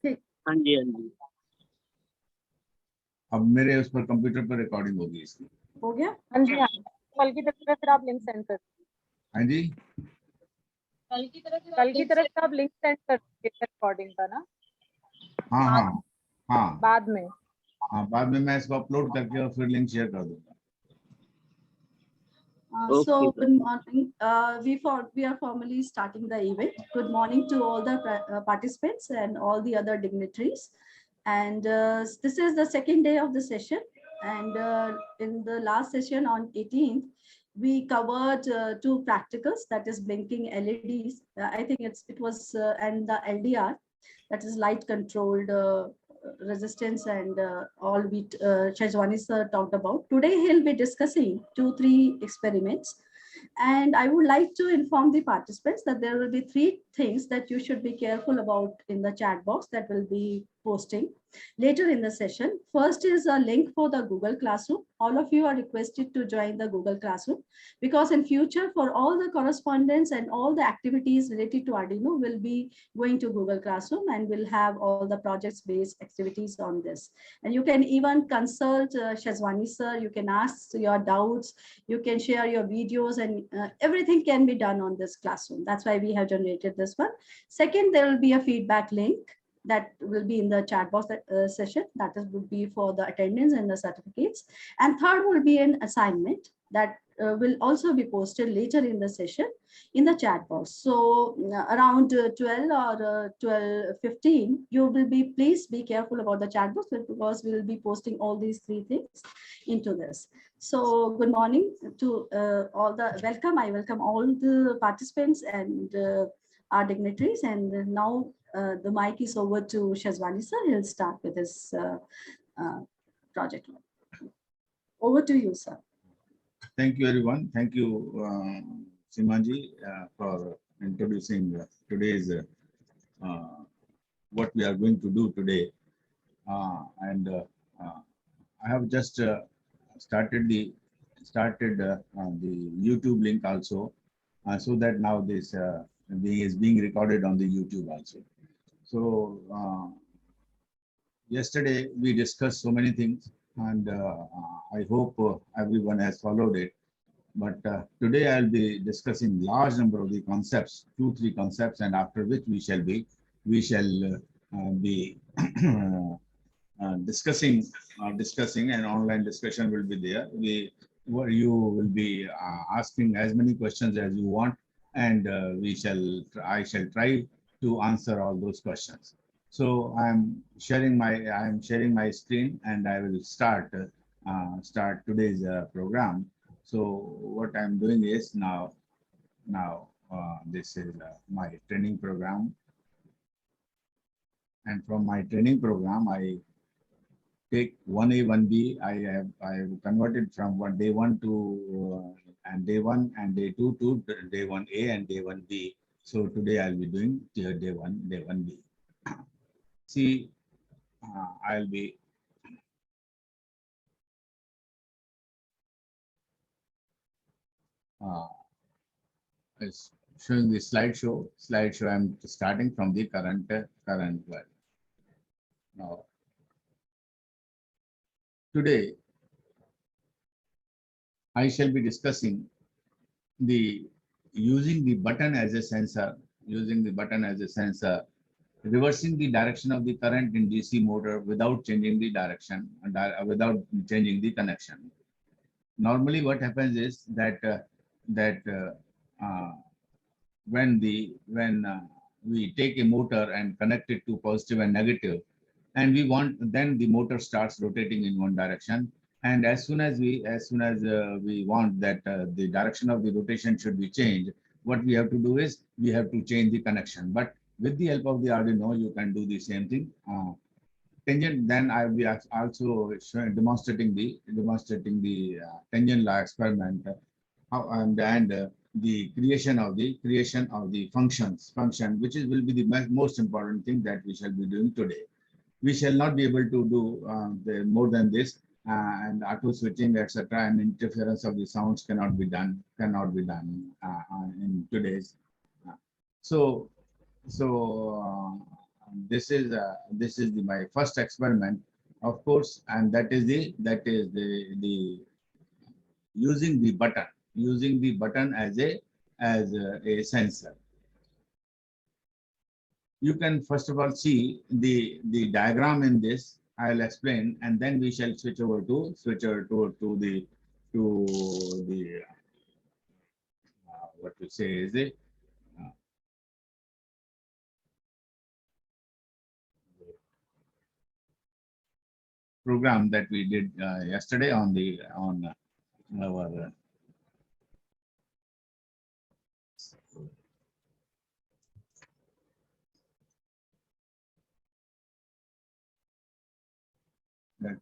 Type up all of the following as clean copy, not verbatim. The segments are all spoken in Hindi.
हाँ जी हाँ जी। अब मेरे उस पर कंप्यूटर पर रिकॉर्डिंग होगी इसकी। हो गया? हाँ जी हाँ। कल की तरह फिर आप लिंक सेंड कर, हाँ जी, कल की तरह से आप लिंक सेंड कर दीजिए रिकॉर्डिंग का ना। हाँ हाँ हाँ बाद में। हाँ, बाद में मैं इसको अपलोड करके और फिर लिंक शेयर कर दूंगा। So good morning. We are formally starting the event. Good morning to all the participants and all the other dignitaries. And this is the second day of the session. And in the last session on 18th, we covered two practicals, that is blinking LEDs. I think it was and the LDR, that is light controlled resistance, and all we Shajwani sir talked about. Today he'll be discussing 2-3 experiments. And I would like to inform the participants that there will be 3 things that you should be careful about in the chat box that will be posting later in the session. First is a link for the Google Classroom. All of you are requested to join the Google Classroom, because in future for all the correspondence and all the activities related to Arduino will be going to Google Classroom, and will have all the projects based activities on this. And you can even consult Shazwani sir, you can ask your doubts, you can share your videos, and everything can be done on this classroom. That's why we have generated this one. Second, there will be a feedback link that will be in the chat box session. That is would be for the attendance and the certificates. And third will be an assignment that will also be posted later in the session in the chat box. So around 12 or 12:15, you will be, please be careful about the chat box, because we will be posting all these 3 things into this. So good morning to all the welcome. I welcome all the participants and our dignitaries. And now the mic is over to Shazwani sir. He'll start with his project. Over to you, sir. Thank you, everyone. Thank you, Simanji, for introducing today's what we are going to do today. I have just started the YouTube link also, so that now this is being recorded on the YouTube also. So yesterday we discussed so many things, and I hope everyone has followed it. But today I'll be discussing large number of the concepts, 2-3 concepts, and after which we shall be discussing, and online discussion will be there. You will be asking as many questions as you want, and I shall try to answer all those questions. So I'm sharing my screen, and I will start today's program. So what I'm doing is now this is my training program, and from my training program I take 1A, 1B. I have converted from day 1 to and day 1 and day 2 to day 1A and day 1B. So today I'll be doing day 1, day 1B. See, I'll be showing the slideshow. I'm starting from the current world. Now, today I shall be discussing using the button as a sensor, reversing the direction of the current in DC motor without changing the direction and without changing the connection. Normally, what happens is that when we take a motor and connect it to positive and negative, and then the motor starts rotating in one direction. And as soon as we want that the direction of the rotation should be changed, what we have to do is we have to change the connection. But with the help of the Arduino, you can do the same thing. Tangent. Then I will be also demonstrating the tangent law experiment, and the creation of the function, which will be the most important thing that we shall be doing today. We shall not be able to do more than this, and auto switching, etc., and interference of the sounds cannot be done in today's. So this is my first experiment, of course, and that is the using the button as a sensor. You can first of all see the diagram in this. I'll explain, and then we shall switch over to the what to say is the program that we did yesterday on our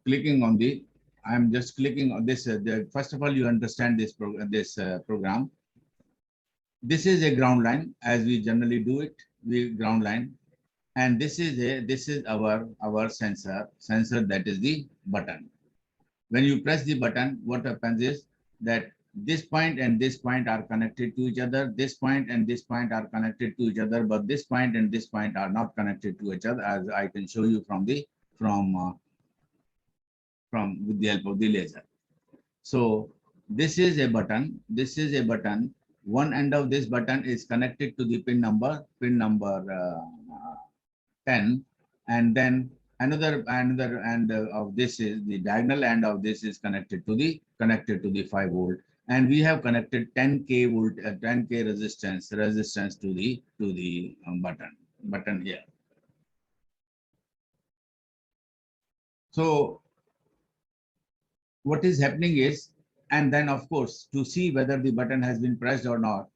clicking on the. I'm just clicking on this. First of all, you understand this program. This is a ground line, as we generally do it. We ground line, and this is our sensor that is the button. When you press the button, what happens is that this point and this point are connected to each other. This point and this point are connected to each other, but this point and this point are not connected to each other, as I can show you with the help of the laser. So this is a button. This is a button. One end of this button is connected to the pin number 10, and then another end of this is the diagonal end of this is connected to the 5 volt, and we have connected 10k volt 10k resistance to the button here. So what is happening is, and then of course, to see whether the button has been pressed or not,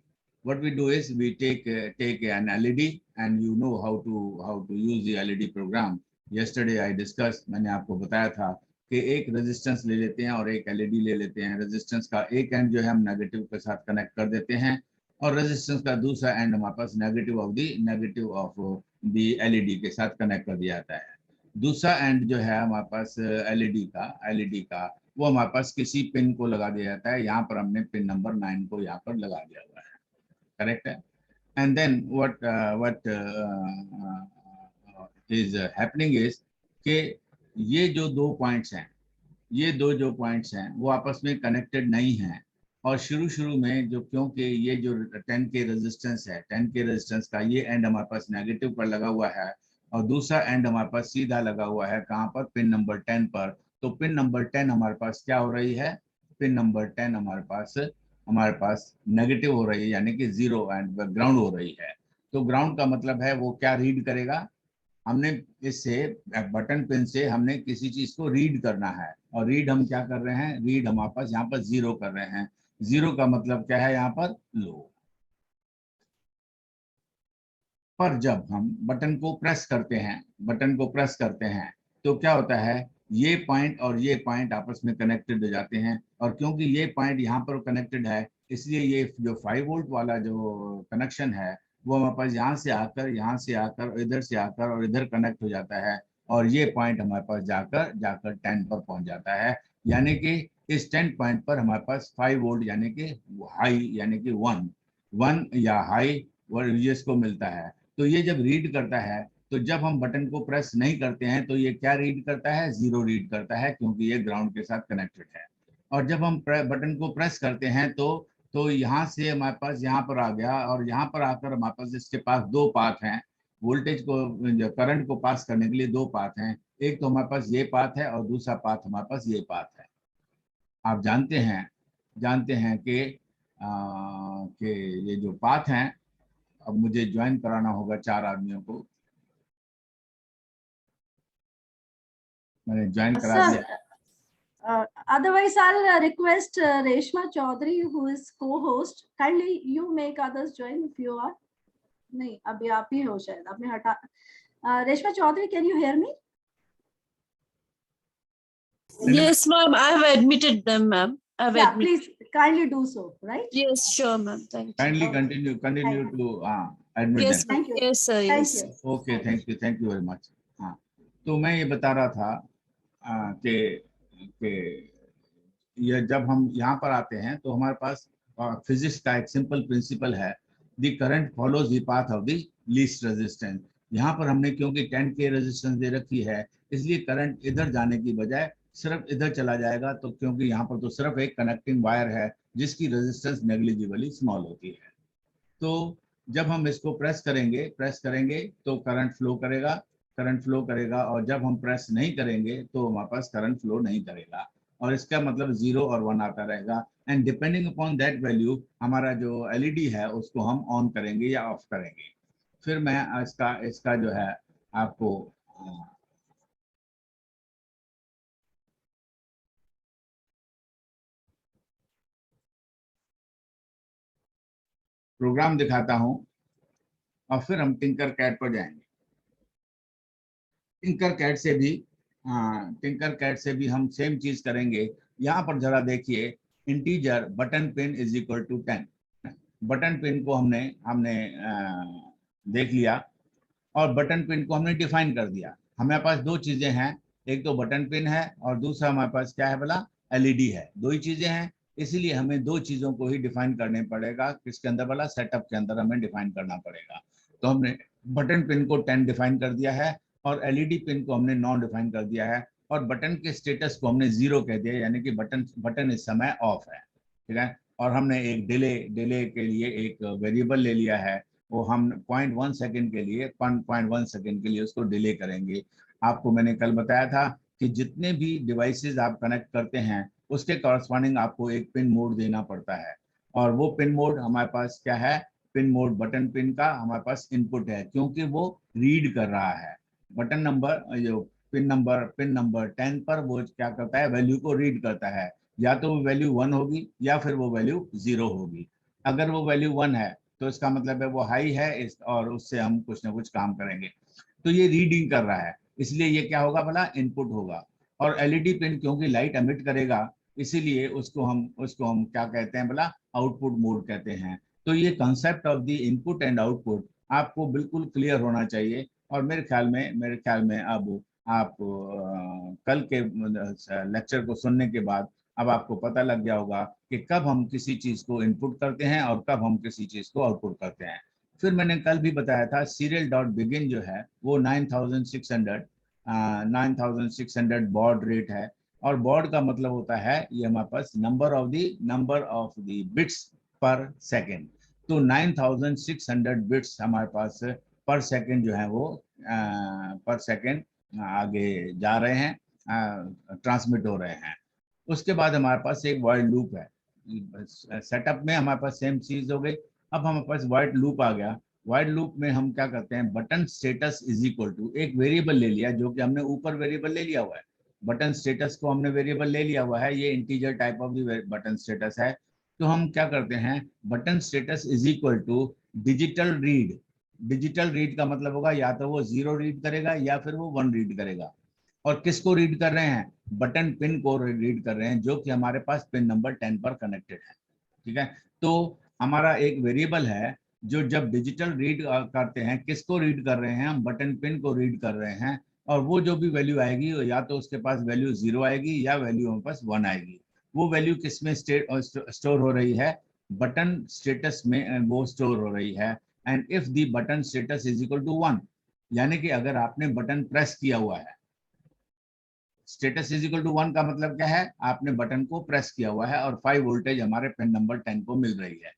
what we do is we take an LED, and you know how to use the LED program. Yesterday I discussed, मैंने आपको बताया था कि एक रेजिस्टेंस ले लेते हैं और एक LED ले लेते हैं. रेजिस्टेंस का एक एंड जो है हम नेगेटिव के साथ कनेक्ट कर देते हैं, और रेजिस्टेंस का दूसरा एंड हमारे पास नेगेटिव ऑफ द LED के साथ कनेक्ट कर दिया जाता है. दूसरा एंड जो है हमारे पास LED का वो हमारे पास किसी पिन को लगा दिया जाता है. यहाँ पर हमने पिन नंबर 9 को यहाँ पर लगा दिया हुआ है. करेक्ट है. And then what is happening is कि ये जो दो पॉइंट्स हैं वो आपस में कनेक्टेड नहीं हैं, और शुरू में जो, क्योंकि ये जो 10k रेजिस्टेंस का ये एंड हमारे पास नेगेटिव पर लगा हुआ है, और दूसरा एंड हमारे पास सीधा लगा हुआ है कहाँ पर, पिन नंबर 10 पर. तो पिन नंबर 10 हमारे पास क्या हो रही है, पिन नंबर 10 हमारे पास नेगेटिव हो रही है, यानी कि 0 एंड ग्राउंड हो रही है. तो ग्राउंड का मतलब है वो क्या रीड करेगा, हमने इससे बटन पिन से हमने किसी चीज को रीड करना है, और रीड हम क्या कर रहे हैं, रीड हमारे पास यहाँ पर 0 कर रहे हैं. 0 का मतलब क्या है, यहाँ पर लो. पर जब हम बटन को प्रेस करते हैं तो क्या होता है, ये पॉइंट और ये पॉइंट आपस में कनेक्टेड हो जाते हैं, और क्योंकि ये पॉइंट यहाँ पर कनेक्टेड है, इसलिए ये जो 5 वोल्ट वाला जो कनेक्शन है वो हमारे पास यहाँ से आकर इधर से आकर और इधर कनेक्ट हो जाता है, और ये पॉइंट हमारे पास जाकर 10 पर पहुंच जाता है. यानी कि इस 10 पॉइंट पर हमारे पास 5 वोल्ट यानी कि हाई, यानी कि 1 या हाई वोल्टेज को मिलता है. तो ये जब रीड करता है, तो जब हम बटन को प्रेस नहीं करते हैं तो ये क्या रीड करता है, 0 रीड करता है, क्योंकि ये ग्राउंड के साथ कनेक्टेड है. और जब हम बटन को प्रेस करते हैं तो यहाँ से हमारे पास यहाँ पर आ गया, और यहाँ पर आकर हमारे पास इसके पास 2 पाथ हैं. वोल्टेज को, करंट को पास करने के लिए 2 पाथ हैं. एक तो हमारे पास ये पाथ है और दूसरा पाथ हमारे पास ये पाथ है. आप जानते हैं कि ये जो पाथ हैं, अब मुझे ज्वाइन कराना होगा 4 आदमियों को. मैंने ज्वाइन करा दिया. Otherwise, I'll request Reshma Chaudhary, who is co-host. Kindly you make others join if you are. नहीं, अभी आप ही हो शायद, आपने हटा. Reshma Chaudhary, can you hear me? Yes, ma'am. I have admitted them, ma'am. Please kindly do so. Right? Yes, sure, ma'am. Thank you. Kindly continue to admit Yes, them. Thank you. Yes, sir. Thank Yes. you. Okay, thank you very much. हाँ, तो मैं ये बता रहा था कि ये जब हम यहाँ पर आते हैं तो हमारे पास फिजिक्स का एक सिंपल प्रिंसिपल है, the current follows the path of the least resistance. यहाँ पर हमने क्योंकि 10K रेजिस्टेंस दे रखी है, इसलिए करंट इधर जाने की बजाय सिर्फ इधर चला जाएगा। तो क्योंकि यहाँ पर तो सिर्फ एक कनेक्टिंग वायर है जिसकी रेजिस्टेंस नेग्लिजिबली स्मॉल होती है। तो जब हम इसको प्रेस करेंगे तो करंट फ्लो करेगा, और जब हम प्रेस नहीं करेंगे तो हमारे पास करंट फ्लो नहीं करेगा, और इसका मतलब 0 और 1 आता रहेगा। And depending upon that value हमारा जो एलईडी है उसको हम ऑन करेंगे या ऑफ करेंगे। फिर मैं इसका जो है आपको प्रोग्राम दिखाता हूं, और फिर हम टिंकरकैड पर जाएंगे। टिंकरकैड से भी हम सेम चीज करेंगे। यहाँ पर जरा देखिए, integer button pin is equal to 10। Button pin को हमने देख लिया, और बटन पिन को हमने डिफाइन कर दिया। हमारे पास दो चीजें हैं, एक तो बटन पिन है और दूसरा हमारे पास क्या है बोला, एलईडी है। दो ही चीजें हैं, इसीलिए हमें दो चीजों को ही डिफाइन करने पड़ेगा। किसके अंदर बोला, सेटअप के अंदर हमें डिफाइन करना पड़ेगा। तो हमने बटन पिन को 10 डिफाइन कर दिया है, और एलईडी पिन को हमने 9 डिफाइन कर दिया है, और बटन के स्टेटस को हमने 0 कह दिया, यानी कि बटन इस समय ऑफ है। ठीक है। और हमने एक डिले के लिए एक वेरिएबल ले लिया है, वो हम 0.1 सेकेंड के लिए 1.1 सेकेंड के लिए उसको डिले करेंगे। आपको मैंने कल बताया था कि जितने भी डिवाइसेस आप कनेक्ट करते हैं उसके कॉरस्पॉन्डिंग आपको एक पिन मोड देना पड़ता है, और वो पिन मोड हमारे पास क्या है, पिन मोड बटन पिन का हमारे पास इनपुट है, क्योंकि वो रीड कर रहा है बटन नंबर, जो पिन नंबर 10 पर वो क्या करता है, वैल्यू को रीड करता है। या तो वो वैल्यू 1 होगी या फिर वो वैल्यू 0 होगी। अगर वो वैल्यू 1 है तो इसका मतलब है वो हाई है, और उससे हम कुछ ना कुछ काम करेंगे। तो ये रीडिंग कर रहा है, इसलिए ये क्या होगा भला, इनपुट होगा। और एलईडी पिन क्योंकि लाइट एमिट करेगा, इसीलिए उसको हम क्या कहते हैं भला, आउटपुट मोड कहते हैं। तो ये concept of the input and output आपको बिल्कुल क्लियर होना चाहिए। और मेरे ख्याल में अब आप कल के लेक्चर को सुनने के बाद अब आपको पता लग गया होगा कि कब हम किसी चीज को इनपुट करते हैं और कब हम किसी चीज को आउटपुट करते हैं। फिर मैंने कल भी बताया था, सीरियल डॉट बिगिन जो है वो 9600 बॉड रेट है, और बॉड का मतलब होता है ये हमारे पास नंबर ऑफ द बिट्स पर सेकेंड। तो 9600 बिट्स हमारे पास पर सेकेंड जो है वो पर सेकेंड आगे जा रहे हैं, ट्रांसमिट हो रहे हैं। उसके बाद हमारे पास एक वाइड लूप है। सेटअप में हमारे पास सेम चीज हो गई। अब हमारे पास वाइड लूप आ गया। वाइड लूप में हम क्या करते हैं, button status is equal to एक वेरिएबल ले लिया, जो कि हमने ऊपर वेरिएबल ले लिया हुआ है। बटन स्टेटस को हमने वेरिएबल ले लिया हुआ है, ये integer type of the button status है। तो हम क्या करते हैं, button status is equal to digital read. Digital read का मतलब होगा या तो वो 0 रीड करेगा या फिर वो 1 रीड करेगा। और किसको रीड कर रहे हैं, बटन पिन को रीड कर रहे हैं, जो कि हमारे पास पिन नंबर 10 पर कनेक्टेड है। ठीक है। तो हमारा एक वेरिएबल है जो जब डिजिटल रीड करते हैं, किसको रीड कर रहे हैं, हम बटन पिन को रीड कर रहे हैं। और वो जो भी वैल्यू आएगी, या तो उसके पास वैल्यू 0 आएगी या वैल्यू हमारे पास 1 आएगी। वो वैल्यू किस में स्टोर हो रही है, बटन स्टेटस में वो स्टोर हो रही है। And if the button status is equal to 1, यानी कि अगर आपने बटन प्रेस किया हुआ है, स्टेटस इज इक्वल टू 1 का मतलब क्या है, आपने बटन को प्रेस किया हुआ है और 5 वोल्टेज हमारे पिन नंबर 10 को मिल रही है।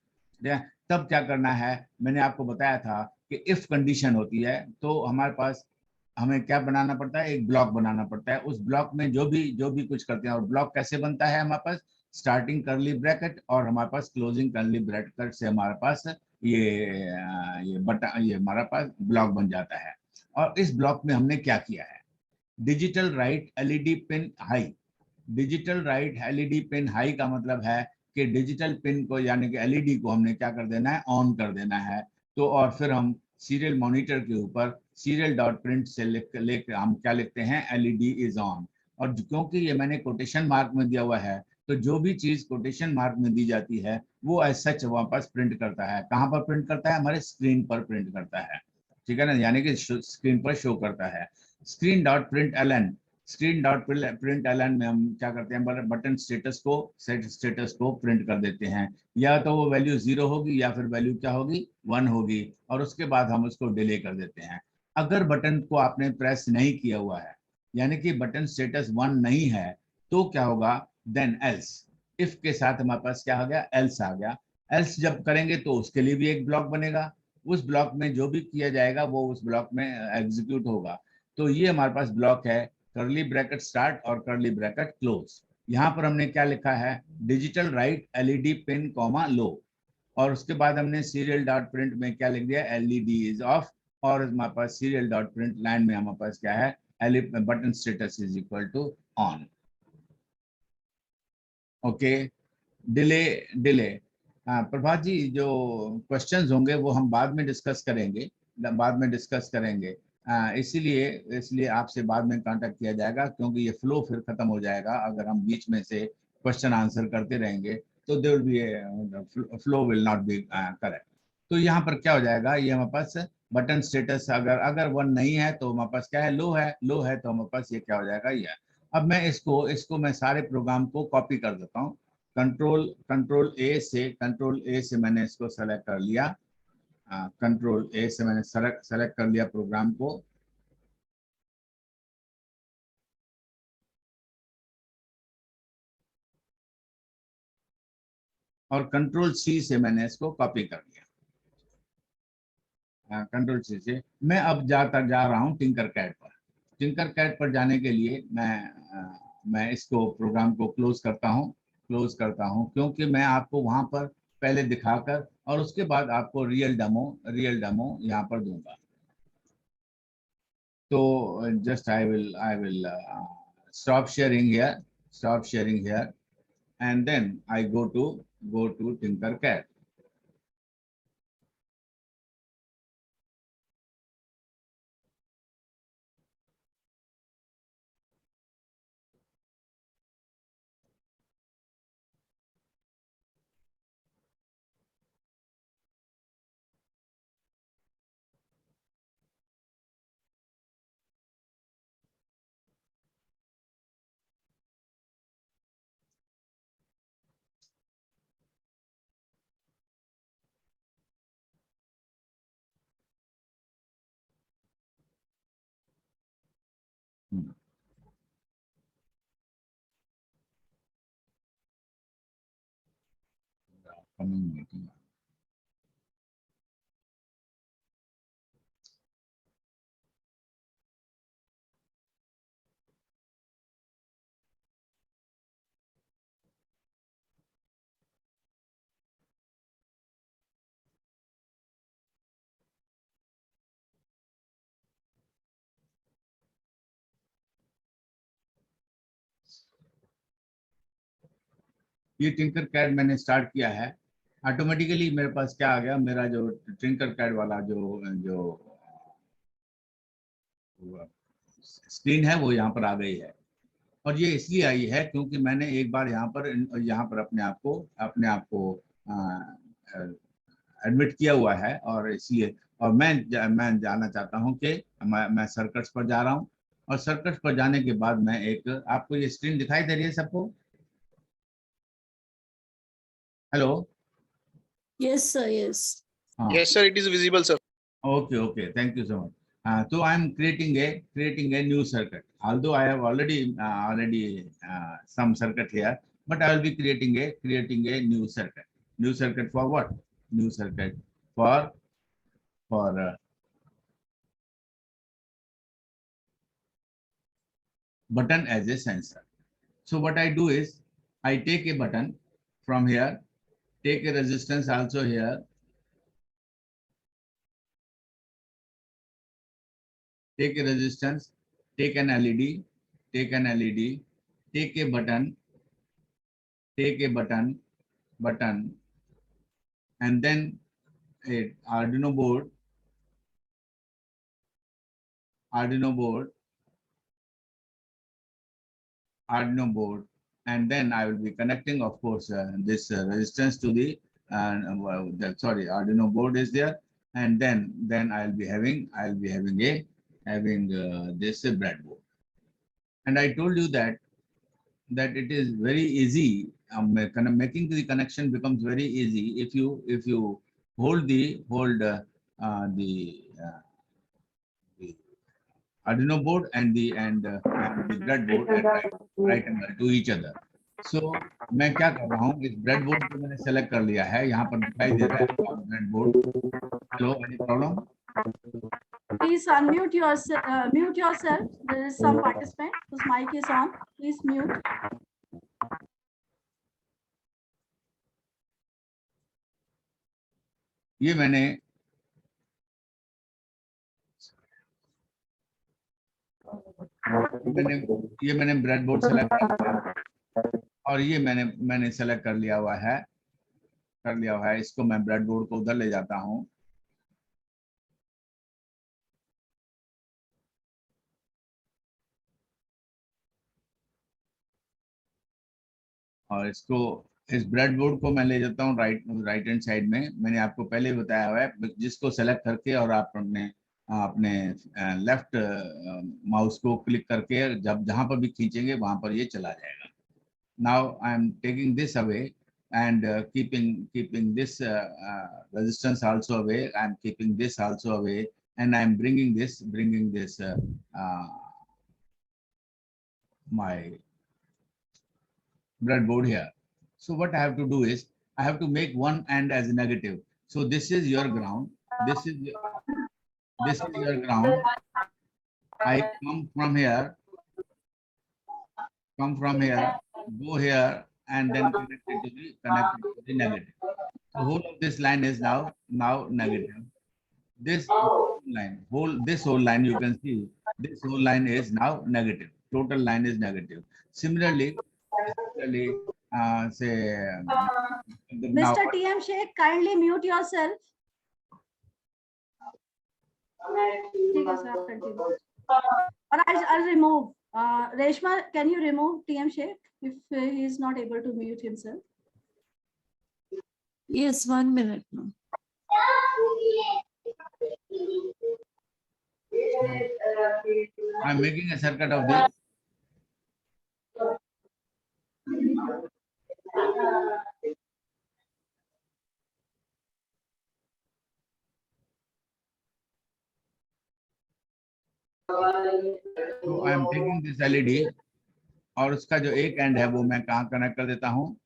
तब क्या करना है, मैंने आपको बताया था कि इफ कंडीशन होती है तो हमारे पास हमें क्या बनाना पड़ता है, एक ब्लॉक बनाना पड़ता है। उस ब्लॉक में जो भी कुछ करते हैं, और ब्लॉक कैसे बनता है, हमारे पास स्टार्टिंग करली ब्रैकेट और हमारे पास क्लोजिंग करली ब्रैकेट से हमारे पास ये हमारा पास ब्लॉक बन जाता है। और इस ब्लॉक में हमने क्या किया है, digital write LED pin high. Digital write LED pin high का मतलब है कि डिजिटल पिन को यानी कि एलईडी को हमने क्या कर देना है, ऑन कर देना है। तो और फिर हम सीरियल मॉनिटर के ऊपर सीरियल डॉट प्रिंट से लिख हम क्या लिखते हैं, एलईडी इज ऑन। और क्योंकि ये मैंने कोटेशन मार्क में दिया हुआ है, तो जो भी चीज कोटेशन मार्क में दी जाती है वो एज सच वापस प्रिंट करता है। कहाँ पर प्रिंट करता है, हमारे स्क्रीन पर प्रिंट करता है। ठीक है ना, यानी कि स्क्रीन पर शो करता है। स्क्रीन डॉट प्रिंट एल में हम क्या करते हैं, बटन स्टेटस को प्रिंट कर देते हैं। या तो वो वैल्यू 0 होगी या फिर वैल्यू क्या होगी, 1 होगी, और उसके बाद हम उसको डिले कर देते हैं। अगर बटन को आपने प्रेस नहीं किया हुआ है, यानी कि बटन स्टेटस 1 नहीं है, तो क्या होगा, देन एल्स, इफ के साथ हमारे पास क्या हो गया, एल्स आ गया। एल्स जब करेंगे तो उसके लिए भी एक ब्लॉक बनेगा, उस ब्लॉक में जो भी किया जाएगा वो उस ब्लॉक में एग्जीक्यूट होगा। तो ये हमारे पास ब्लॉक है, कर्ली ब्रैकेट स्टार्ट और कर्ली ब्रैकेट क्लोज। यहाँ पर हमने क्या लिखा है, digital write LED pin comma low, और उसके बाद हमने सीरियल डॉट प्रिंट में क्या लिख दिया, एलईडी इज ऑफ, और हमारे पास सीरियल डॉट प्रिंट लाइन में हमारे पास क्या है, button status is equal to on. Okay, delay delay, हाँ प्रभात जी, जो क्वेश्चंस होंगे वो हम बाद में डिस्कस करेंगे, बाद में डिस्कस करेंगे। इसीलिए इसलिए आपसे बाद में कांटेक्ट किया जाएगा, क्योंकि ये फ्लो फिर खत्म हो जाएगा अगर हम बीच में से क्वेश्चन आंसर करते रहेंगे, तो there will be flow will not be correct. तो यहाँ पर क्या हो जाएगा, ये हमारे पास बटन स्टेटस अगर अगर 1 नहीं है तो हमारे पास क्या है, लो है, लो है तो हमारे पास ये क्या हो जाएगा, ये। अब मैं इसको मैं सारे प्रोग्राम को कॉपी कर देता हूँ, कंट्रोल ए से मैंने इसको सेलेक्ट कर लिया, कंट्रोल ए से मैंने सेलेक्ट कर लिया प्रोग्राम को, और कंट्रोल सी से मैंने इसको कॉपी कर लिया। कंट्रोल सी से मैं अब जा रहा हूँ टिंकर कैड पर। टिंकर कैड पर जाने के लिए मैं इसको प्रोग्राम को क्लोज करता हूँ, क्योंकि मैं आपको वहां पर पहले दिखाकर और उसके बाद आपको रियल डेमो यहाँ पर दूंगा। तो just I will stop sharing here, and then I go to Tinkercad. Coming meeting. ये टिंकर कैड मैंने स्टार्ट किया है, ऑटोमेटिकली मेरे पास क्या आ गया, मेरा जो टिंकर कैड वाला जो जो स्क्रीन है वो यहाँ पर आ गई है। और ये इसलिए आई है क्योंकि मैंने एक बार यहाँ पर अपने आप को एडमिट किया हुआ है, और इसलिए, और मैं जाना चाहता हूँ कि मैं सर्किट्स पर जा रहा हूँ, और सर्किट्स पर जाने के बाद मैं एक, आपको ये स्क्रीन दिखाई दे रही है सबको? हेलो? Yes, sir. Yes. हाँ, Yes, sir, it is visible, sir. okay, thank you so much. So I am creating a new circuit, although I have already some circuit here, but I will be creating a new circuit for what? New circuit for button as a sensor. So what I do is I take a button from here, take a resistance also here, take a resistance, take an LED, take a button, and then a Arduino board, and then I will be connecting, of course, this resistance to the Arduino board is there, and then I'll be having this breadboard. And I told you that it is very easy. Making the connection becomes very easy if you hold the Arduino board and the breadboard at right angle to each other. So मैं क्या कर रहा हूँ, इस ब्रेडबोर्ड को मैंने सेलेक्ट कर लिया है, यहाँ पर दिखाई दे रहा है breadboard. Hello, any problem? Please unmute yourself. Mute yourself. There is some participant whose mic is on. Please mute. ये मैंने ब्रेडबोर्ड सेलेक्ट कर लिया और ये मैंने सेलेक्ट कर लिया हुआ है. इसको मैं ब्रेडबोर्ड को उधर ले जाता हूँ और इस ब्रेडबोर्ड को मैं ले जाता हूँ राइट हैंड साइड में. मैंने आपको पहले बताया हुआ है, जिसको सेलेक्ट करके और आप अपने लेफ्ट माउस को क्लिक करके जहां पर भी खींचेंगे वहां पर ये चला जाएगा. Now I am taking this away and keeping this resistance also away. I am keeping this also away, and I am bringing this my breadboard here. So what I have to do is I have to make one end as negative. So this is your ground. This is your ground. I come from here, go here, and then connect it to the negative. The whole of this line is now negative. This whole line you can see, this whole line is now negative. Total line is negative. Similarly, say Mr. TM Sheikh, kindly mute yourself. Or I'll remove. Reshma, can you remove TM Sheikh if he is not able to mute himself? Yes, 1 minute now. I'm making a circuit of this. So I am taking this LED और उसका जो एक एंड है वो मैं कहाँ कनेक्ट कर देता हूँ,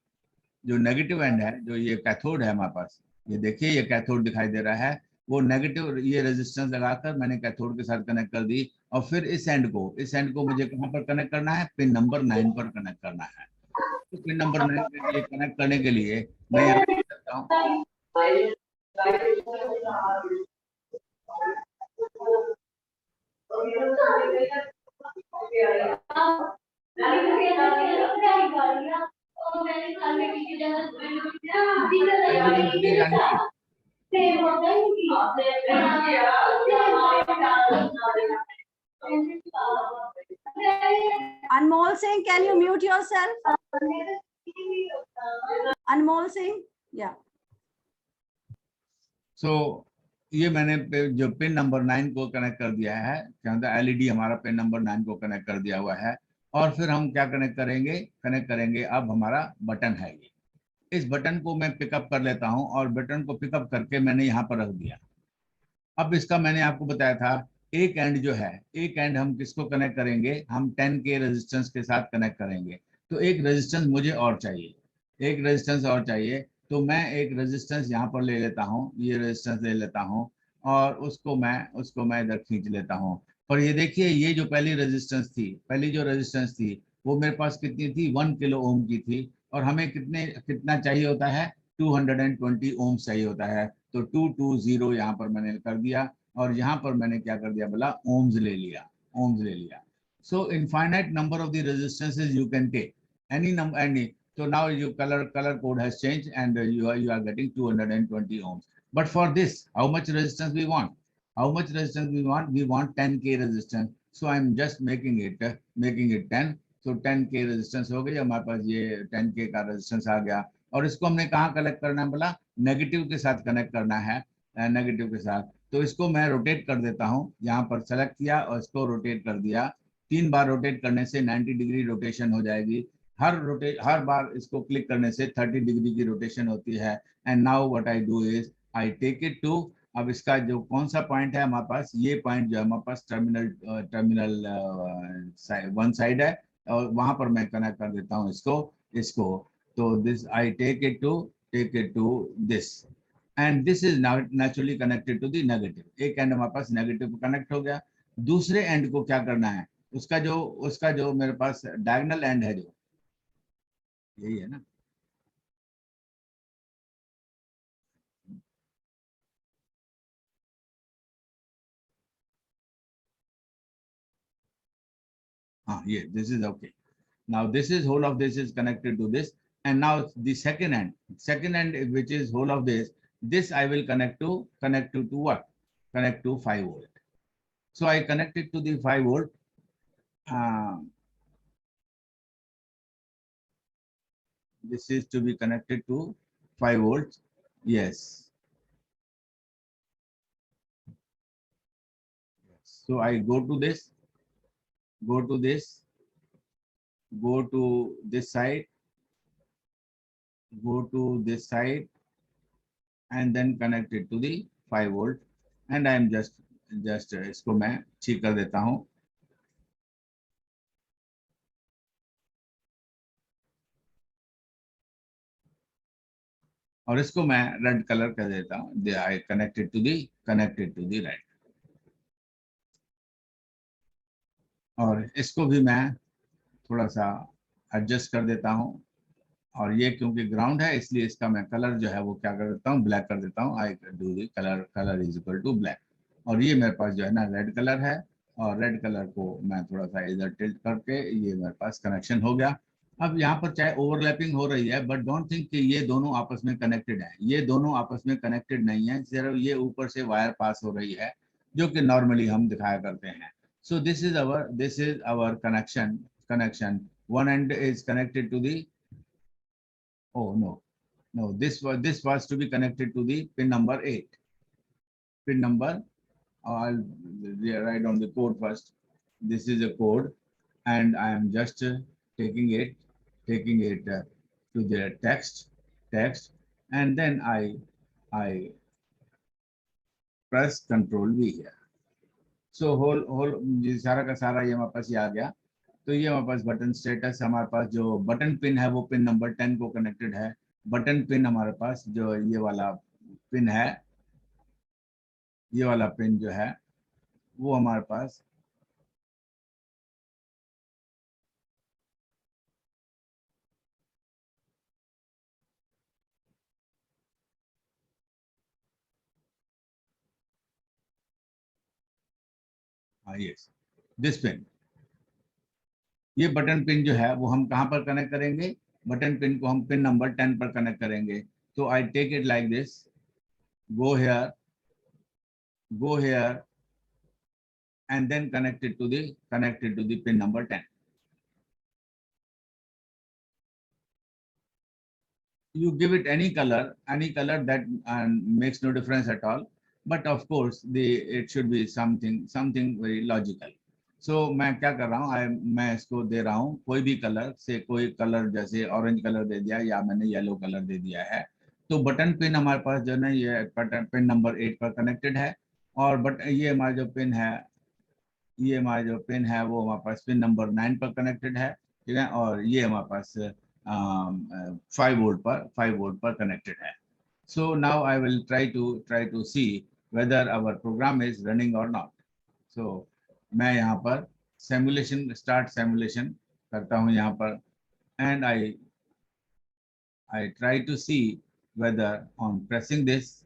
जो नेगेटिव एंड है, जो ये कैथोड है हमारे पास, ये देखिए ये कैथोड दिखाई दे रहा है, वो नेगेटिव ये रेजिस्टेंस लगाकर मैंने कैथोड के साथ कनेक्ट कर दी. और फिर इस एंड को मुझे कहाँ पर कनेक्ट करना है, पिन नंबर 9 पर कनेक्ट करना है. तो पिन नंबर 9 के लिए कनेक्ट करने के लिए मैं यहाँ पे करता हूँ. Anmol Singh, can you mute yourself? Anmol Singh, yeah. So ये मैंने जो पिन नंबर 9 को कनेक्ट कर दिया है, क्या होता है, एलईडी हमारा पिन नंबर 9 को कनेक्ट कर दिया हुआ है. और फिर हम क्या कनेक्ट करेंगे, अब हमारा बटन है ये. इस बटन को मैं पिकअप कर लेता हूं और बटन को पिकअप करके मैंने यहाँ पर रख दिया. अब इसका मैंने आपको बताया था, एक एंड जो है, एक एंड हम किसको कनेक्ट करेंगे, हम 10K रेजिस्टेंस के साथ कनेक्ट करेंगे. तो एक रेजिस्टेंस मुझे और चाहिए, तो मैं एक रेजिस्टेंस यहाँ पर ले लेता हूँ, ये रेजिस्टेंस ले लेता हूँ और उसको मैं इधर खींच लेता हूँ. पर ये देखिए, ये जो पहली जो रेजिस्टेंस थी वो मेरे पास कितनी थी, 1 किलो ओम की थी. और हमें कितना चाहिए होता है, 220 ओम चाहिए होता है. तो 220 यहाँ पर मैंने कर दिया और यहाँ पर मैंने क्या कर दिया, बोला ओम्स ले लिया. So infinite number of the resistances you can take any number. So now your color code has changed and you are getting 220 ohms. But for this, how much resistance we want? We want 10K resistance. So I'm just making it 10. So 10K resistance हो गई, हमारे पास ये 10K का resistance आ गया. और इसको हमने कहाँ कनेक्ट करना है, बोला नेगेटिव के साथ कनेक्ट करना है, नेगेटिव के साथ. तो इसको मैं रोटेट कर देता हूँ, यहाँ पर सेलेक्ट किया और इसको रोटेट कर दिया. 3 बार रोटेट करने से 90 डिग्री रोटेशन हो जाएगी. हर बार इसको क्लिक करने से 30 डिग्री की रोटेशन होती है. And now what I do is I take it to अब इसका जो कौन सा पॉइंट है हमारे पास, ये पॉइंट जो है हमारे पास टर्मिनल वन साइड है, और वहां पर मैं कनेक्ट कर देता हूँ इसको इसको तो this I take it to this, and this is naturally connected to the negative. एक एंड हमारे पास नेगेटिव कनेक्ट हो गया। दूसरे एंड को क्या करना है, उसका जो मेरे पास डायगोनल एंड है, जो यही है ना, हाँ ये this is okay. Now this is whole of this is connected to this, and now the second end which is whole of this I will connect to what? Connect to 5 volt. So I connect it to the 5 volt. Uh, this is to be connected to 5 volts. Yes. So I go to this, go to this side, go to this side, and then connect it to the 5 volt. And I am just इसको मैं ठीक कर देता हूँ। और इसको मैं रेड कलर कर देता हूँ, I connected to the red. और इसको भी मैं थोड़ा सा एडजस्ट कर देता हूँ, और ये क्योंकि ग्राउंड है इसलिए इसका मैं कलर जो है वो क्या कर देता हूँ, ब्लैक कर देता हूँ। I do the colour is equal to black. और ये मेरे पास जो है ना रेड कलर है, और रेड कलर को मैं थोड़ा सा इधर टिल्ट करके ये मेरे पास कनेक्शन हो गया। अब यहाँ पर चाहे ओवरलैपिंग हो रही है, बट डोंट थिंक कि ये दोनों आपस में कनेक्टेड है। ये दोनों आपस में कनेक्टेड नहीं है, सिर्फ ये ऊपर से वायर पास हो रही है, जो कि नॉर्मली हम दिखाया करते हैं। So this is our connection. One end is connected to the, oh no, this was to be connected to the pin number 8. Pin number, I'll write down the code first. This is a code, and I am just taking it to the text, and then I press Control V here. So whole ये सारा का सारा ये हमारे पास ये आ गया। तो ये हमारे पास बटन स्टेटस, हमारे पास जो बटन पिन है वो पिन नंबर 10 को कनेक्टेड है। बटन पिन हमारे पास जो ये वाला पिन है, ये वाला पिन जो है वो हमारे पास यस, दिस पिन, ये बटन पिन जो है वो हम कहाँ पर कनेक्ट करेंगे, बटन पिन को हम पिन नंबर 10 पर कनेक्ट करेंगे। तो I take it like this, go here, go here, and then connected to the pin number 10. You give it any color that makes no difference at all, but of course it should be something very logical. So मैं क्या कर रहा हूँ, मैं इसको दे रहा हूँ कोई भी कलर से, कोई कलर जैसे ऑरेंज कलर दे दिया या मैंने येलो कलर दे दिया है। तो बटन पिन हमारे पास जो है ये बटन पिन नंबर 8 पर कनेक्टेड है, और बट ये हमारा जो पिन है, ये हमारा जो पिन है वो हमारे पास पिन नंबर 9 पर कनेक्टेड है, ठीक है। और ये हमारे पास 5 वोल्ट पर कनेक्टेड है। So now I will try to see whether our program is running और नॉट। सो मैं यहाँ पर स्टार्ट सिमुलेशन करता हूँ यहाँ पर, and I try to see whether on pressing this,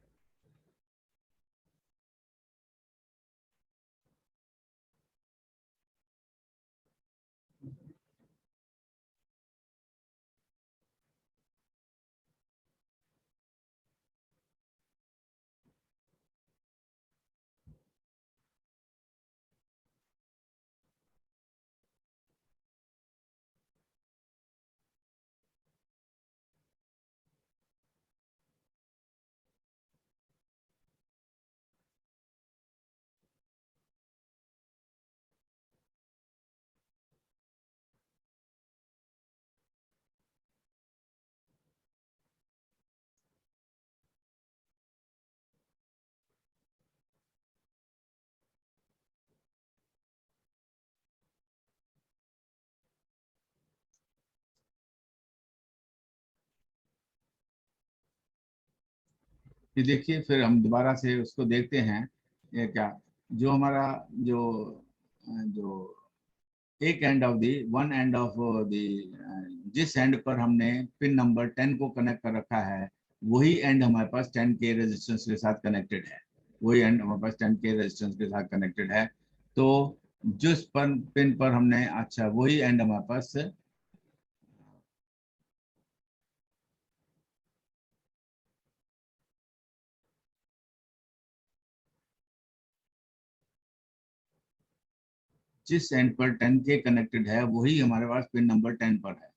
ये देखिए, फिर हम दोबारा से उसको देखते हैं। ये क्या, जो हमारा जो जो एक end of the one end of the, जिस एंड पर हमने पिन नंबर 10 को कनेक्ट कर रखा है, वही एंड हमारे पास 10K रेजिस्टेंस के साथ कनेक्टेड है। वही एंड हमारे पास 10K रेजिस्टेंस के साथ कनेक्टेड है। तो जिस पर पिन पर हमने, अच्छा, वही एंड हमारे पास जिस एंड पर 10K कनेक्टेड है, वही हमारे पास पिन नंबर 10 पर है।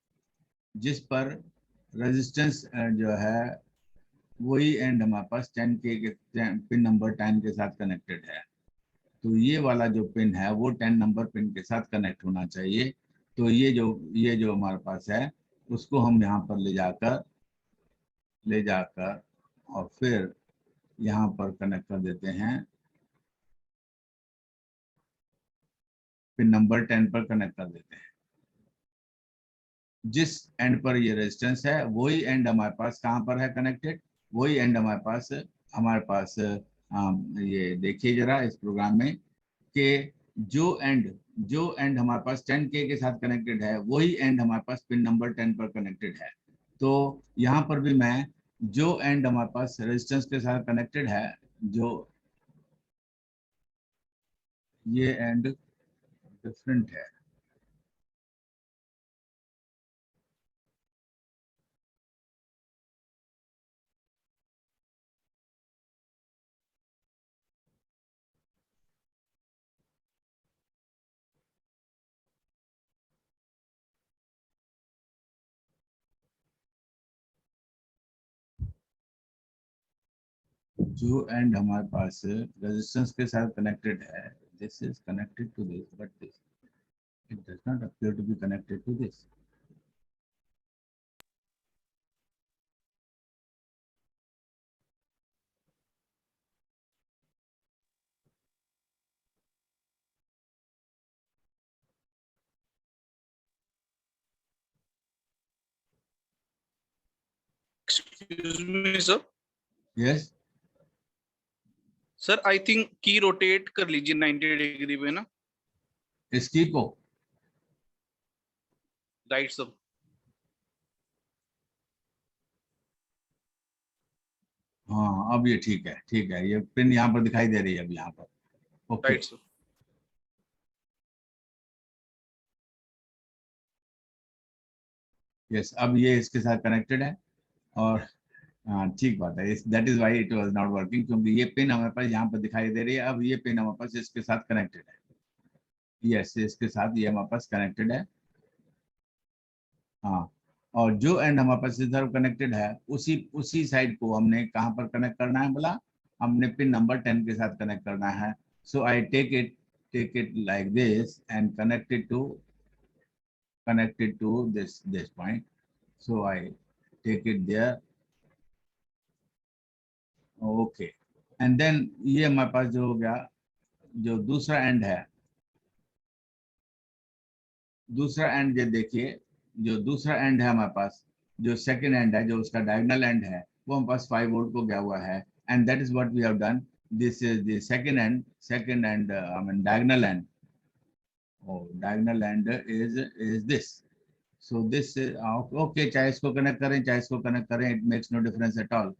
जिस पर रेजिस्टेंस जो है, वही एंड हमारे पास 10K के पिन नंबर 10 के साथ कनेक्टेड है। तो ये वाला जो पिन है वो 10 नंबर पिन के साथ कनेक्ट होना चाहिए। तो ये जो हमारे पास है, उसको हम यहाँ पर ले जाकर और फिर यहाँ पर कनेक्ट कर देते हैं। पिन नंबर 10 पर कनेक्ट कर देते हैं। जिस एंड पर ये रेजिस्टेंस है, वही एंड हमारे पास कहाँ पर है कनेक्टेड, वही एंड हमारे पास ये देखिए जरा इस प्रोग्राम में कि जो एंड हमारे पास 10K के साथ कनेक्टेड है, वही एंड हमारे पास पिन नंबर 10 पर कनेक्टेड है। तो यहाँ पर भी मैं जो एंड हमारे पास रेजिस्टेंस के साथ कनेक्टेड है, जो ये एंड डिफरेंट है। जो एंड हमारे पास रेजिस्टेंस के साथ कनेक्टेड है, this is connected to this, but this it does not appear to be connected to this. Excuse me, sir. Yes, sir I think की रोटेट कर लीजिए 90 डिग्री पे ना, इसकी को राइट सर। हाँ, अब ये ठीक है, ठीक है। ये पिन यहाँ पर दिखाई दे रही है अब यहाँ पर। Okay, right sir. यस, अब ये इसके साथ कनेक्टेड है। और हाँ, ठीक बात है। That is why it was not working, क्योंकि ये पिन हमारे पास यहाँ पर दिखाई दे रही है। अब ये पिन हमारे पास इसके साथ कनेक्टेड है। यस, इसके साथ ये हमारे पास कनेक्टेड है। हाँ, और जो एंड हमारे पास इधर कनेक्टेड है, उसी उसी साइड को हमने कहाँ पर कनेक्ट करना है बोला, हमने पिन नंबर 10 के साथ कनेक्ट करना है। So I take it like this and connected to this point. So I take it there. Okay, and then ये हमारे पास जो हो गया, जो दूसरा एंड है, दूसरा एंड ये देखिए, जो दूसरा एंड है हमारे पास, जो सेकंड एंड है, जो उसका डायगोनल एंड है, वो हमारे पास 5 वोल्ट को गया हुआ है। And that is what we have done. This is the second end I mean diagonal end. Diagonal end is this. So this okay, चाहे इसको कनेक्ट करें चाहे इसको कनेक्ट करें, it makes no difference at all.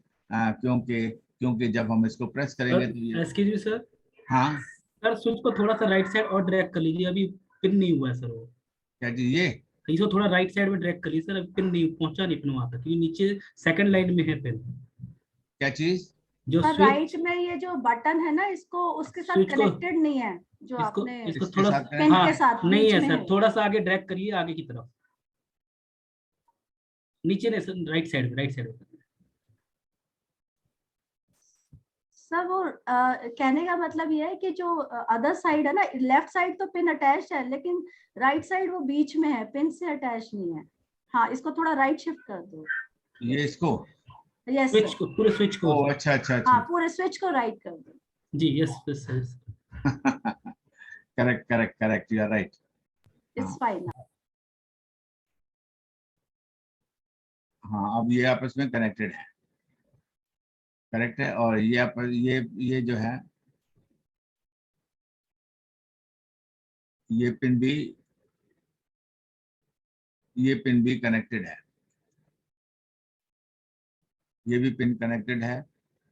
क्योंकि जब हम इसको प्रेस करेंगे तो ये, एक्सक्यूज मी सर, हाँ, सर स्विच को थोड़ा सा राइट साइड और ड्रैग कर लीजिए, अभी पिन नहीं हुआ है सर वो। क्या चीज ये? इसको थोड़ा राइट साइड में ड्रैग कर लीजिए सर, अभी पिन नहीं पहुंचा, नहीं पिन वहां तक, क्योंकि नीचे सेकंड लाइन में है पिन। क्या चीज? जो राइट स्विच, में ये जो बटन है ना, इसको उसके साथ स्विच को, कनेक्टेड नहीं है, जो इसको आपने इसको इसके थोड़ा, साथ पिन हाँ के साथ नहीं बीच है में सर, है। थोड़ा सा आगे ड्रैग करिए आगे की तरफ, नीचे नहीं सर, राइट साइड में, राइट साइड में। सर वो कहने का मतलब ये है कि जो अदर साइड है ना, लेफ्ट साइड तो पिन अटैच है, लेकिन राइट साइड वो बीच में है, पिन से अटैच नहीं है। हाँ, इसको थोड़ा राइट शिफ्ट कर दो। ये इसको? यस स्विच सर, को, पूरे स्विच को। ओ अच्छा अच्छा हाँ अच्छा। पूरे स्विच को राइट कर दो। जी yes yes sir. Correct correct correct, you are right. It's fine. हाँ, अब ये आपस में कनेक्टेड है। करेक्ट है। और ये जो है ये पिन भी कनेक्टेड है, ये भी पिन कनेक्टेड है।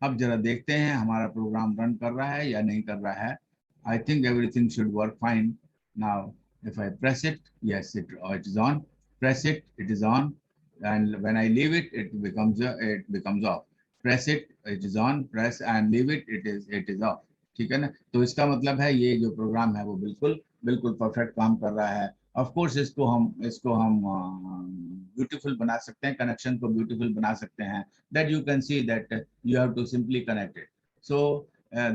अब जरा देखते हैं हमारा प्रोग्राम रन कर रहा है या नहीं कर रहा है। I think everything should work fine now. If I press it, yes, it is on. Press it, it is on. And when I leave it, it becomes off. Press it, it is on. Press and leave it, it is off. ठीक है ना। तो इसका मतलब है ये जो प्रोग्राम है वो बिल्कुल परफेक्ट काम कर रहा है। ऑफ कोर्स इसको हम ब्यूटीफुल बना सकते हैं, कनेक्शन को ब्यूटीफुल बना सकते हैं। that you can see that you have to simply connect it. So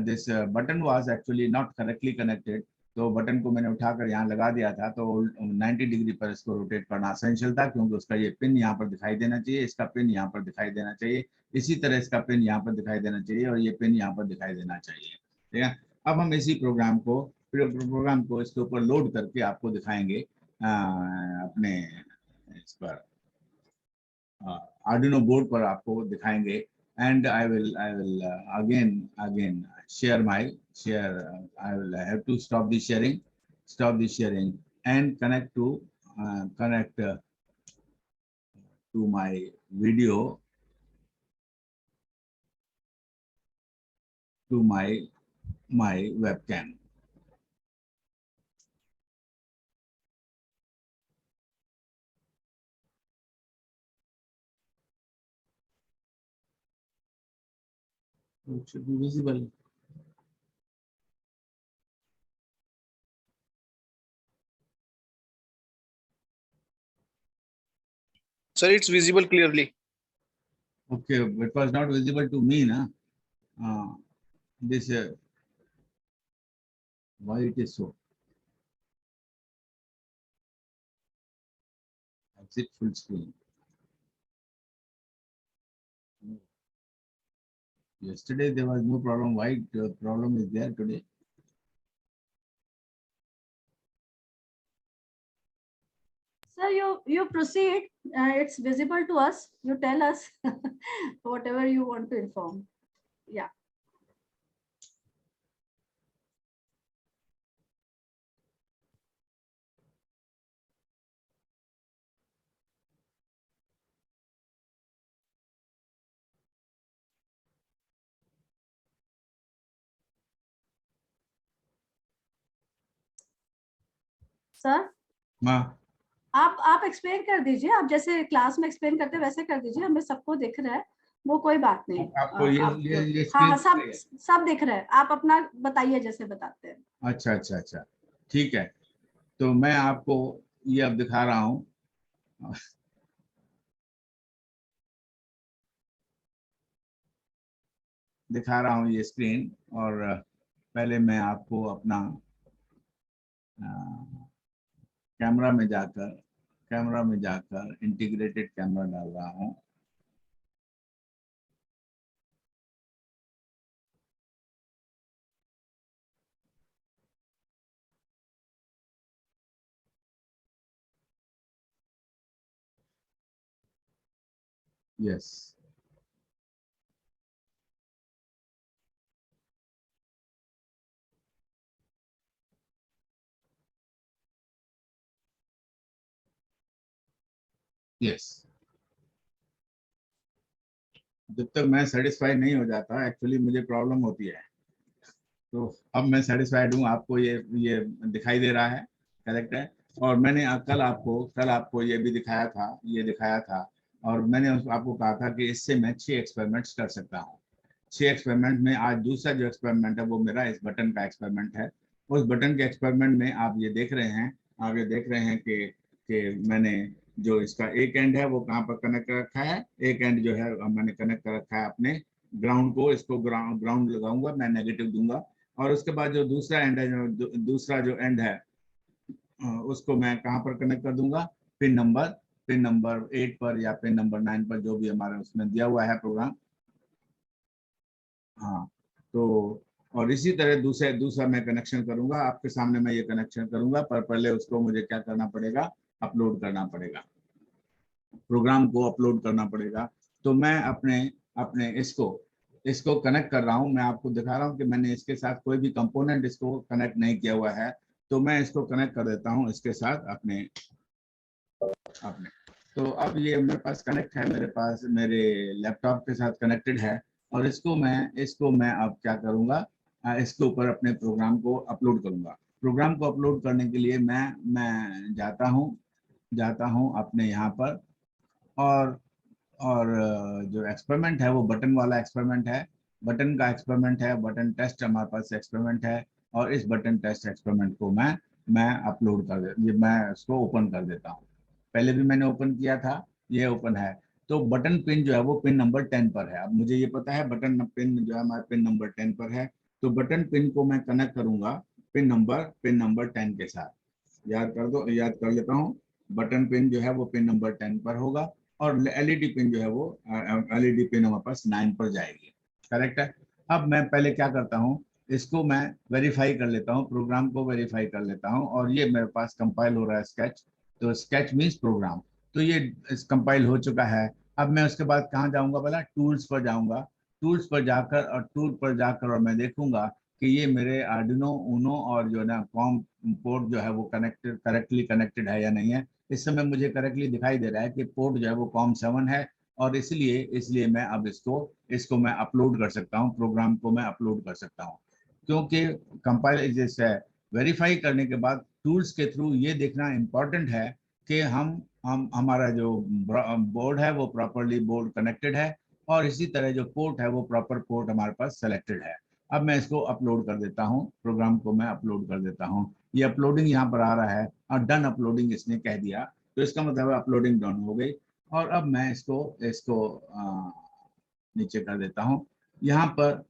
this button was actually not correctly connected. तो बटन को मैंने उठाकर यहाँ लगा दिया था, तो 90 डिग्री पर इसको रोटेट करना असेंशियल था, क्योंकि उसका ये पिन यहाँ पर दिखाई देना चाहिए, इसका पिन यहाँ पर दिखाई देना चाहिए, इसी तरह इसका पिन यहाँ पर दिखाई देना चाहिए और ये पिन यहाँ पर दिखाई देना चाहिए। ठीक है। अब हम इसी प्रोग्राम को इसके ऊपर लोड करके आपको दिखाएंगे अपने इस पर Arduino board पर आपको दिखाएंगे। And I will again share I will have to stop the sharing and connect to my video, to my webcam. It should be visible. Sir, it's visible clearly. Okay, it was not visible to me, na? This why it is so? Exit full screen. Yesterday there was no problem. Why the problem is there today? Sir, you proceed. It's visible to us. You tell us whatever you want to inform. Yeah. Sir हाँ, आप एक्सप्लेन कर दीजिए, आप जैसे क्लास में एक्सप्लेन करते हैं वैसे कर दीजिए, हमें सबको दिख रहा है, वो कोई बात नहीं। आपको ये हाँ सब दिख रहा है, आप अपना बताइए जैसे बताते हैं। अच्छा, ठीक है। तो मैं आपको ये अब दिखा रहा हूँ। ये स्क्रीन, और पहले मैं आपको अपना कैमरा में जाकर इंटीग्रेटेड कैमरा डाल रहा हूँ। Yes, yes. जब तक मैं सेटिस्फाइड नहीं हो जाता, एक्चुअली मुझे प्रॉब्लम होती है। तो अब मैं सेटिस्फाइड हूँ, आपको ये दिखाई दे रहा है, करेक्ट है। और मैंने कल आपको ये भी दिखाया था, और मैंने आपको कहा था कि इससे मैं 6 एक्सपेरिमेंट्स कर सकता हूँ। 6 एक्सपेरिमेंट में आज दूसरा जो एक्सपेरिमेंट है वो मेरा इस बटन का एक्सपेरिमेंट है। उस बटन के एक्सपेरिमेंट में आप ये देख रहे हैं कि मैंने जो इसका एक एंड है वो कहाँ पर कनेक्ट कर रखा है। एक एंड जो है मैंने कनेक्ट कर रखा है अपने ग्राउंड को, इसको ग्राउंड लगाऊंगा, मैं नेगेटिव दूंगा। और उसके बाद जो दूसरा एंड है उसको मैं कहाँ पर कनेक्ट कर दूंगा, पिन नंबर 8 पर या पिन नंबर 9 पर, जो भी हमारे उसमें दिया हुआ है प्रोग्राम। हाँ, तो और इसी तरह दूसरा मैं कनेक्शन करूंगा, आपके सामने मैं ये कनेक्शन करूंगा, पर पहले उसको मुझे क्या करना पड़ेगा, अपलोड करना पड़ेगा, प्रोग्राम को अपलोड करना पड़ेगा। तो मैं अपने इसको इसको कनेक्ट कर रहा हूँ, मैं आपको दिखा रहा हूँ कि मैंने इसके साथ कोई भी कंपोनेंट इसको कनेक्ट नहीं किया हुआ है, तो मैं इसको कनेक्ट कर देता हूँ इसके साथ अपने अपने तो अब ये मेरे पास कनेक्ट है, मेरे पास मेरे लैपटॉप के साथ कनेक्टेड है, और इसको मैं अब क्या करूँगा, इसके ऊपर अपने प्रोग्राम को अपलोड करूँगा। प्रोग्राम को अपलोड करने के लिए मैं जाता हूँ अपने यहाँ पर, और जो एक्सपेरिमेंट है वो बटन वाला एक्सपेरिमेंट है, बटन का एक्सपेरिमेंट है, बटन टेस्ट हमारे पास एक्सपेरिमेंट है, और इस बटन टेस्ट एक्सपेरिमेंट को मैं अपलोड मैं उसको ओपन कर देता हूँ। पहले भी मैंने ओपन किया था, ये ओपन है। तो बटन पिन जो है वो पिन नंबर 10 पर है। अब मुझे ये पता है बटन पिन जो है हमारे पिन नंबर 10 पर है, तो बटन पिन को मैं कनेक्ट करूंगा पिन नंबर 10 के साथ। याद कर लेता हूँ, बटन पिन जो है वो पिन नंबर 10 पर होगा, और एलईडी पिन जो है वो एलईडी पिन हमारे पास 9 पर जाएगी। करेक्ट है। अब मैं पहले क्या करता हूँ, इसको मैं वेरीफाई कर लेता हूँ, प्रोग्राम को वेरीफाई कर लेता हूँ, और ये मेरे पास कंपाइल हो रहा है स्केच, तो स्केच मीन्स प्रोग्राम, तो ये कंपाइल हो चुका है। अब मैं उसके बाद कहाँ जाऊँगा, बोला टूल्स पर जाऊँगा, टूल्स पर जाकर और मैं देखूंगा कि ये मेरे आर्डिनो ऊनो और जो ना कॉम पोर्ट जो है वो करेक्टली कनेक्टेड है या नहीं है। इस समय मुझे करेक्टली दिखाई दे रहा है कि पोर्ट जो है वो COM7 है, और इसलिए मैं अब इसको मैं अपलोड कर सकता हूँ, प्रोग्राम को मैं अपलोड कर सकता हूँ, क्योंकि कंपाइल जैसे वेरीफाई करने के बाद टूल्स के थ्रू ये देखना इम्पोर्टेंट है कि हम हमारा जो बोर्ड है वो प्रॉपरली बोर्ड कनेक्टेड है, और इसी तरह जो पोर्ट है वो प्रॉपर पोर्ट हमारे पास सेलेक्टेड है। अब मैं इसको अपलोड कर देता हूँ, प्रोग्राम को मैं अपलोड कर देता हूँ। ये अपलोडिंग यहाँ पर आ रहा है, और डन अपलोडिंग इसने कह दिया, तो इसका मतलब है अपलोडिंग डन हो गई। और अब मैं इसको नीचे कर देता हूँ। यहाँ पर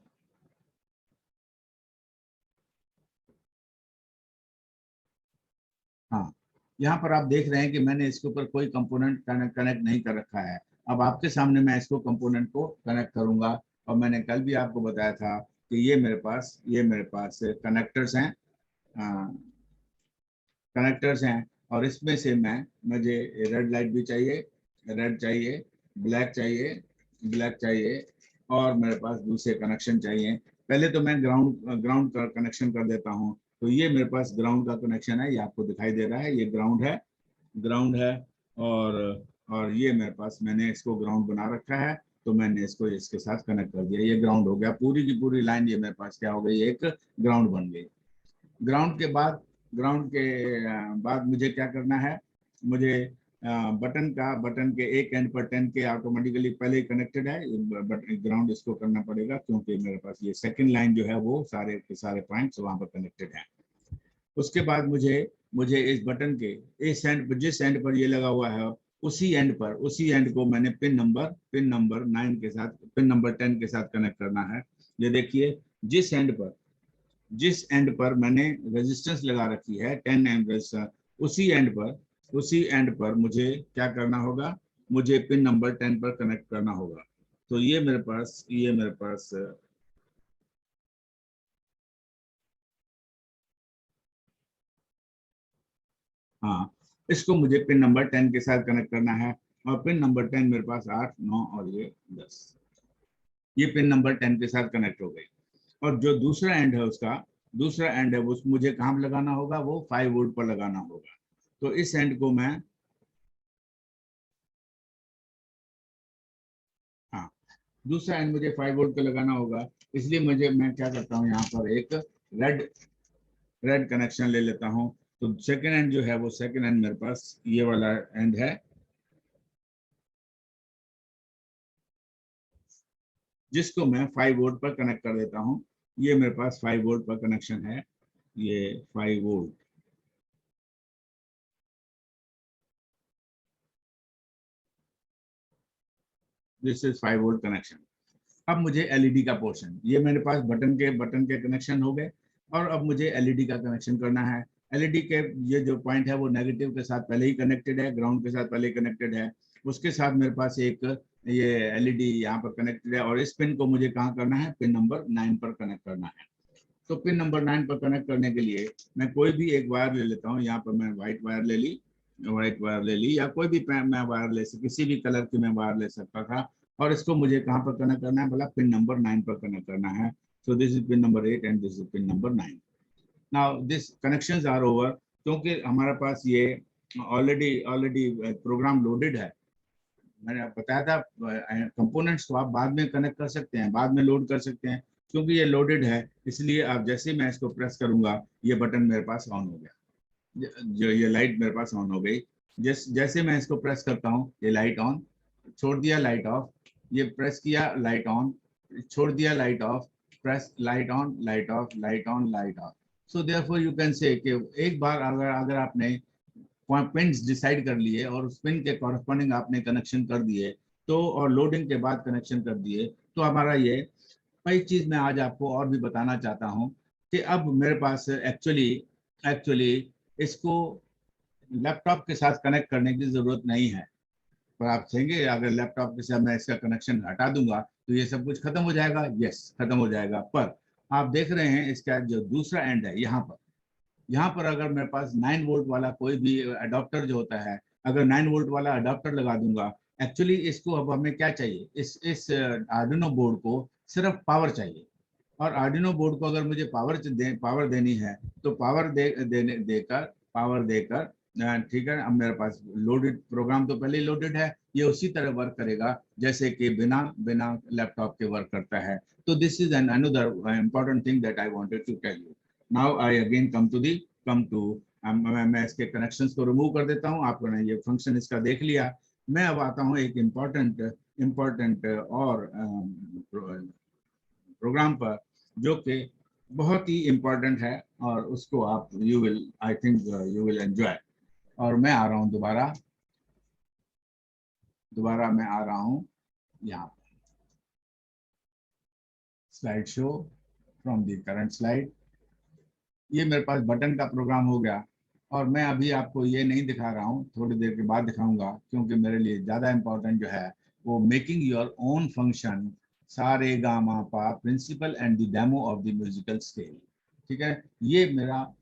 हाँ, यहाँ पर आप देख रहे हैं कि मैंने इसके ऊपर कोई कंपोनेंट कनेक्ट नहीं कर रखा है। अब आपके सामने मैं इसको कंपोनेंट को कनेक्ट करूंगा, और मैंने कल भी आपको बताया था कि ये मेरे पास कनेक्टर्स हैं, और इसमें से मुझे रेड लाइट भी चाहिए, रेड चाहिए, ब्लैक चाहिए, और मेरे पास दूसरे कनेक्शन चाहिए। पहले तो मैं ग्राउंड का कनेक्शन कर देता हूँ। तो ये मेरे पास ग्राउंड का कनेक्शन है, ये आपको दिखाई दे रहा है, ये ग्राउंड है, और ये मेरे पास मैंने इसको ग्राउंड बना रखा है, तो मैंने इसको इसके साथ कनेक्ट कर दिया, ये ग्राउंड हो गया। पूरी की पूरी लाइन ये मेरे पास क्या हो गई, एक ग्राउंड बन गई। ग्राउंड के बाद मुझे क्या करना है, मुझे बटन के एक एंड पर 10 के ऑटोमेटिकली पहले ही कनेक्टेड है, ग्राउंड इसको करना पड़ेगा, क्योंकि मेरे पास ये सेकंड लाइन जो है वो सारे के सारे पॉइंट्स वहां पर कनेक्टेड हैं। उसके बाद मुझे इस बटन के इस एंड, जिस एंड पर ये लगा हुआ है, उसी एंड को मैंने पिन नंबर 9 के साथ, पिन नंबर 10 के साथ कनेक्ट करना है। ये देखिए, जिस एंड पर मैंने रेजिस्टेंस लगा रखी है 10 एम रेजिस्टर, उसी एंड पर मुझे क्या करना होगा, मुझे पिन नंबर 10 पर कनेक्ट करना होगा। तो ये मेरे पास हाँ, इसको मुझे पिन नंबर 10 के साथ कनेक्ट करना है, और पिन नंबर 10 मेरे पास 8, 9 और ये 10, ये पिन नंबर 10 के साथ कनेक्ट हो गई। और जो दूसरा एंड है वो मुझे कहाँ लगाना होगा, वो 5 वोल्ट पर लगाना होगा। तो इस एंड को मैं हाँ, दूसरा एंड मुझे 5 वोल्ट पर लगाना होगा, इसलिए मैं क्या करता हूँ, यहाँ पर एक रेड कनेक्शन ले लेता हूँ। तो सेकेंड एंड जो है वो सेकेंड एंड मेरे पास ये वाला एंड है, जिसको मैं 5 वोल्ट पर कनेक्ट कर देता हूँ। ये मेरे पास 5 वोल्ट पर कनेक्शन है, ये 5 volt, this is 5 volt connection. अब मुझे एलईडी का पोर्शन, ये मेरे पास बटन के कनेक्शन हो गए, और अब मुझे एलईडी का कनेक्शन करना है। एलईडी के ये जो पॉइंट है वो नेगेटिव के साथ पहले ही कनेक्टेड है, ग्राउंड के साथ पहले ही कनेक्टेड है। उसके साथ मेरे पास एक ये एलईडी यहाँ पर कनेक्टेड है, और इस पिन को मुझे कहाँ करना है, पिन नंबर 9 पर कनेक्ट करना है। तो पिन नंबर 9 पर कनेक्ट करने के लिए मैं कोई भी एक वायर ले लेता हूँ। यहाँ पर मैं व्हाइट वायर ले ली, या कोई भी मैं वायर ले सकता, किसी भी कलर की मैं वायर ले सकता था, और इसको मुझे कहाँ पर कनेक्ट करना है, बोला पिन नंबर 9 पर कनेक्ट करना है. So this is pin number 8 and this is pin number 9. Now this connections are over, क्योंकि हमारे पास ये ऑलरेडी प्रोग्राम लोडेड है. मैंने आपको बताया था कंपोनेंट्स को आप बाद में कनेक्ट कर सकते हैं, बाद में लोड कर सकते हैं. क्योंकि ये लोडेड है इसलिए आप जैसे ही मैं इसको प्रेस करूंगा ये बटन मेरे पास ऑन हो गया, जो ये लाइट मेरे पास ऑन हो गई. जैसे मैं इसको प्रेस करता हूँ ये लाइट ऑन, छोड़ दिया लाइट ऑफ, ये प्रेस किया लाइट ऑन, छोड़ दिया light of, press light on, light of, light on, light of. So therefore you can say कि एक बार अगर आपने पिन्स डिसाइड कर लिए और उस पिन के कॉरस्पॉन्डिंग आपने कनेक्शन कर दिए तो, और लोडिंग के बाद कनेक्शन कर दिए तो हमारा ये कई चीज मैं आज आपको और भी बताना चाहता हूँ कि अब मेरे पास एक्चुअली इसको लैपटॉप के साथ कनेक्ट करने की जरूरत नहीं है. पर आप कहेंगे अगर लैपटॉप के साथ मैं इसका कनेक्शन हटा दूंगा तो ये सब कुछ खत्म हो जाएगा. यस, खत्म हो जाएगा. पर आप देख रहे हैं इसका जो दूसरा एंड है यहाँ पर अगर मेरे पास 9 वोल्ट वाला कोई भी अडॉप्टर जो होता है, अगर 9 वोल्ट वाला अडॉप्टर लगा दूंगा, एक्चुअली इसको अब हमें क्या चाहिए, इस आर्डिनो बोर्ड को सिर्फ पावर चाहिए. और आर्डिनो बोर्ड को अगर मुझे पावर देनी है तो पावर देकर ठीक है. अब मेरे पास लोडेड प्रोग्राम तो पहले ही लोडेड है, ये उसी तरह वर्क करेगा जैसे कि बिना लैपटॉप के वर्क करता है. तो this is an another important thing that I wanted to tell you. Now I again come to मैं इसके कनेक्शंस को रिमूव कर देता हूँ. आपने ये फंक्शन इसका देख लिया. मैं अब आता हूँ एक इम्पोर्टेंट और प्रोग्राम पर जो कि बहुत ही इम्पोर्टेंट है और उसको आप यू विल एंजॉय. और मैं आ रहा हूँ दोबारा मैं आ रहा हूँ यहाँ पर slide show from the current slide. ये मेरे पास बटन का प्रोग्राम हो गया और मैं अभी आपको ये नहीं दिखा रहा हूँ, थोड़ी देर के बाद दिखाऊंगा क्योंकि मेरे लिए ज़्यादा इम्पोर्टेंट जो है वो मेकिंग योर ओन फंक्शन सा रे गा मा पा principle and the demo of the musical scale. ठीक है, ये मेरा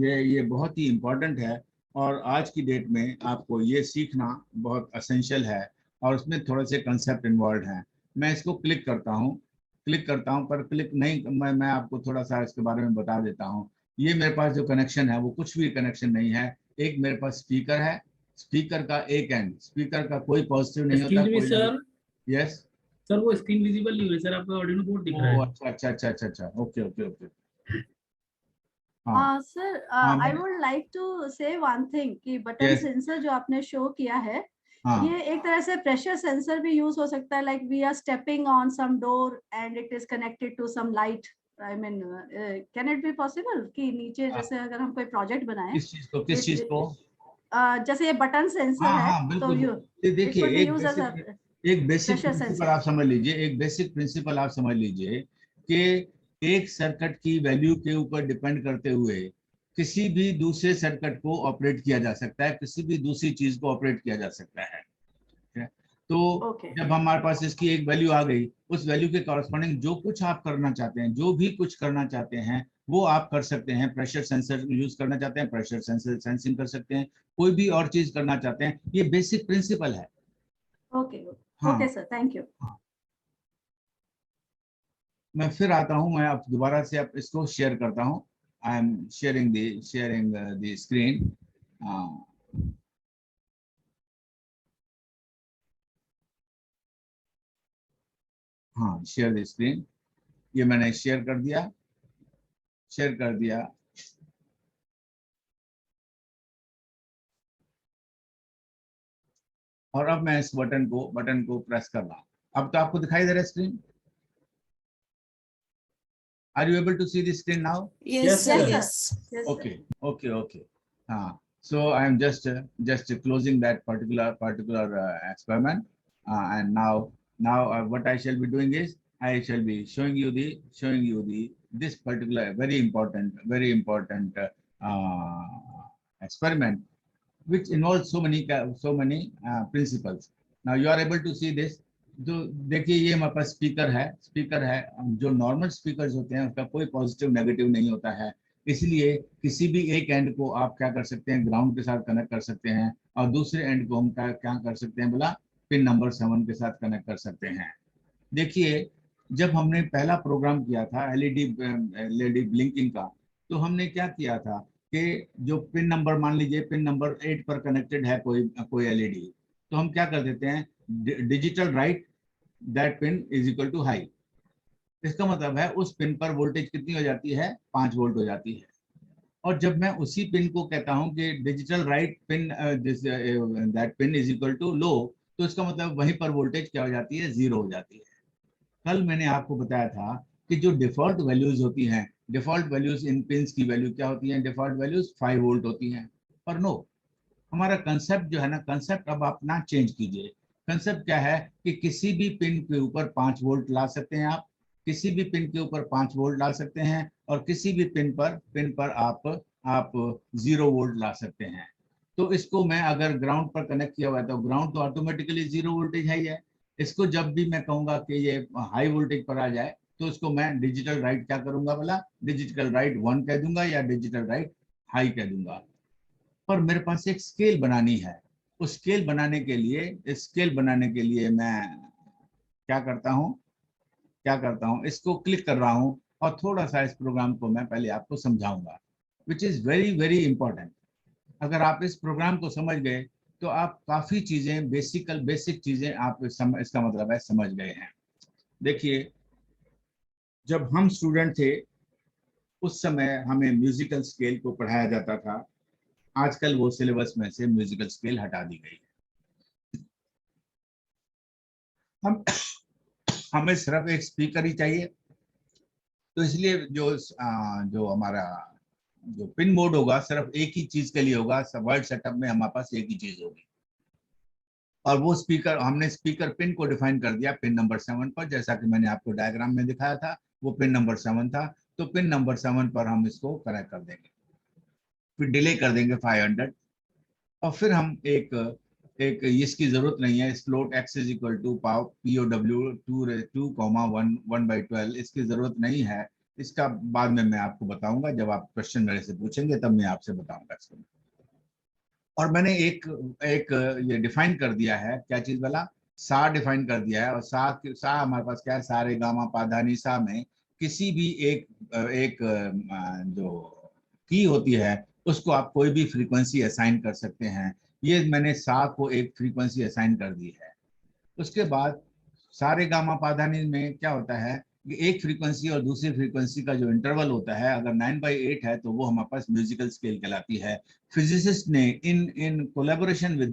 ये बहुत ही इम्पोर्टेंट है और आज की डेट में आपको ये सीखना बहुत असेंशियल है और उसमें थोड़े से कंसेप्ट इन्वॉल्व हैं. मैं इसको क्लिक करता हूँ पर क्लिक नहीं, मैं आपको थोड़ा सा इसके बारे में बता देता हूँ. ये मेरे पास जो कनेक्शन है वो कुछ भी कनेक्शन नहीं है. एक मेरे पास स्पीकर है, स्पीकर का एक एंड, स्पीकर का कोई पॉजिटिव नहीं होता. सर यस सर, वो स्क्रीन विजिबल नहीं हुई सर, आपका आर्डिनो बोर्ड दिख रहा है. अच्छा. Okay. Sir, I would like to say one thing कि बटन Yes. सेंसर जो आपने शो किया है, हाँ. ये एक तरह से प्रेशर सेंसर भी यूज हो सकता है. Like we are stepping on some door and it is connected to some light. I mean can it be possible कि नीचे जैसे अगर हम कोई प्रोजेक्ट बनाए किस चीज को जैसे ये बटन सेंसर हाँ, है तो यू देखिए एक बेसिक pressure प्रिंसिपल sensor. आप समझ लीजिए, एक बेसिक प्रिंसिपल आप समझ लीजिए कि एक सर्किट की वैल्यू के ऊपर डिपेंड करते हुए किसी भी दूसरे सर्किट को ऑपरेट किया जा सकता है, किसी भी दूसरी चीज को ऑपरेट किया जा सकता है. तो जब हमारे पास इसकी एक वैल्यू आ गई, उस वैल्यू के कॉरस्पॉन्डिंग जो कुछ आप करना चाहते हैं, जो भी कुछ करना चाहते हैं वो आप कर सकते हैं. प्रेशर सेंसर यूज करना चाहते हैं, प्रेशर सेंसर सेंसिंग कर सकते हैं, कोई भी और चीज करना चाहते हैं. ये बेसिक प्रिंसिपल है. Okay sir, thank you. मैं फिर आता हूं, मैं अब दोबारा से अब इसको शेयर करता हूं. I am sharing the screen. हाँ, शेयर द स्क्रीन. ये मैंने शेयर कर दिया. और अब मैं इस बटन को प्रेस कर रहा हूं. अब तो आपको दिखाई दे रहा है screen. Are you able to see the screen now? Yes, Yes, sir. Okay. So I am just closing that particular experiment, and now what I shall be doing is I shall be showing you this particular very important experiment, which involves so many principles. Now you are able to see this. जो देखिए ये हमारे पास स्पीकर है. जो नॉर्मल स्पीकर्स होते हैं उसका कोई पॉजिटिव नेगेटिव नहीं होता है, इसलिए किसी भी एक एंड को आप क्या कर सकते हैं, ग्राउंड के साथ कनेक्ट कर सकते हैं और दूसरे एंड को हम क्या कर सकते हैं, बोला पिन नंबर 7 के साथ कनेक्ट कर सकते हैं। देखिए, जब हमने पहला प्रोग्राम किया था एलईडी ब्लिंकिंग का, तो हमने क्या किया था कि जो पिन नंबर, मान लीजिए पिन नंबर 8 पर कनेक्टेड है कोई एलईडी, तो हम क्या कर देते हैं, digital write that pin is equal to high. इसका मतलब है उस पिन पर वोल्टेज कितनी हो जाती है, 5 वोल्ट हो जाती है। और जब मैं उसी पिन को कहता हूं कि digital write pin that pin is equal to low, तो इसका मतलब वहीं पर वोल्टेज क्या हो जाती है, 0 हो जाती है। कल मैंने आपको बताया था कि जो डिफॉल्ट वैल्यूज होती हैं, डिफॉल्ट वैल्यूज इन पिन्स की वैल्यू क्या होती हैं, डिफॉल्ट वैल्यूज 5 वोल्ट होती हैं। पर नो, हमारा कंसेप्ट जो है ना, कंसेप्ट अब आप ना चेंज कीजिए। कंसेप्ट क्या है कि किसी भी पिन के ऊपर 5 वोल्ट ला सकते हैं आप, किसी भी पिन के ऊपर 5 वोल्ट ला सकते हैं, और किसी भी पिन पर आप 0 वोल्ट ला सकते हैं। तो इसको मैं अगर ग्राउंड पर कनेक्ट किया हुआ है तो ग्राउंड तो ऑटोमेटिकली 0 वोल्टेज है ही है। इसको जब भी मैं कहूंगा कि ये हाई वोल्टेज पर आ जाए, तो इसको मैं डिजिटल राइट क्या करूंगा, बोला डिजिटल राइट 1 कह दूंगा या डिजिटल राइट हाई कह दूंगा। पर मेरे पास एक स्केल बनानी है। उस स्केल बनाने के लिए मैं क्या करता हूं, इसको क्लिक कर रहा हूं और थोड़ा सा इस प्रोग्राम को मैं पहले आपको समझाऊंगा, which is very very important. अगर आप इस प्रोग्राम को समझ गए तो आप काफी चीजें, बेसिक चीजें आप इसका मतलब है समझ गए हैं। देखिए, जब हम स्टूडेंट थे उस समय हमें म्यूजिकल स्केल को पढ़ाया जाता था। आजकल वो सिलेबस में से म्यूजिकल स्केल हटा दी गई है। हम हमें सिर्फ एक स्पीकर ही चाहिए। तो इसलिए जो हमारा जो पिन मोड होगा सिर्फ एक ही चीज के लिए होगा। वर्ड सेटअप में हमारे पास एक ही चीज होगी, और वो स्पीकर, हमने स्पीकर पिन को डिफाइन कर दिया पिन नंबर 7 पर, जैसा कि मैंने आपको डायग्राम में दिखाया था। वो पिन नंबर 7 था, तो पिन नंबर 7 पर हम इसको कनेक्ट कर देंगे, फिर डिले कर देंगे 500, और फिर हम एक इसकी जरूरत नहीं है, float x is equal to POW 2,1/12, इसकी जरूरत नहीं है। इसका बाद में मैं आपको बताऊंगा, जब आप क्वेश्चन मेरे से पूछेंगे तब मैं आपसे बताऊंगा इसको। और मैंने एक ये डिफाइन कर दिया है, क्या चीज वाला, सा डिफाइन कर दिया है। और सा हमारे पास क्या है, सारे गामा पाधा नि सा में किसी भी एक जो की होती है उसको आप कोई भी फ्रीक्वेंसी असाइन कर सकते हैं। ये मैंने सा को एक फ्रीक्वेंसी असाइन कर दी है। उसके बाद सारे गामा पाधानी में क्या होता है कि एक फ्रीक्वेंसी और दूसरी फ्रीक्वेंसी का जो इंटरवल होता है, अगर 9/8 है तो वो हमारे पास म्यूजिकल स्केल कहलाती है। फिजिसिस्ट ने in collaboration with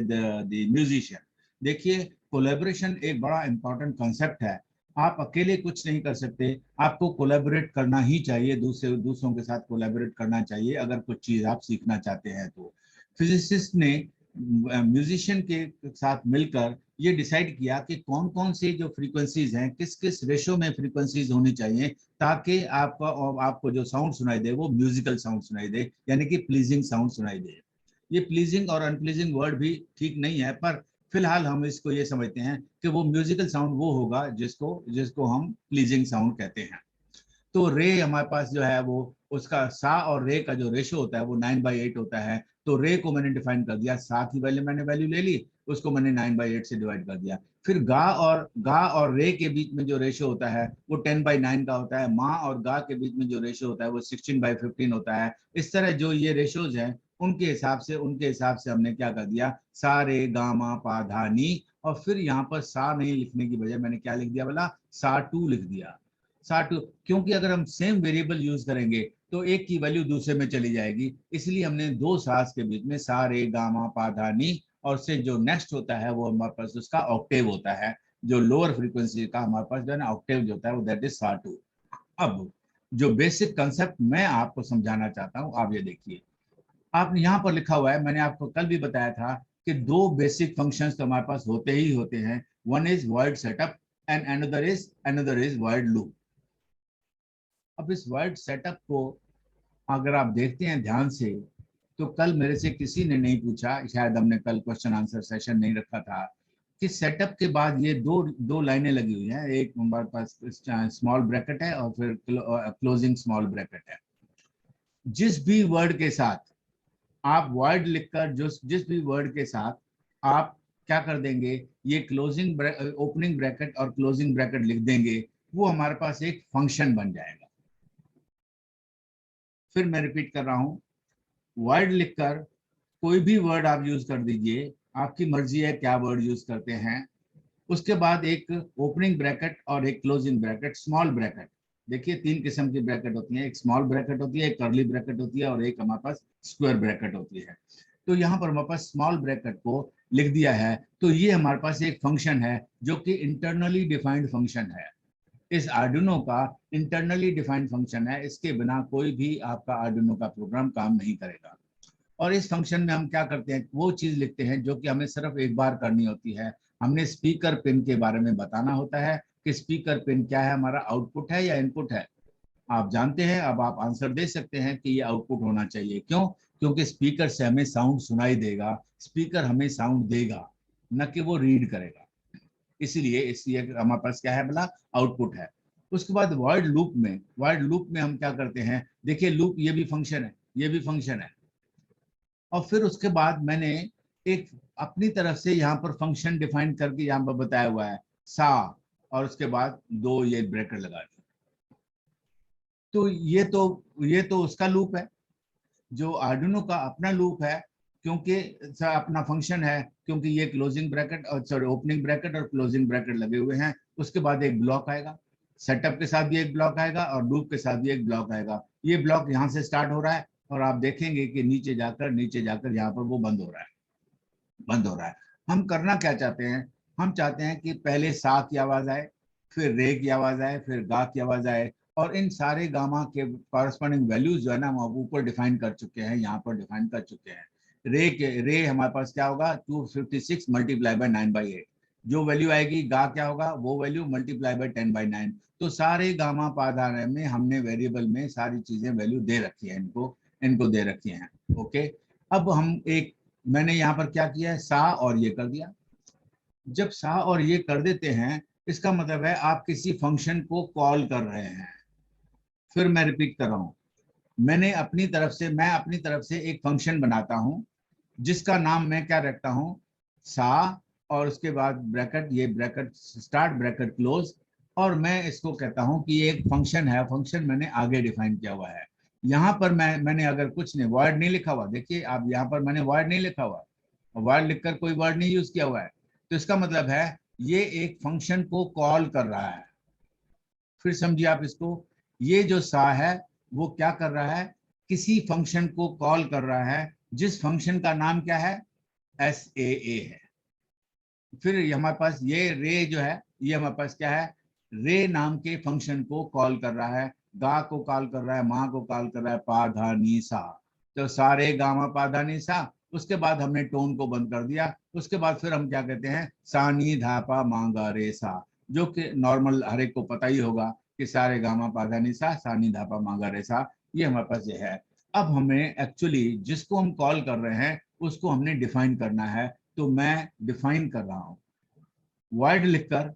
the musician, देखिए कोलैबोरेशन एक बड़ा इंपॉर्टेंट कॉन्सेप्ट है। आप अकेले कुछ नहीं कर सकते, आपको कोलैबोरेट करना ही चाहिए, दूसरों के साथ कोलैबोरेट करना चाहिए अगर कुछ चीज आप सीखना चाहते हैं। तो फिजिसिस्ट ने म्यूजिशियन के साथ मिलकर ये डिसाइड किया कि कौन कौन से जो फ्रीक्वेंसीज हैं, किस किस रेशो में फ्रीक्वेंसीज होनी चाहिए, ताकि आपको जो साउंड सुनाई दे वो म्यूजिकल साउंड सुनाई दे, यानी कि प्लीजिंग साउंड सुनाई दे। ये प्लीजिंग और अनप्लीजिंग वर्ड भी ठीक नहीं है, पर फिलहाल हम इसको ये समझते हैं कि वो म्यूजिकल साउंड वो होगा जिसको हम प्लीजिंग साउंड कहते हैं। तो रे हमारे पास जो है वो उसका सा और रे का जो रेशो होता है वो 9/8 होता है। तो रे को मैंने डिफाइन कर दिया, सा की वैल्यू ले ली, उसको मैंने 9/8 से डिवाइड कर दिया। फिर गा और रे के बीच में जो रेशो होता है वो 10/9 का होता है। माँ और गा के बीच में जो रेशो होता है वो 16/15 होता है। इस तरह जो ये रेशोज हैं उनके हिसाब से हमने क्या कर दिया, सा रे गा मा पा धा नी, और फिर यहाँ पर सा नहीं लिखने की बजाय मैंने क्या लिख दिया, बोला सा2 लिख दिया। सा2, क्योंकि अगर हम सेम वेरिएबल यूज करेंगे तो एक की वैल्यू दूसरे में चली जाएगी, इसलिए हमने दो सास के बीच में सा रे गा मा पा धा नी, और से जो नेक्स्ट होता है वो हमारे पास उसका ऑक्टेव होता है। जो लोअर फ्रीक्वेंसी का हमारे पास जो है ना ऑक्टेव जो होता है वो दैट इज सा2। अब जो बेसिक कंसेप्ट मैं आपको समझाना चाहता हूँ, आप ये देखिए, आपने यहाँ पर लिखा हुआ है, मैंने आपको कल भी बताया था कि दो बेसिक फंक्शंस तो हमारे पास होते ही होते हैं। One is word setup and another is word loop. अब इस वर्ड सेटअप को अगर आप देखते हैं ध्यान से, तो कल मेरे से किसी ने नहीं पूछा, शायद हमने कल क्वेश्चन आंसर सेशन नहीं रखा था, कि सेटअप के बाद ये दो लाइनें लगी हुई हैं। एक हमारे पास स्मॉल ब्रैकेट है और फिर क्लोजिंग स्मॉल ब्रैकेट है। जिस भी वर्ड के साथ आप वर्ड लिखकर जिस भी वर्ड के साथ आप क्या कर देंगे, ये क्लोजिंग ओपनिंग ब्रैकेट और क्लोजिंग ब्रैकेट लिख देंगे, वो हमारे पास एक फंक्शन बन जाएगा। फिर मैं रिपीट कर रहा हूं, वर्ड लिखकर कोई भी वर्ड आप यूज कर दीजिए, आपकी मर्जी है क्या वर्ड यूज करते हैं। उसके बाद एक ओपनिंग ब्रैकेट और एक क्लोजिंग ब्रैकेट, स्मॉल ब्रैकेट। देखिए 3 किस्म की ब्रैकेट होती है, एक स्मॉल ब्रैकेट होती है, एक कर्ली ब्रैकेट होती है और एक हमारे पास स्क्वायर ब्रैकेट होती है। तो यहाँ पर हमारे पास स्मॉल ब्रैकेट को लिख दिया है, तो ये हमारे पास एक फंक्शन है जो कि इंटरनली डिफाइंड फंक्शन है। इस आर्डिनो का इंटरनली डिफाइंड फंक्शन है, इसके बिना कोई भी आपका आर्डिनो का प्रोग्राम काम नहीं करेगा। और इस फंक्शन में हम क्या करते हैं, वो चीज लिखते हैं जो कि हमें सिर्फ एक बार करनी होती है। हमने स्पीकर पिन के बारे में बताना होता है कि स्पीकर पिन क्या है, हमारा आउटपुट है या इनपुट है। आप जानते हैं, अब आप आंसर दे सकते हैं कि ये आउटपुट होना चाहिए। क्यों? क्योंकि स्पीकर से हमें साउंड सुनाई देगा, स्पीकर हमें साउंड देगा, न कि वो रीड करेगा। इसलिए हमारे पास क्या है बोला, आउटपुट है। उसके बाद वर्ड लूप में हम क्या करते हैं, देखिए लूप ये भी फंक्शन है, ये भी फंक्शन है। और फिर उसके बाद मैंने एक अपनी तरफ से यहाँ पर फंक्शन डिफाइन करके यहाँ पर बताया हुआ है सा, और उसके बाद 2 ये ब्रैकेट लगा दिए। तो ये तो उसका लूप है, जो आर्डिनो का अपना लूप है, क्योंकि अपना फंक्शन है, क्योंकि ये क्लोजिंग ब्रैकेट और सॉरी ओपनिंग ब्रैकेट और क्लोजिंग ब्रैकेट लगे हुए हैं। उसके बाद एक ब्लॉक आएगा, सेटअप के साथ भी एक ब्लॉक आएगा और लूप के साथ भी एक ब्लॉक आएगा। ये ब्लॉक यहाँ से स्टार्ट हो रहा है और आप देखेंगे कि नीचे जाकर यहाँ पर वो बंद हो रहा है। हम करना क्या चाहते हैं, हम चाहते हैं कि पहले सा की आवाज आए, फिर रे की आवाज आए, फिर गा की आवाज आए, और इन सारे गामा के कॉरस्पॉन्डिंग वैल्यूज जो है ना हम ऊपर डिफाइन कर चुके हैं, यहाँ पर डिफाइन कर चुके हैं। रे हमारे पास क्या होगा, 256 मल्टीप्लाई बाय 9/8। जो वैल्यू आएगी गा क्या होगा, वो वैल्यू मल्टीप्लाई बाय 10/9। तो सारे गामा पाधान में हमने वेरिएबल में सारी चीजें वैल्यू दे रखी है, इनको दे रखी हैं। ओके, अब हम मैंने यहाँ पर क्या किया है, सा और ये कर दिया। जब सा और ये कर देते हैं, इसका मतलब है आप किसी फंक्शन को कॉल कर रहे हैं। फिर मैं रिपीट कर रहा हूं, मैं अपनी तरफ से एक फंक्शन बनाता हूं जिसका नाम मैं क्या रखता हूं, सा, और उसके बाद ब्रैकेट, ये ब्रैकेट स्टार्ट ब्रैकेट क्लोज, और मैं इसको कहता हूं कि ये एक फंक्शन है। फंक्शन मैंने आगे डिफाइन किया हुआ है। यहाँ पर मैंने अगर कुछ नहीं, वर्ड नहीं लिखा हुआ, देखिए आप यहाँ पर मैंने वर्ड नहीं लिखा हुआ, वर्ड लिखकर कोई वर्ड नहीं यूज किया हुआ है, तो इसका मतलब है ये एक फंक्शन को कॉल कर रहा है। फिर समझिए आप इसको, ये जो सा है वो क्या कर रहा है, किसी फंक्शन को कॉल कर रहा है, जिस फंक्शन का नाम क्या है, SAA है। फिर हमारे पास ये रे जो है, ये हमारे पास क्या है, रे नाम के फंक्शन को कॉल कर रहा है, गा को कॉल कर रहा है, माँ को कॉल कर रहा है, पा धा नी सा। तो सारे गामा पा धा नी सा, उसके बाद हमने टोन को बंद कर दिया। उसके बाद फिर हम क्या कहते हैं, सा नी धा पा मा गा रे सा, जो कि नॉर्मल हर एक को पता ही होगा कि सारे गामा पा धा नी सा नी धा पा मा गा रे सा, ये हमारे पास ये है। अब हमें एक्चुअली जिसको हम कॉल कर रहे हैं उसको हमने डिफाइन करना है, तो मैं डिफाइन कर रहा हूं। वर्ड लिखकर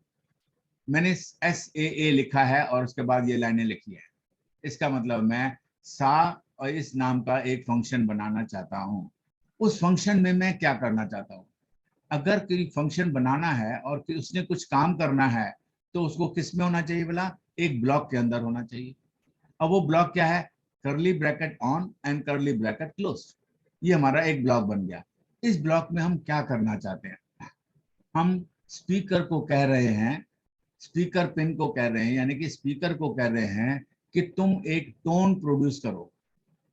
मैंने SAA लिखा है और उसके बाद ये लाइनें लिखी है। इसका मतलब मैं सा और इस नाम का एक फंक्शन बनाना चाहता हूं। उस फंक्शन में मैं क्या करना चाहता हूं, अगर कोई फंक्शन बनाना है और फिर उसने कुछ काम करना है, तो उसको किस में होना चाहिए बोला, एक ब्लॉक के अंदर होना चाहिए। अब वो ब्लॉक क्या है, curly bracket on and curly bracket close. ये हमारा एक ब्लॉक बन गया। इस ब्लॉक में हम क्या करना चाहते हैं, हम स्पीकर को कह रहे हैं, स्पीकर पिन को कह रहे हैं, यानी कि स्पीकर को कह रहे हैं कि तुम एक टोन प्रोड्यूस करो।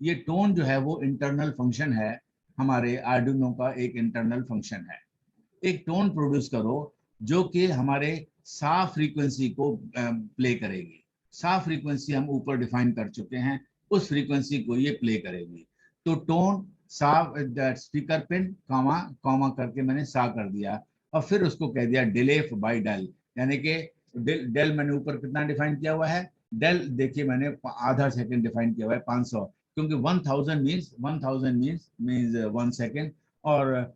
ये टोन जो है वो इंटरनल फंक्शन है, हमारे आर्डिनो का एक इंटरनल फंक्शन है। एक टोन प्रोड्यूस करो जो कि हमारे सा फ्रीक्वेंसी को प्ले करेगी। सा फ्रीक्वेंसी हम ऊपर डिफाइन कर चुके हैं, उस फ्रीक्वेंसी को ये प्ले करेगी। तो टोन सा स्पीकर पिन कॉमा कॉमा करके मैंने सा कर दिया, और फिर उसको कह दिया डिले बाय डेल, यानी कि डेल मैंने ऊपर कितना डिफाइन किया हुआ है, डेल देखिए मैंने आधा सेकंड डिफाइन किया हुआ है 500, क्योंकि 1000 मीन्स 1 सेकंड, और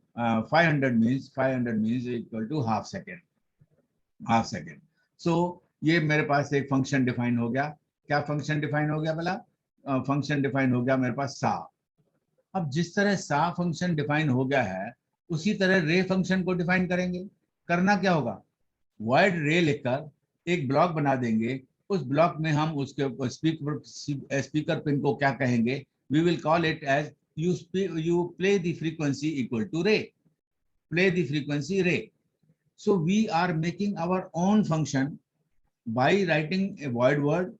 500 means equal to half second. So ये मेरे पास एक फंक्शन डिफाइन हो गया। क्या फंक्शन डिफाइन हो गया भला, फंक्शन डिफाइन हो गया मेरे पास सा। अब जिस तरह सा फंक्शन डिफाइन हो गया है, उसी तरह रे फंक्शन को डिफाइन करेंगे। करना क्या होगा, वॉइड रे लिखकर एक ब्लॉक बना देंगे। उस ब्लॉक में हम उसके स्पीकर पिन को क्या कहेंगे, we will call it as you play the frequency equal to ray, play the frequency ray. So we are making our own function by writing a void word,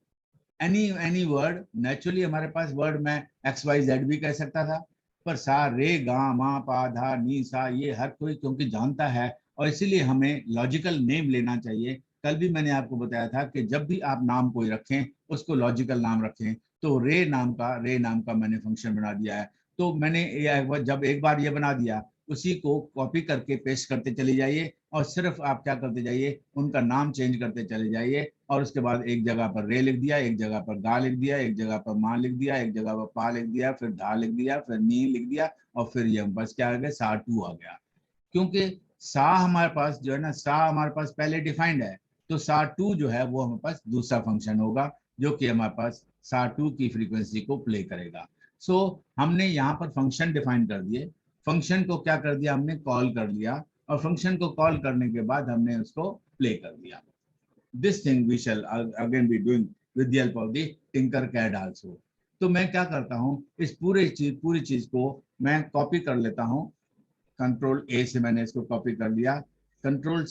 any word. Naturally हमारे पास वर्ड में XYZ भी कह सकता था, पर सा रे गा मा पा धा नी सा ये हर कोई क्योंकि जानता है, और इसीलिए हमें लॉजिकल नेम लेना चाहिए। कल भी मैंने आपको बताया था कि जब भी आप नाम कोई रखें उसको लॉजिकल नाम रखें। तो रे नाम का मैंने फंक्शन बना दिया है। तो मैंने जब एक बार ये बना दिया, उसी को कॉपी करके पेस्ट करते चले जाइए, और सिर्फ आप क्या करते जाइए, उनका नाम चेंज करते चले जाइए। और उसके बाद एक जगह पर रे लिख दिया, एक जगह पर गा लिख दिया, एक जगह पर माँ लिख दिया, एक जगह पर पा लिख दिया, फिर धा लिख दिया, फिर नी लिख दिया, और फिर ये बस क्या आ गया, सा 2 आ गया। क्योंकि सा हमारे पास जो है ना, सा हमारे पास पहले डिफाइंड है, तो सा 2 जो है वो हमारे पास दूसरा फंक्शन होगा, जो कि हमारे पास सा 2 की फ्रीक्वेंसी को प्ले करेगा। सो हमने यहाँ पर फंक्शन डिफाइन कर दिए, फंक्शन को क्या कर दिया, हमने कॉल कर लिया, और फंक्शन को कॉल करने के बाद हमने उसको प्ले कर दिया। This thing we shall again be doing with the help of the Tinkercad also. तो मैं क्या करता हूँ, इस पूरी चीज को मैं कॉपी कर लेता हूँ। कंट्रोल ए से मैंने इसको कॉपी कर लिया, कंट्रोल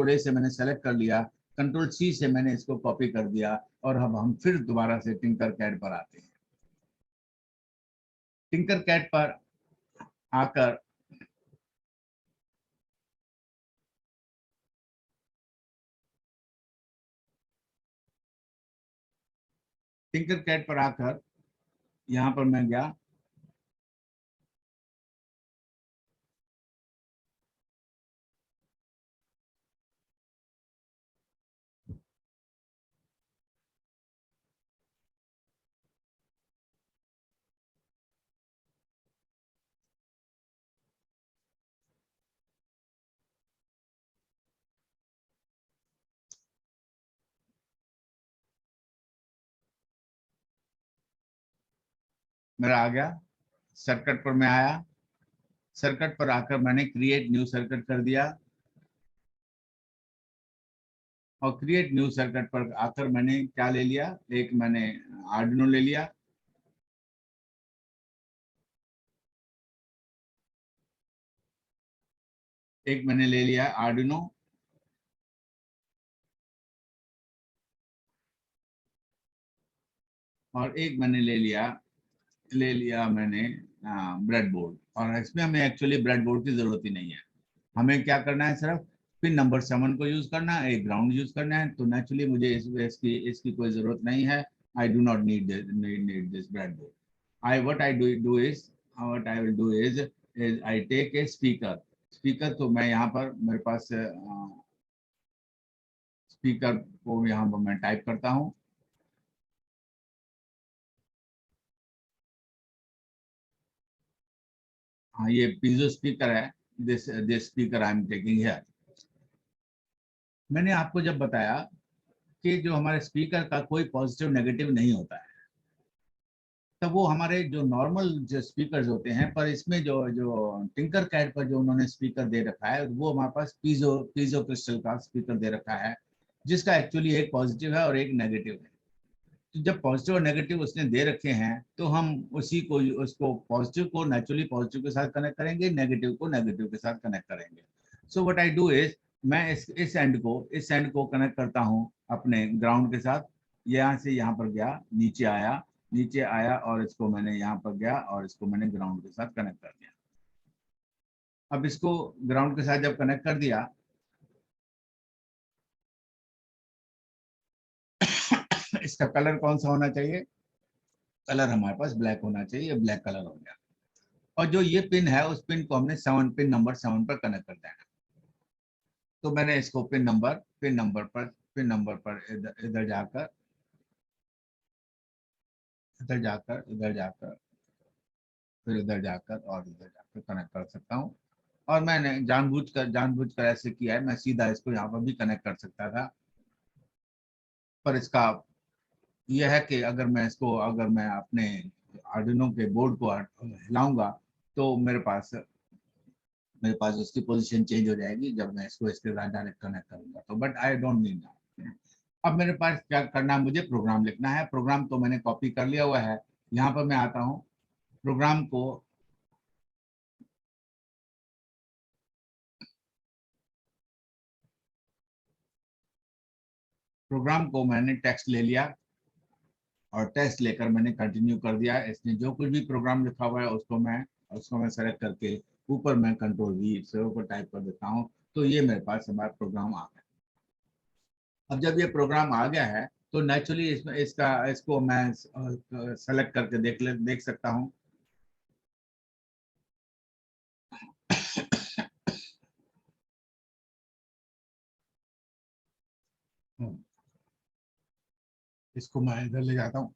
ए से मैंने सेलेक्ट कर लिया, कंट्रोल सी से मैंने इसको कॉपी कर दिया, और अब हम फिर दोबारा से टिंकरकैड पर आते हैं। टिंकरकैड पर आकर यहाँ पर मैं गया, मेरा आ गया सर्किट पर, मैं आया सर्किट पर आकर मैंने क्रिएट न्यू सर्किट कर दिया, और क्रिएट न्यू सर्किट पर आकर मैंने क्या ले लिया, एक मैंने आर्डिनो ले लिया, एक मैंने ले लिया आर्डिनो, और एक मैंने ले लिया मैंने ब्रेड बोर्ड। और इसमें हमें एक्चुअली ब्रेड बोर्ड की जरूरत ही नहीं है, हमें क्या करना है, सिर्फ पिन नंबर 7 को यूज करना है, एक ग्राउंड यूज करना है। तो नेचुरली मुझे इसकी कोई जरूरत नहीं है। I do not need this bread board. what I do is what I will do is I take a speaker। तो मैं यहाँ पर मेरे पास स्पीकर को यहाँ पर मैं टाइप करता हूँ, हाँ ये पीजो स्पीकर है, this speaker I am taking here. मैंने आपको जब बताया कि जो हमारे स्पीकर का कोई पॉजिटिव नेगेटिव नहीं होता है, तब वो हमारे जो नॉर्मल जो स्पीकर्स होते हैं, पर इसमें जो टिंकरकैड पर जो उन्होंने स्पीकर दे रखा है, वो हमारे पास पीजो क्रिस्टल का स्पीकर दे रखा है, जिसका एक्चुअली एक पॉजिटिव है और एक नेगेटिव है। तो जब पॉजिटिव और नेगेटिव उसने दे रखे हैं, तो हम उसको पॉजिटिव को नेचुरली पॉजिटिव के साथ कनेक्ट करेंगे, नेगेटिव को नेगेटिव के साथ कनेक्ट करेंगे। So what I do is, मैं इस एंड को कनेक्ट करता हूँ अपने ग्राउंड के साथ। यहाँ से यहाँ पर गया, नीचे आया और इसको मैंने यहाँ पर गया और इसको मैंने ग्राउंड के साथ कनेक्ट कर दिया। अब इसको ग्राउंड के साथ जब कनेक्ट कर दिया, इसका कलर कौन सा होना चाहिए, कलर हमारे पास ब्लैक होना चाहिए, ब्लैक कलर हो गया। और जो ये पिन है, उस पिन को हमने पिन नंबर 7 पर कनेक्ट कर देना। तो मैंने इसको पिन नंबर पर इधर जाकर फिर इधर जाकर और इधर जाकर कनेक्ट कर सकता हूँ। और मैंने जानबूझकर ऐसे किया है, मैं सीधा इसको यहाँ पर भी कनेक्ट कर सकता था, पर इसका यह है कि अगर मैं अपने आर्डिनो के बोर्ड को हिलाऊंगा, तो मेरे पास उसकी पोजीशन चेंज हो जाएगी जब मैं इसको इसके साथ डायरेक्ट कनेक्ट करूंगा। तो but I don't need that. अब मेरे पास क्या करना है, मुझे प्रोग्राम लिखना है। प्रोग्राम तो मैंने कॉपी कर लिया हुआ है। यहाँ पर मैं आता हूँ, प्रोग्राम को मैंने टेक्स्ट ले लिया और टेक्स्ट लेकर मैंने कंटिन्यू कर दिया। इसने जो कुछ भी प्रोग्राम लिखा हुआ है उसको मैं सेलेक्ट करके ऊपर मैं कंट्रोल V से ऊपर टाइप कर देता हूँ। तो ये मेरे पास हमारा प्रोग्राम आ गया। अब जब ये प्रोग्राम आ गया है तो नेचुरली इसको मैं सेलेक्ट करके देख सकता हूँ। इसको मैं इधर ले जाता हूँ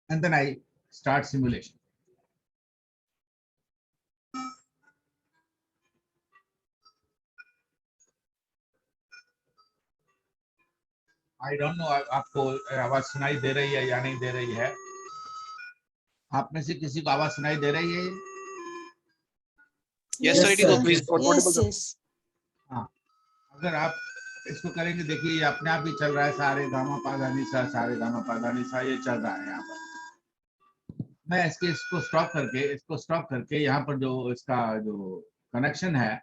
and then I start simulation. I don't know आपको आवाज सुनाई दे रही है या नहीं दे रही है। आप में से किसी को आवाज सुनाई दे रही है? Yes, sir, it is sir. please. Yes, yes. हाँ, अगर आप इसको करेंगे, देखिए ये अपने आप ही चल रहा है। सारे गामा पा धा नि सा, सारे गामा पा धा नि सा, ये चल रहा है यहाँ पर। मैं इसको स्टॉप करके यहाँ पर जो इसका जो कनेक्शन है,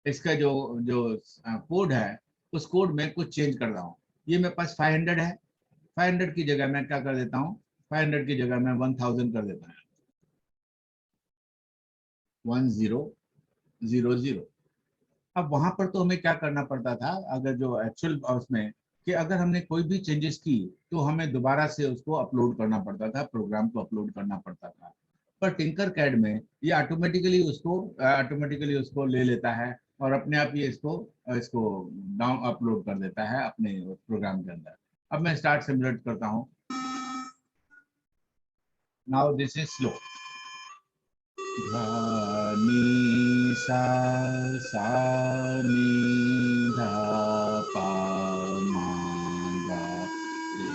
इसका जो कोड है, उस कोड में कुछ चेंज कर रहा हूँ। ये मेरे पास 500 है। 500 की जगह मैं क्या कर देता हूँ, 500 की जगह मैं 1000 कर देता हूँ। 1000। अब वहां पर तो हमें क्या करना पड़ता था, अगर जो एक्चुअल उसमें कि अगर हमने कोई भी चेंजेस की तो हमें दोबारा से उसको अपलोड करना पड़ता था, प्रोग्राम को अपलोड करना पड़ता था। पर टिंकरकैड में ये ऑटोमेटिकली उसको ले लेता है और अपने आप ही इसको डाउन अपलोड कर देता है अपने प्रोग्राम के अंदर। अब मैं स्टार्ट सिमुलेट करता हूँ। Now this is slow. धा नि सा, सा नि धा पा मा गा रे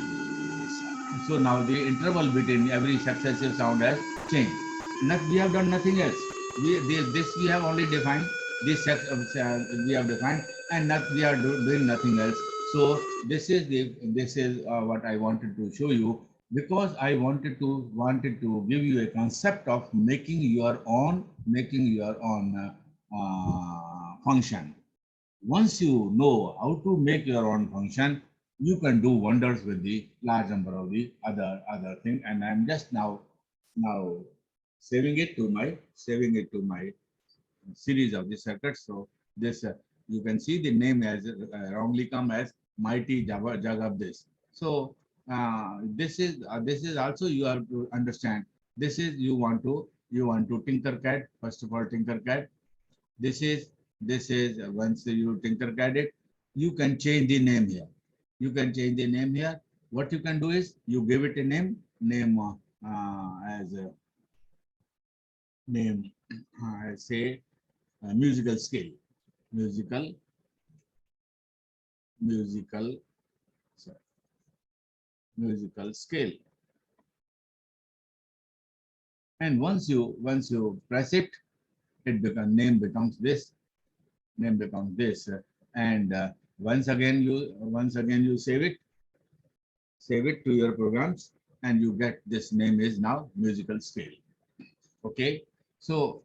सा। So now the interval between every successive sound has changed. We have done nothing else. This we have only defined. This we have defined, and we are doing nothing else. So this is what I wanted to show you, because I wanted to give you a concept of making your own function. Once you know how to make your own function, you can do wonders with the large number of the other thing. And I'm just now saving it to my series of the circuits. So this you can see the name as wrongly come as mighty Jagabdish. So this is also, you have to understand, this is you want to Tinkercad. First of all, Tinkercad. This is once you Tinkercad it, you can change the name here. What you can do is you give it a name as say musical scale. Musical scale. And once you press it, name becomes this. And once again you save it to your programs, and you get this name is now musical scale. Okay, so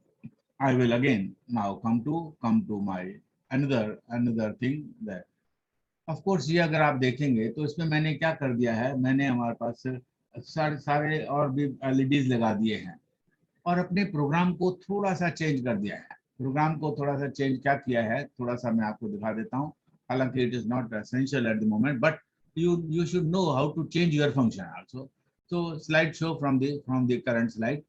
I will again now come to my another thing that of course ये अगर आप देखेंगे तो इसमें मैंने क्या कर दिया है, मैंने हमारे पास सारे और भी LEDs लगा दिए हैं और अपने प्रोग्राम को थोड़ा सा चेंज कर दिया है। प्रोग्राम को थोड़ा सा चेंज क्या किया है, थोड़ा सा मैं आपको दिखा देता हूँ। हालांकि it is not essential eight the moment, but you should know how to change your function also. So slide show from the current slide,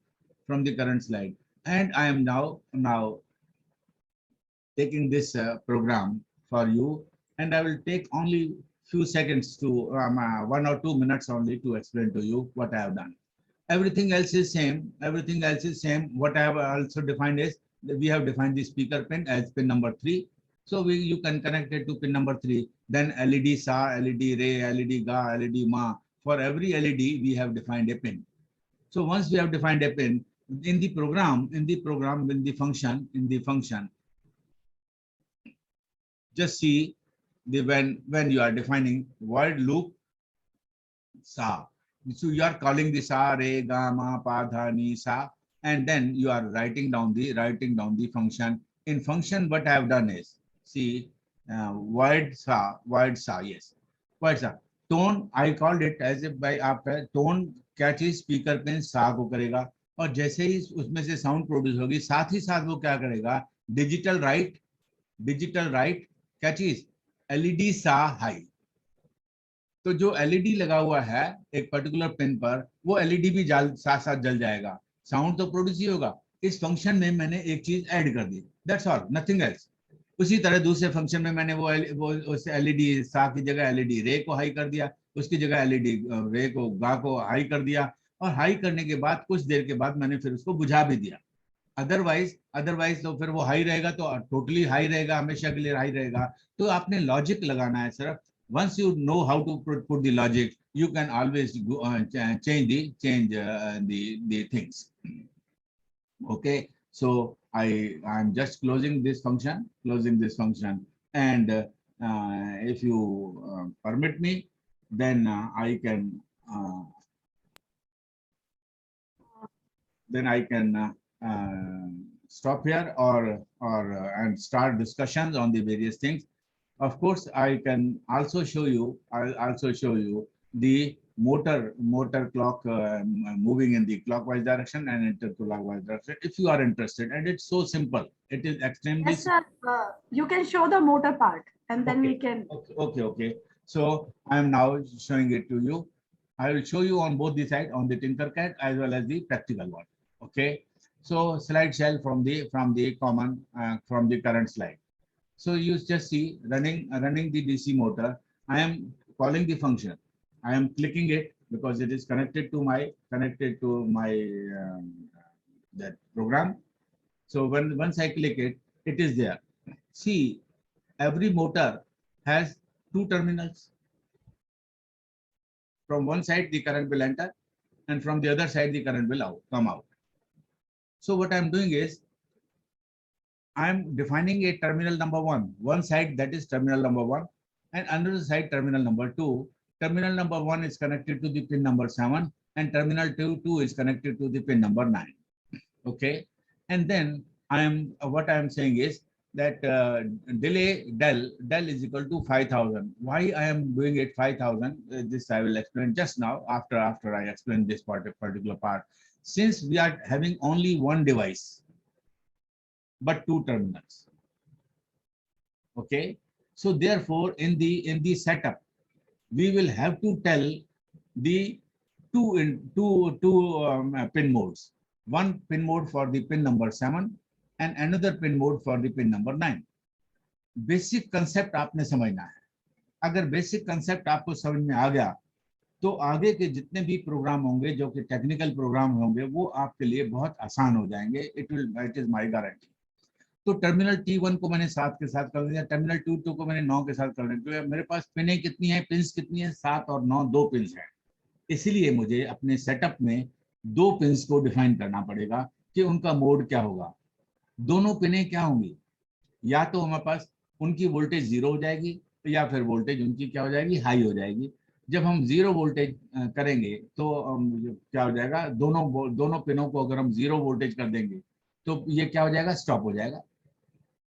and I am now taking this program for you, and I will take only few seconds to 1 or 2 minutes only to explain to you what I have done. Everything else is same. What I have also defined is that we have defined the speaker pin as pin number 3. So you can connect it to pin number 3. Then LED SA, LED Ray, LED GA, LED MA. For every LED, we have defined a pin. So once we have defined a pin in the program, in the function, just see the when you are defining void loop sa. So you are calling the sa, re, ga, ma, pa, dha, ni, sa, and then you are writing down the function. In function, what I have done is, see, void sa, yes, void sa. Tone, I called it as if by after tone क्या चीज स्पीकर पे सा को करेगा, और जैसे ही उसमें से साउंड प्रोड्यूस होगी साथ ही साथ वो क्या करेगा, डिजिटल राइट क्या चीज, एलईडी सा हाई। तो जो एलईडी लगा हुआ है एक पर्टिकुलर पिन पर, वो एलईडी भी साथ साथ जल जाएगा, साउंड तो प्रोड्यूस ही होगा। इस फंक्शन में मैंने एक चीज ऐड कर दी, दैट्स ऑल, नथिंग एल्स। उसी तरह दूसरे फंक्शन में मैंने वो उस एलईडी सा की जगह एलईडी रे को हाई कर दिया, उसकी जगह एलईडी रे को गा को हाई कर दिया, और हाई करने के बाद कुछ देर के बाद मैंने फिर उसको बुझा भी दिया। अदरवाइज तो फिर वो हाई रहेगा, तो टोटली हाई रहेगा, हमेशा के लिए हाई रहेगा। तो आपने लॉजिक लगाना है सिर्फ। Once you know how to put the logic, you can always go, change the things. Okay, so I'm just closing this function, and if you permit me, then I can stop here or and start discussions on the various things. Of course, I can also show you. I'll also show you the motor clock moving in the clockwise direction and anti-clockwise direction, if you are interested. And it's so simple. It is extremely. Yes, sir. You can show the motor part, and then we can. Okay. So I am now showing it to you. I will show you on both the side, on the Tinkercad as well as the practical one. Okay. So slide shell from the common from the current slide. So you just see running the DC motor. I am calling the function. I am clicking it because it is connected to my that program. So once I click it, it is there. See, every motor has two terminals. From one side the current will enter, and from the other side the current will come out. So what I am doing is, I'm defining a terminal number one side, that is terminal number 1, and another side terminal number 2. Terminal number 1 is connected to the pin number 7, and terminal 2 is connected to the pin number 9. Okay, and then what I am saying is that delay del is equal to 5000. Why I am doing it 5000? This I will explain just now after I explain this particular part. Since we are having only one device but two terminals. Okay, so therefore in the setup we will have to tell the two pin modes. One pin mode for the pin number 7 and another pin mode for the pin number 9. Basic concept आपने समझना है. अगर basic concept आपको समझ में आ गया तो आगे के जितने भी प्रोग्राम होंगे जो कि टेक्निकल प्रोग्राम होंगे वो आपके लिए बहुत आसान हो जाएंगे. It is my guarantee. तो टर्मिनल T1 को मैंने 7 के साथ कर दिया, टर्मिनल T2 को मैंने 9 के साथ कर दिया. मेरे पास पिनें कितनी है, पिंस कितनी है, 7 और 9, 2 पिंस है. इसलिए मुझे अपने सेटअप में 2 पिंस को डिफाइन करना पड़ेगा कि उनका मोड क्या होगा. दोनों पिनें क्या होंगी, या तो हमारे पास उनकी वोल्टेज 0 हो जाएगी या फिर वोल्टेज उनकी क्या हो जाएगी, हाई हो जाएगी. जब हम 0 वोल्टेज करेंगे तो क्या हो जाएगा, दोनों पिनों को अगर हम 0 वोल्टेज कर देंगे तो ये क्या हो जाएगा, स्टॉप हो जाएगा,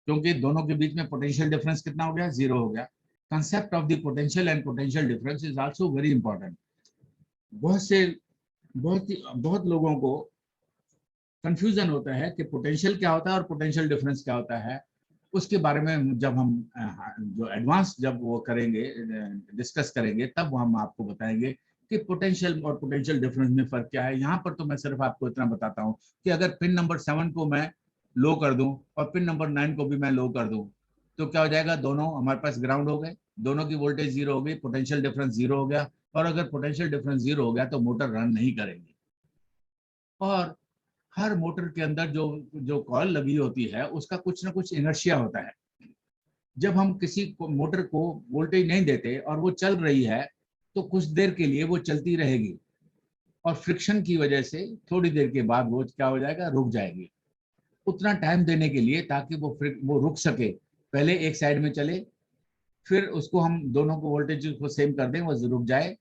क्योंकि दोनों के बीच में पोटेंशियल डिफरेंस कितना हो गया, 0 हो गया. Concept of the potential and potential difference is also very important. बहुत लोगों को कंफ्यूजन होता है कि पोटेंशियल क्या होता है और पोटेंशियल डिफरेंस क्या होता है. उसके बारे में जब हम जो एडवांस जब वो करेंगे, डिस्कस करेंगे, तब हम आपको बताएंगे कि पोटेंशियल और पोटेंशियल डिफरेंस में फर्क क्या है. यहाँ पर तो मैं सिर्फ आपको इतना बताता हूँ कि अगर पिन नंबर 7 को मैं लो कर दूं और पिन नंबर 9 को भी मैं लो कर दूं तो क्या हो जाएगा, दोनों हमारे पास ग्राउंड हो गए, दोनों की वोल्टेज 0 हो गई, पोटेंशियल डिफरेंस 0 हो गया. और अगर पोटेंशियल डिफरेंस 0 हो गया तो मोटर रन नहीं करेंगे. और हर मोटर के अंदर जो कॉइल लगी होती है उसका कुछ ना कुछ इनर्शिया होता है. जब हम किसी मोटर को वोल्टेज नहीं देते और वो चल रही है तो कुछ देर के लिए वो चलती रहेगी, और फ्रिक्शन की वजह से थोड़ी देर के बाद वो क्या हो जाएगा, रुक जाएगी। उतना टाइम देने के लिए ताकि वो रुक सके, पहले एक साइड में चले, फिर उसको हम दोनों को वोल्टेज को सेम कर दें, वो रुक जाए,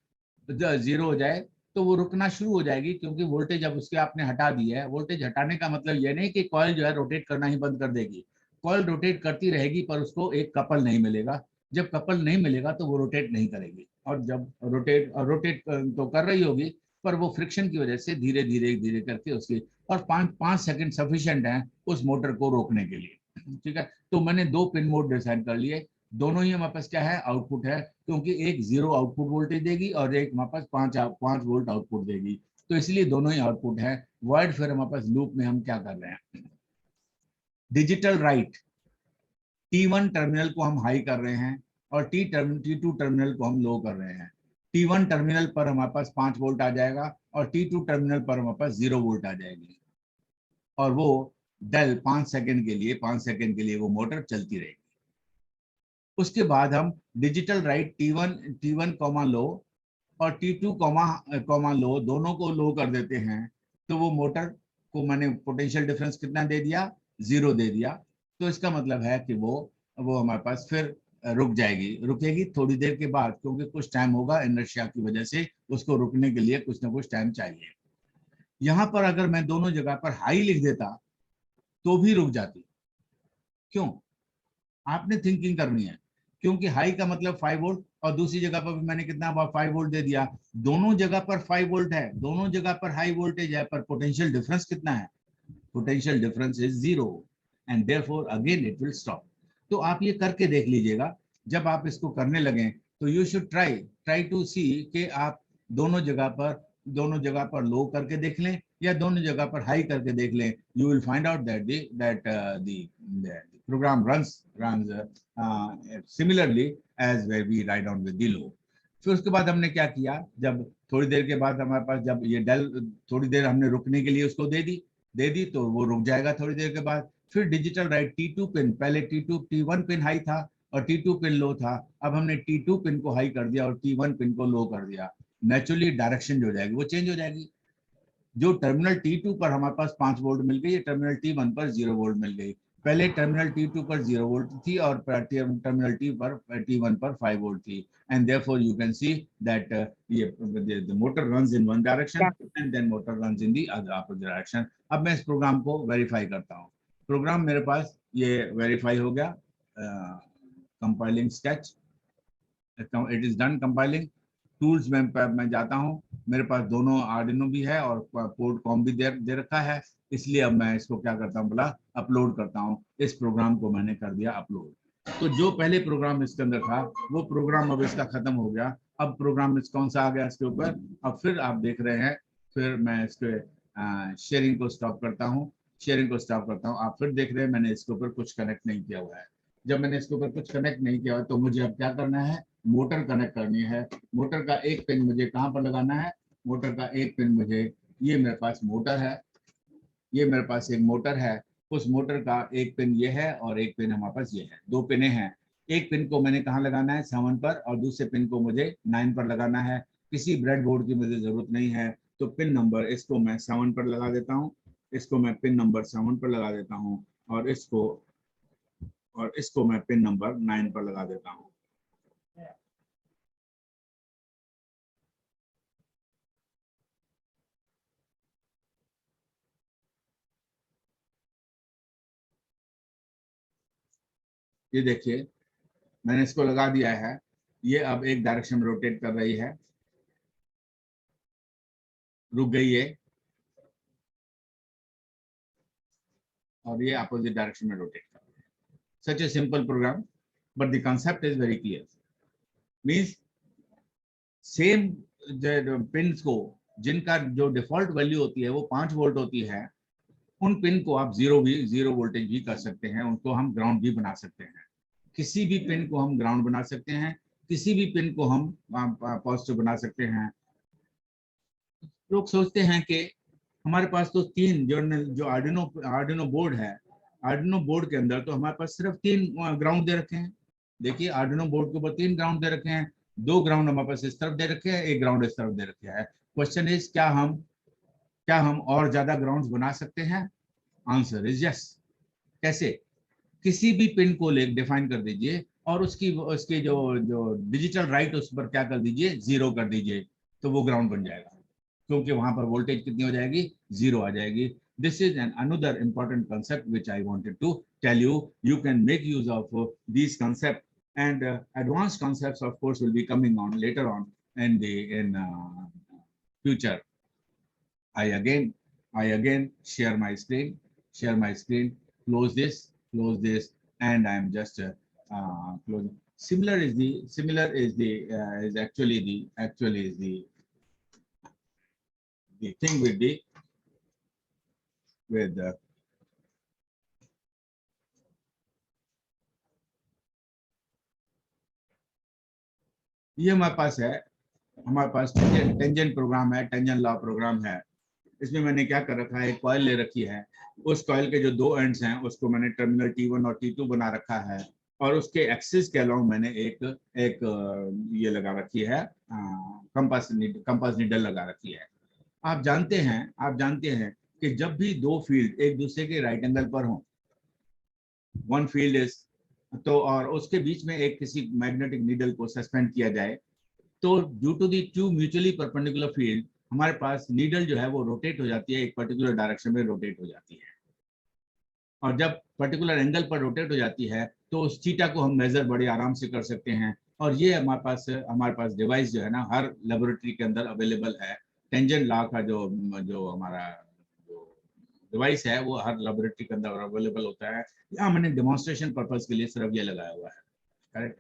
जीरो हो जाए तो वो रुकना शुरू हो जाएगी, क्योंकि वोल्टेज अब उसके आपने हटा दी है। वोल्टेज हटाने का मतलब ये नहीं कि कॉइल जो है रोटेट करना ही बंद कर देगी, कॉइल रोटेट करती रहेगी, पर उसको एक कपल नहीं मिलेगा। जब कपल नहीं मिलेगा तो वो रोटेट नहीं करेगी, और जब रोटेट तो कर रही होगी, पर वो फ्रिक्शन की वजह से धीरे धीरे धीरे करके उसकी, और 5 सेकंड सफिशिएंट है उस मोटर को रोकने के लिए, ठीक है। तो मैंने 2 पिन मोड डिसाइड कर लिए, दोनों ही हमारे पास क्या है, आउटपुट है, क्योंकि एक 0 आउटपुट वोल्टेज देगी और एक हमारे पास 5 वोल्ट आउटपुट देगी, तो इसलिए दोनों ही आउटपुट है। वर्ड फिर हमारे पास लूप में हम क्या कर रहे हैं, डिजिटल राइट, T1 टर्मिनल को हम हाई कर रहे हैं और T2 टर्मिनल को हम लो कर रहे हैं। T1 टर्मिनल पर हमारे पास 5 वोल्ट आ जाएगा और T2 टर्मिनल पर हमारे पास 0 वोल्ट आ जाएगी, और वो डेल 5 सेकंड के लिए वो मोटर चलती रहेगी। उसके बाद हम डिजिटल राइट T1 लो और T2 लो, दोनों को लो कर देते हैं, तो वो मोटर को मैंने पोटेंशियल डिफरेंस कितना दे दिया, 0 दे दिया। तो इसका मतलब है कि वो हमारे पास फिर रुक रुकेगी थोड़ी देर के बाद, क्योंकि कुछ टाइम होगा, इनर्शिया की वजह से उसको रुकने के लिए कुछ ना कुछ टाइम चाहिए। यहाँ पर अगर मैं दोनों जगह पर हाई लिख देता तो भी रुक जाती। क्यों? आपने थिंकिंग करनी है, क्योंकि हाई का मतलब 5 वोल्ट, और दूसरी जगह पर भी मैंने कितना 5 वोल्ट दे दिया। दोनों जगह पर 5 वोल्ट है, दोनों जगह पर हाई वोल्टेज है, पर पोटेंशियल डिफरेंस कितना है, potential difference is 0 and therefore again it will stop. तो आप ये करके देख लीजिएगा, जब आप इसको करने लगें तो यू शुड ट्राई टू सी कि आप दोनों जगह पर लो करके देख लें या दोनों जगह पर हाई करके देख लें। You will find out that the program runs similarly as where we write down with the low. फिर उसके बाद हमने क्या किया, जब थोड़ी देर के बाद हमारे पास जब ये डेल थोड़ी देर हमने रुकने के लिए उसको दे दी तो वो रुक जाएगा थोड़ी देर के बाद। फिर डिजिटल राइट T2 पिन, पहले T1 पिन हाई था और T2 पिन लो था, अब हमने T2 पिन को हाई कर दिया और T1 पिन को लो कर दिया। नेचुरली डायरेक्शन जो हो जाएगी वो चेंज हो जाएगी। जो टर्मिनल T2 पर हमारे पास 5 वोल्ट मिल गई, टर्मिनल T1 पर 0 वोल्ट मिल गई। पहले टर्मिनल T2 पर 0 वोल्ट थी और टर्मिनल T1 पर 5 वोल्ट थी, and therefore you can see that the motor runs in one direction and then motor runs in the other opposite direction. अब मैं इस प्रोग्राम को वेरीफाई करता हूँ। प्रोग्राम मेरे पास ये वेरीफाई हो गया, compiling sketch, it is done compiling. Tools में मैं जाता हूँ, मेरे पास दोनों आर्डिनो भी है और पोर्ट कॉम भी दे रखा है, इसलिए अब मैं इसको क्या करता हूँ, बोला अपलोड करता हूँ। इस प्रोग्राम को मैंने कर दिया अपलोड। तो जो पहले प्रोग्राम इसके अंदर था वो प्रोग्राम अब इसका खत्म हो गया। अब प्रोग्राम कौन सा आ गया इसके ऊपर, अब फिर आप देख रहे हैं, फिर मैं इसके शेयरिंग को स्टॉप करता हूँ, आप फिर देख रहे हैं मैंने इसके ऊपर कुछ कनेक्ट नहीं किया हुआ है। जब मैंने इसके ऊपर कुछ कनेक्ट नहीं किया हुआ तो मुझे अब क्या करना है, मोटर कनेक्ट करनी है। मोटर का एक पिन मुझे कहाँ पर लगाना है, मोटर का एक पिन मुझे, ये मेरे पास मोटर है, ये मेरे पास एक मोटर है, उस मोटर का एक पिन ये है और एक पिन हमारे पास ये है, 2 पिने हैं। एक पिन को मैंने कहाँ लगाना है, 7 पर, और दूसरे पिन को मुझे 9 पर लगाना है। किसी ब्रेड बोर्ड की मुझे जरूरत नहीं है, तो पिन नंबर इसको मैं 7 पर लगा देता हूँ, इसको मैं पिन नंबर 7 पर लगा देता हूँ, और इसको मैं पिन नंबर 9 पर लगा देता हूँ। ये देखिए मैंने इसको लगा दिया है, ये अब एक डायरेक्शन में रोटेट कर रही है, रुक गई है, और ये अपोजिट डायरेक्शन में रोटेट कर रही है। Such a simple program, but the concept is very clear. Means same pins को, जिनका जो डिफॉल्ट वैल्यू होती है वो 5 वोल्ट होती है, उन पिन को आप 0 वोल्टेज भी कर सकते हैं, उनको हम ग्राउंड भी बना सकते हैं। किसी भी पिन को हम ग्राउंड बना सकते हैं, किसी भी पिन को हम पॉजिटिव बना सकते हैं। लोग सोचते हैं कि हमारे पास तो 3 जो आर्डिनो बोर्ड है, आर्डिनो बोर्ड के अंदर तो हमारे पास सिर्फ 3 ग्राउंड दे रखे हैं। देखिए आर्डिनो बोर्ड के ऊपर 3 ग्राउंड दे रखे हैं, 2 ग्राउंड हमारे पास इस तरफ दे रखे हैं, 1 ग्राउंड इस तरफ दे रखे हैं। क्वेश्चन इज क्या हम और ज्यादा ग्राउंड्स बना सकते हैं? Answer is yes. कैसे? किसी भी पिन को ले डिफाइन कर दीजिए और उसकी जो डिजिटल राइट उस पर क्या कर दीजिए, 0 कर दीजिए, तो वो ग्राउंड बन जाएगा, क्योंकि वहां पर वोल्टेज कितनी हो जाएगी, 0 आ जाएगी। This is another important concept which I wanted to tell you. You can make use of these concepts, and advanced concepts, of course, will be coming on later on in future. I again share my screen, close this, and I am just closing. Similar is actually the thing with ये हमारे पास टेंजेंट प्रोग्राम है, टेंजेंट लॉ प्रोग्राम है। इसमें मैंने क्या कर रखा है, एक कॉइल ले रखी है, उस कॉइल के जो 2 एंड्स हैं उसको मैंने टर्मिनल T1 और T2 बना रखा है, और उसके एक्सिस के अलोंग मैंने एक ये लगा रखी है, कंपास नीडल लगा रखी है। आप जानते हैं कि जब भी 2 फील्ड एक दूसरे के राइट एंगल पर हों, वन फील्ड इज तो, और उसके बीच में एक किसी मैग्नेटिक नीडल को सस्पेंड किया जाए, तो due to the 2 mutually perpendicular field हमारे पास नीडल जो है वो रोटेट हो जाती है, एक पर्टिकुलर डायरेक्शन में रोटेट हो जाती है, और जब पर्टिकुलर एंगल पर रोटेट हो जाती है तो उस थीटा को हम मेजर बड़े आराम से कर सकते हैं। और ये हमारे पास डिवाइस जो है ना, हर लेबोरेटरी के अंदर अवेलेबल है। टेंजेंट लॉ का जो हमारा डिवाइस है वो हर लेबोरेटरी के अंदर अवेलेबल होता है। यहाँ मैंने डेमोन्स्ट्रेशन पर्पस के लिए सिर्फ ये लगाया हुआ है, करेक्ट।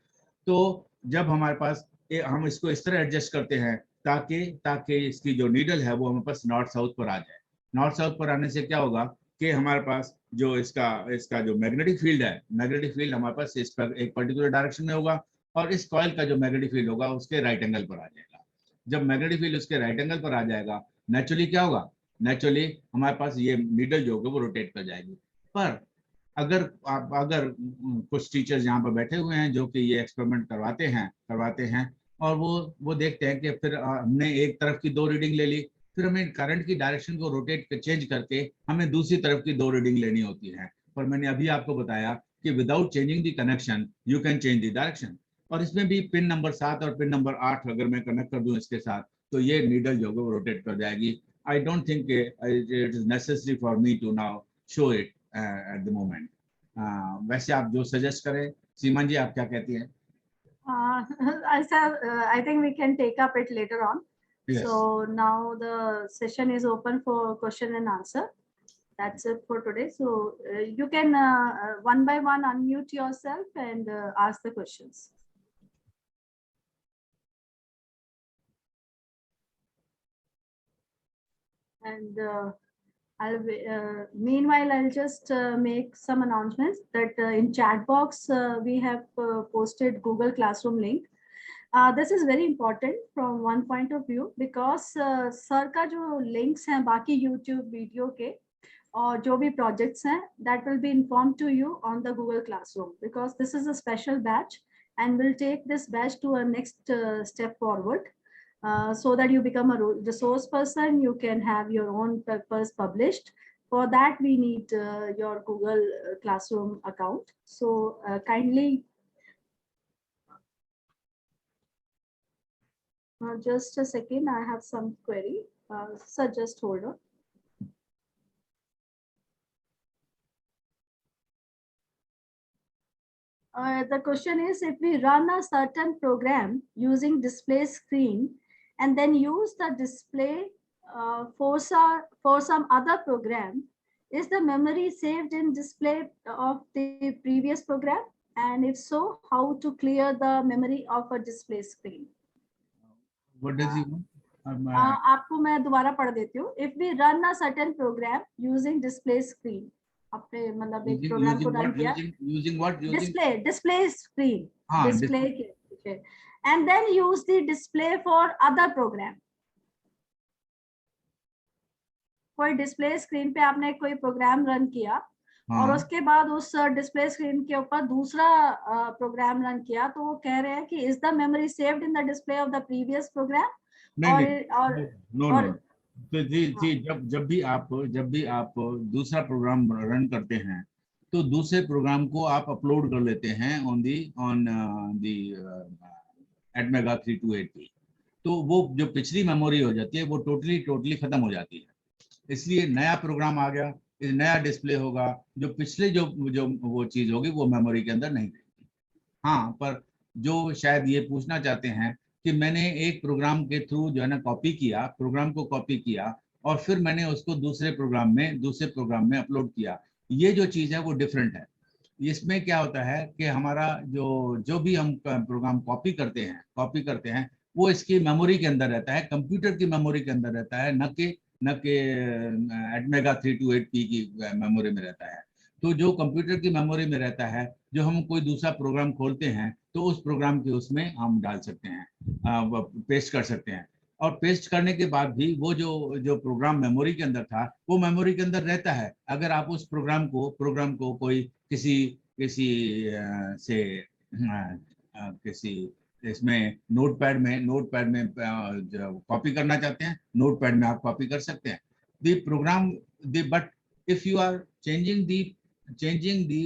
तो जब हमारे पास हम इसको इस तरह एडजस्ट करते हैं ताकि इसकी जो नीडल है वो हमारे पास नॉर्थ साउथ पर आ जाए। नॉर्थ साउथ पर आने से क्या होगा कि हमारे पास जो इसका जो मैग्नेटिक फील्ड है, मैग्नेटिक फील्ड हमारे पास इस पर एक पर्टिकुलर डायरेक्शन में होगा, और इस कॉइल का जो मैग्नेटिक फील्ड होगा उसके राइट एंगल पर आ जाएगा। जब मैग्नेटिक फील्ड उसके राइट एंगल पर आ जाएगा, नेचुरली क्या होगा, नेचुरली हमारे पास ये नीडल जो होगा वो रोटेट कर जाएगी। पर अगर कुछ टीचर्स यहाँ पर बैठे हुए हैं जो कि ये एक्सपेरिमेंट करवाते हैं और वो देखते हैं कि फिर हमने एक तरफ की 2 रीडिंग ले ली, फिर हमें करंट की डायरेक्शन को चेंज करके हमें दूसरी तरफ की 2 रीडिंग लेनी होती है। पर मैंने अभी आपको बताया कि without changing the connection you can change the direction. और इसमें भी पिन नंबर 7 और पिन नंबर 8 अगर मैं कनेक्ट कर दूं इसके साथ, तो ये नीडल जो है वो रोटेट कर जाएगी। I don't think it is necessary for me to now show it at the moment. वैसे आप जो सजेस्ट करें, सीमा जी आप क्या कहती हैं? I think we can take up it later on. Yes. So now the session is open for question and answer. That's it for today. So you can one by one unmute yourself and ask the questions. And meanwhile, I'll just make some announcements that in chat box we have posted Google Classroom link. This is very important from one point of view because sir का जो links हैं बाकी YouTube वीडियो के और जो भी projects हैं, that will be informed to you on the Google Classroom because this is a special batch and will take this batch to a next step forward. So that you become a resource person, you can have your own papers published. For that, we need your Google Classroom account. So kindly, just a second, I have some query. So just hold on. The question is, if we run a certain program using display screen, and then use the display for some other program, is the memory saved in display of the previous program? And if so, how to clear the memory of a display screen? What does he want? आपको मैं दोबारा पढ़ देती हूँ. If we run a certain program using display screen, आपने मतलब एक प्रोग्राम को रन किया. Using what? Display screen. Display. Okay. And then use the display for other program. कोई डिस्प्ले स्क्रीन पे आपने कोई प्रोग्राम रन किया और उसके बाद उस डिस्प्ले स्क्रीन के ऊपर दूसरा प्रोग्राम रन किया, तो वो कह रहे हैं कि is the memory saved in the display of the previous programme नहीं और नो और नो। तो जी जब भी आप दूसरा प्रोग्राम रन करते हैं तो दूसरे प्रोग्राम को आप अपलोड कर लेते हैं ऑन दी एटमेगा 3280। तो वो जो पिछली मेमोरी हो जाती है वो टोटली खत्म हो जाती है। इसलिए नया प्रोग्राम आ गया, नया डिस्प्ले होगा, जो पिछले जो जो वो चीज होगी वो मेमोरी के अंदर नहीं रहेगी। हाँ, पर जो शायद ये पूछना चाहते हैं कि मैंने एक प्रोग्राम के थ्रू जो है ना प्रोग्राम को कॉपी किया और फिर मैंने उसको दूसरे प्रोग्राम में अपलोड किया, ये जो चीज है वो डिफरेंट है। इसमें क्या होता है कि हमारा जो भी हम प्रोग्राम कॉपी करते हैं वो इसकी मेमोरी के अंदर रहता है, कंप्यूटर की मेमोरी के अंदर रहता है, न कि एटमेगा 328P की मेमोरी में रहता है। तो जो कंप्यूटर की मेमोरी में रहता है, जो हम कोई दूसरा प्रोग्राम खोलते हैं तो उस प्रोग्राम के उसमें हम डाल सकते हैं, पेस्ट कर सकते हैं। और पेस्ट करने के बाद भी वो जो प्रोग्राम मेमोरी के अंदर था वो मेमोरी के अंदर रहता है। अगर आप उस प्रोग्राम को कोई किसी इसमें नोटपैड में कॉपी करना चाहते हैं, नोटपैड में आप कॉपी कर सकते हैं the program. But if you are changing the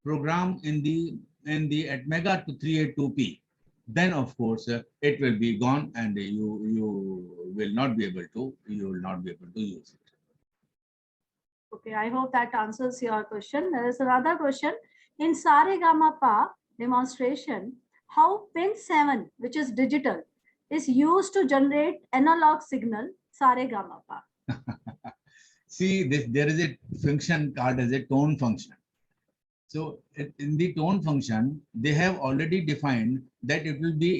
program in the Atmega to 382P, then of course it will be gone and you will not be able to use it. Okay, I hope that answers your question. There is another question. In Saregama demonstration, how pin 7, which is digital, is used to generate analog signal Saregama? See, there is a function called as a tone function. So in the tone function, they have already defined that it will be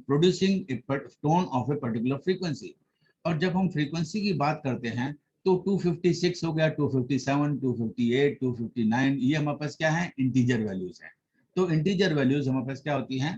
producing a tone of a particular frequency. और जब हम frequency की बात करते हैं तो 256 हो गया, 257, 258, 259, ये हमारे पास क्या है, इंटीजर वैल्यूज हैं। तो इंटीजर वैल्यूज हमारे पास क्या होती हैं,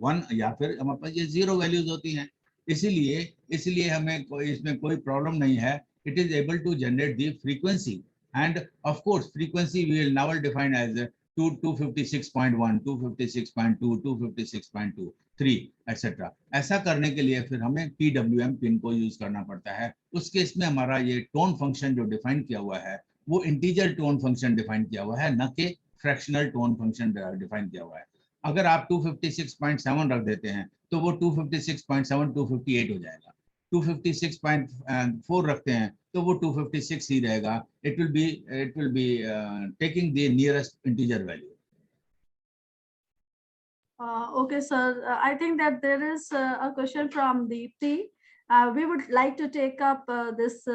1 या फिर हमारे पास ये 0 वैल्यूज होती हैं। इसीलिए हमें इसमें कोई प्रॉब्लम नहीं है। It is able to generate the frequency, and of course frequency we will now define as 256.1, 256.2, 256.23 etc. ऐसा करने के लिए फिर हमें PWM पिन को यूज करना पड़ता है। उस केस में हमारा ये टोन फंक्शन जो डिफाइन किया हुआ है वो इंटीजर टोन फंक्शन डिफाइन किया हुआ है, न कि फ्रैक्शनल टोन फंक्शन डिफाइन किया हुआ है। अगर आप 256.7 रख देते हैं तो वो 256.7 258 हो जाएगा। 256.4 रखते हैं तो वो 256 ही रहेगा। It will be taking the nearest integer value. Okay, sir. I think that there is a question from Deepti. We would like to take up this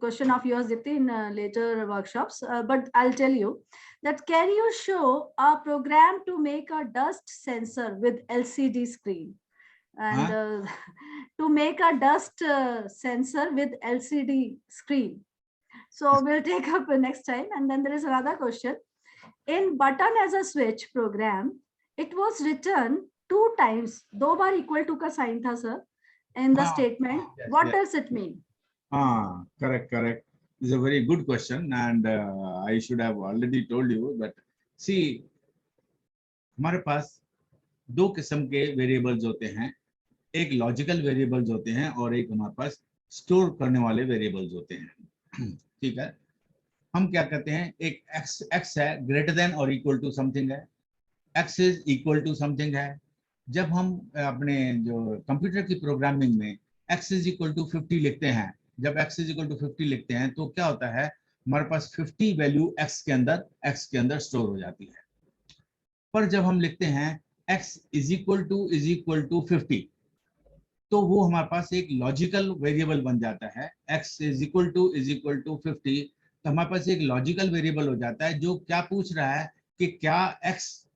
question of yours, Deepti, in later workshops. But I'll tell you that, can you show a program to make a dust sensor with LCD screen? And to make a dust sensor with LCD screen. So we'll take up next time. And then there is another question. In button as a switch program, it was written 2 times, 2 bar equal to का sign था, sir, in the statement. Yes, what yes. does it mean? Correct. It's a very good question, and I should have already told you. But see, हमारे पास 2 किस्म के वेरिएबल्स होते हैं, एक लॉजिकल वेरिएबल्स होते हैं और एक हमारे पास स्टोर करने वाले वेरिएबल्स होते हैं। ठीक है, हम क्या कहते हैं, एक x है ग्रेटर देन और इक्वल टू समथिंग है, x is equal to something है। जब हम अपने जो कंप्यूटर की प्रोग्रामिंग में x इज इक्वल टू 50 लिखते हैं, जब x इज इक्वल टू 50 लिखते हैं तो क्या होता है, हमारे पास 50 वैल्यू x के अंदर स्टोर हो जाती है। पर जब हम लिखते हैं x इज इक्वल टू 50, तो वो हमारे पास एक लॉजिकल वेरिएबल बन जाता है। x इज इक्वल टू 50, तो हमारे पास एक लॉजिकल वेरिएबल हो जाता है जो क्या पूछ रहा है कि क्या x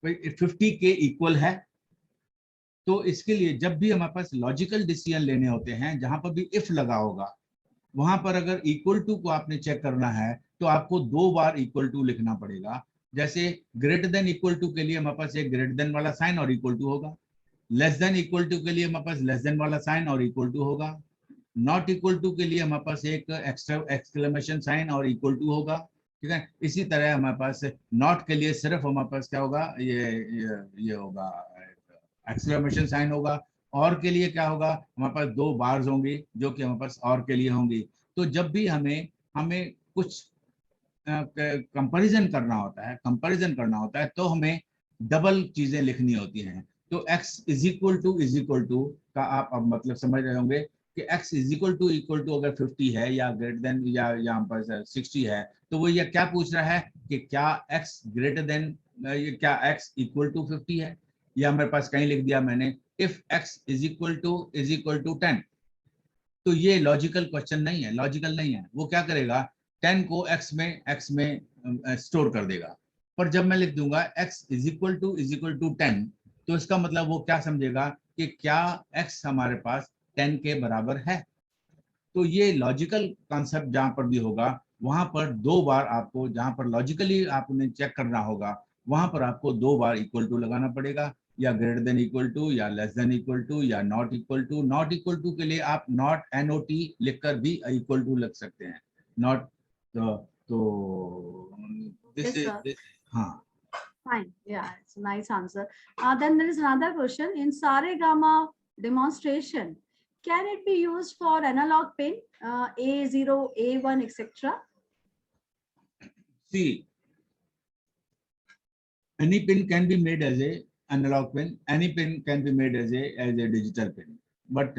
50 के इक्वल है। तो इसके लिए जब भी हमारे पास लॉजिकल डिसीजन लेने होते हैं, जहां पर भी इफ लगा होगा, वहां पर अगर इक्वल टू को आपने चेक करना है तो आपको 2 बार इक्वल टू लिखना पड़ेगा। जैसे ग्रेटर देन इक्वल टू के लिए हमारे पास एक ग्रेटर देन वाला साइन और इक्वल टू होगा, लेस देन इक्वल टू के लिए हमारे पास लेस देन वाला साइन और इक्वल टू होगा, नॉट इक्वल टू के लिए हमारे पास एक एक्स्ट्रा एक्सक्लेमेशन साइन और इक्वल टू होगा। ठीक है, इसी तरह हमारे पास नॉट के लिए सिर्फ हमारे पास क्या होगा, ये होगा एक्सक्लेमेशन साइन होगा। और के लिए क्या होगा, हमारे पास 2 बार्स होंगी जो कि हमारे पास और के लिए होंगी। तो जब भी हमें हमें कुछ कंपैरिजन करना होता है तो हमें डबल चीजें लिखनी होती हैं। तो x इज इक्वल टू का आप अब मतलब समझ रहे होंगे कि x इज इक्वल टू अगर 50 है या ग्रेटर देन या यहाँ पर 60 है, तो वो ये क्या पूछ रहा है कि क्या x ग्रेटर देन, क्या x इक्वल टू 50 है, या मेरे पास कहीं लिख दिया मैंने if x is equal to 10। तो ये लॉजिकल क्वेश्चन नहीं है, लॉजिकल नहीं है। वो क्या करेगा, 10 को x में स्टोर कर देगा। पर जब मैं लिख दूंगा x इज इक्वल टू 10, तो इसका मतलब वो क्या समझेगा कि क्या x हमारे पास 10 के बराबर है। तो ये लॉजिकल कॉन्सेप्ट जहां पर भी होगा वहां पर 2 बार आपको, जहां पर लॉजिकली आपने चेक करना होगा वहां पर आपको 2 बार इक्वल टू लगाना पड़ेगा, या ग्रेटर देन इक्वल टू, या लेस देन इक्वल टू, या not equal to. Not equal to के लिए आप नॉट NOT लिखकर भी इक्वल टू लग सकते हैं। नॉट तो Yes, sir. this हाँ Fine. Yeah, it's a nice answer. Then there is another question. In Saregama demonstration, can it be used for analog pin, A0, A1, etc.? see, any pin can be made as a analog pin, any pin can be made as a digital pin. But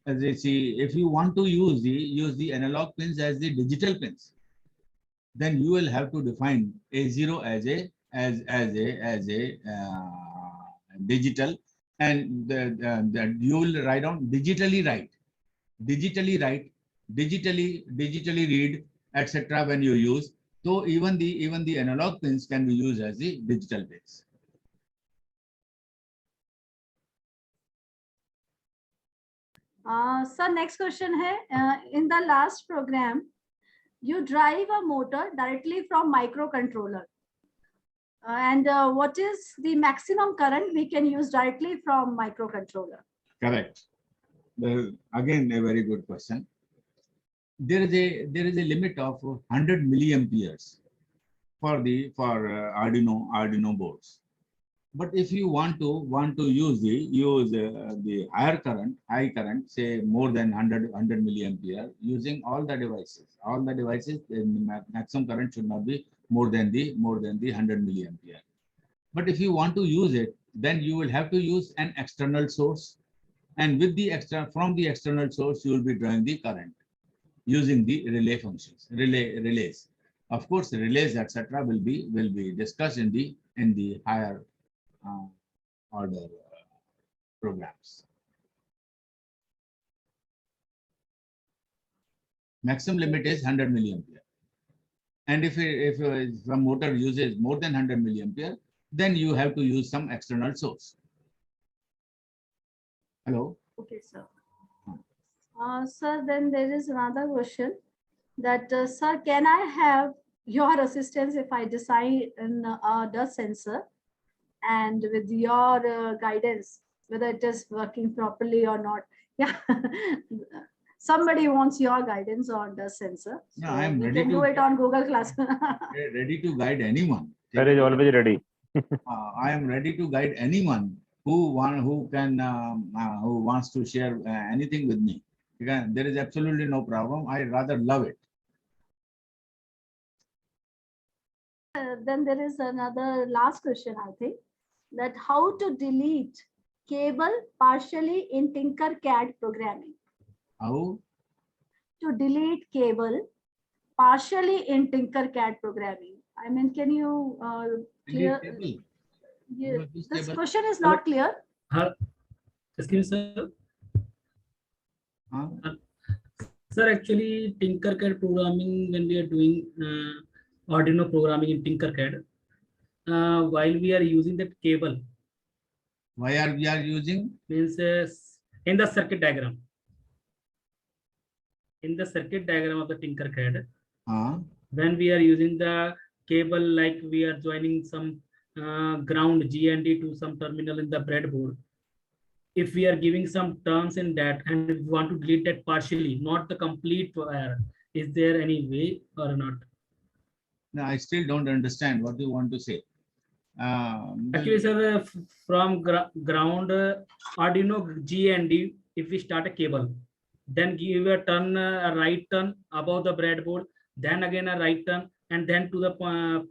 as you see, if you want to use the analog pins as the digital pins, then you will have to define A0 as a digital, and you will write down digitally read, etc. when you use. So even the analog pins can be used as the digital pins. Sir, next question hai, in the last program, you drive a motor directly from microcontroller. And what is the maximum current we can use directly from microcontroller? Correct. Again, a very good question. There is a limit of 100 milliamperes for Arduino boards. But if you want to use the high current, say more than 100 milliampere, using all the devices, the maximum current should not be more than the 100 milliampere. But if you want to use it, then you will have to use an external source, and with the from the external source you will be drawing the current using the relay functions, relays. Of course, relays etc. will be discussed in the higher order programs. Maximum limit is 100 milliampere, and if the motor uses more than 100 milliampere, then you have to use some external source. Hello. Okay, sir. Sir, then there is another question that, sir, can I have your assistance if I design a dust sensor, and with your guidance, whether it is working properly or not? Yeah. Somebody wants your guidance on dust sensor. No, I am ready to do it on Google Class. Ready to guide anyone. That is always ready. I am ready to guide anyone who wants to share anything with me. Again, there is absolutely no problem. I rather love it. Then there is another last question, I think, that how to delete cable partially in Tinkercad programming. How? To delete cable partially in Tinkercad programming. I mean, can you clear? Yeah, this question is not clear. Excuse me, sir. Huh? Sir, actually, Tinkercad programming, when we are doing Arduino programming in Tinkercad, while we are using that cable, Why are we using? means in the circuit diagram. In the circuit diagram of the Tinkercad, when we are using the cable, like we are joining some ground GND to some terminal in the breadboard, if we are giving some terms in that and we want to delete that partially, not the complete wire, is there any way or not? No, I still don't understand what you want to say. Actually, sir, from ground Arduino G and D, if we start a cable, then give a turn, a right turn above the breadboard, then again a right turn, and then to the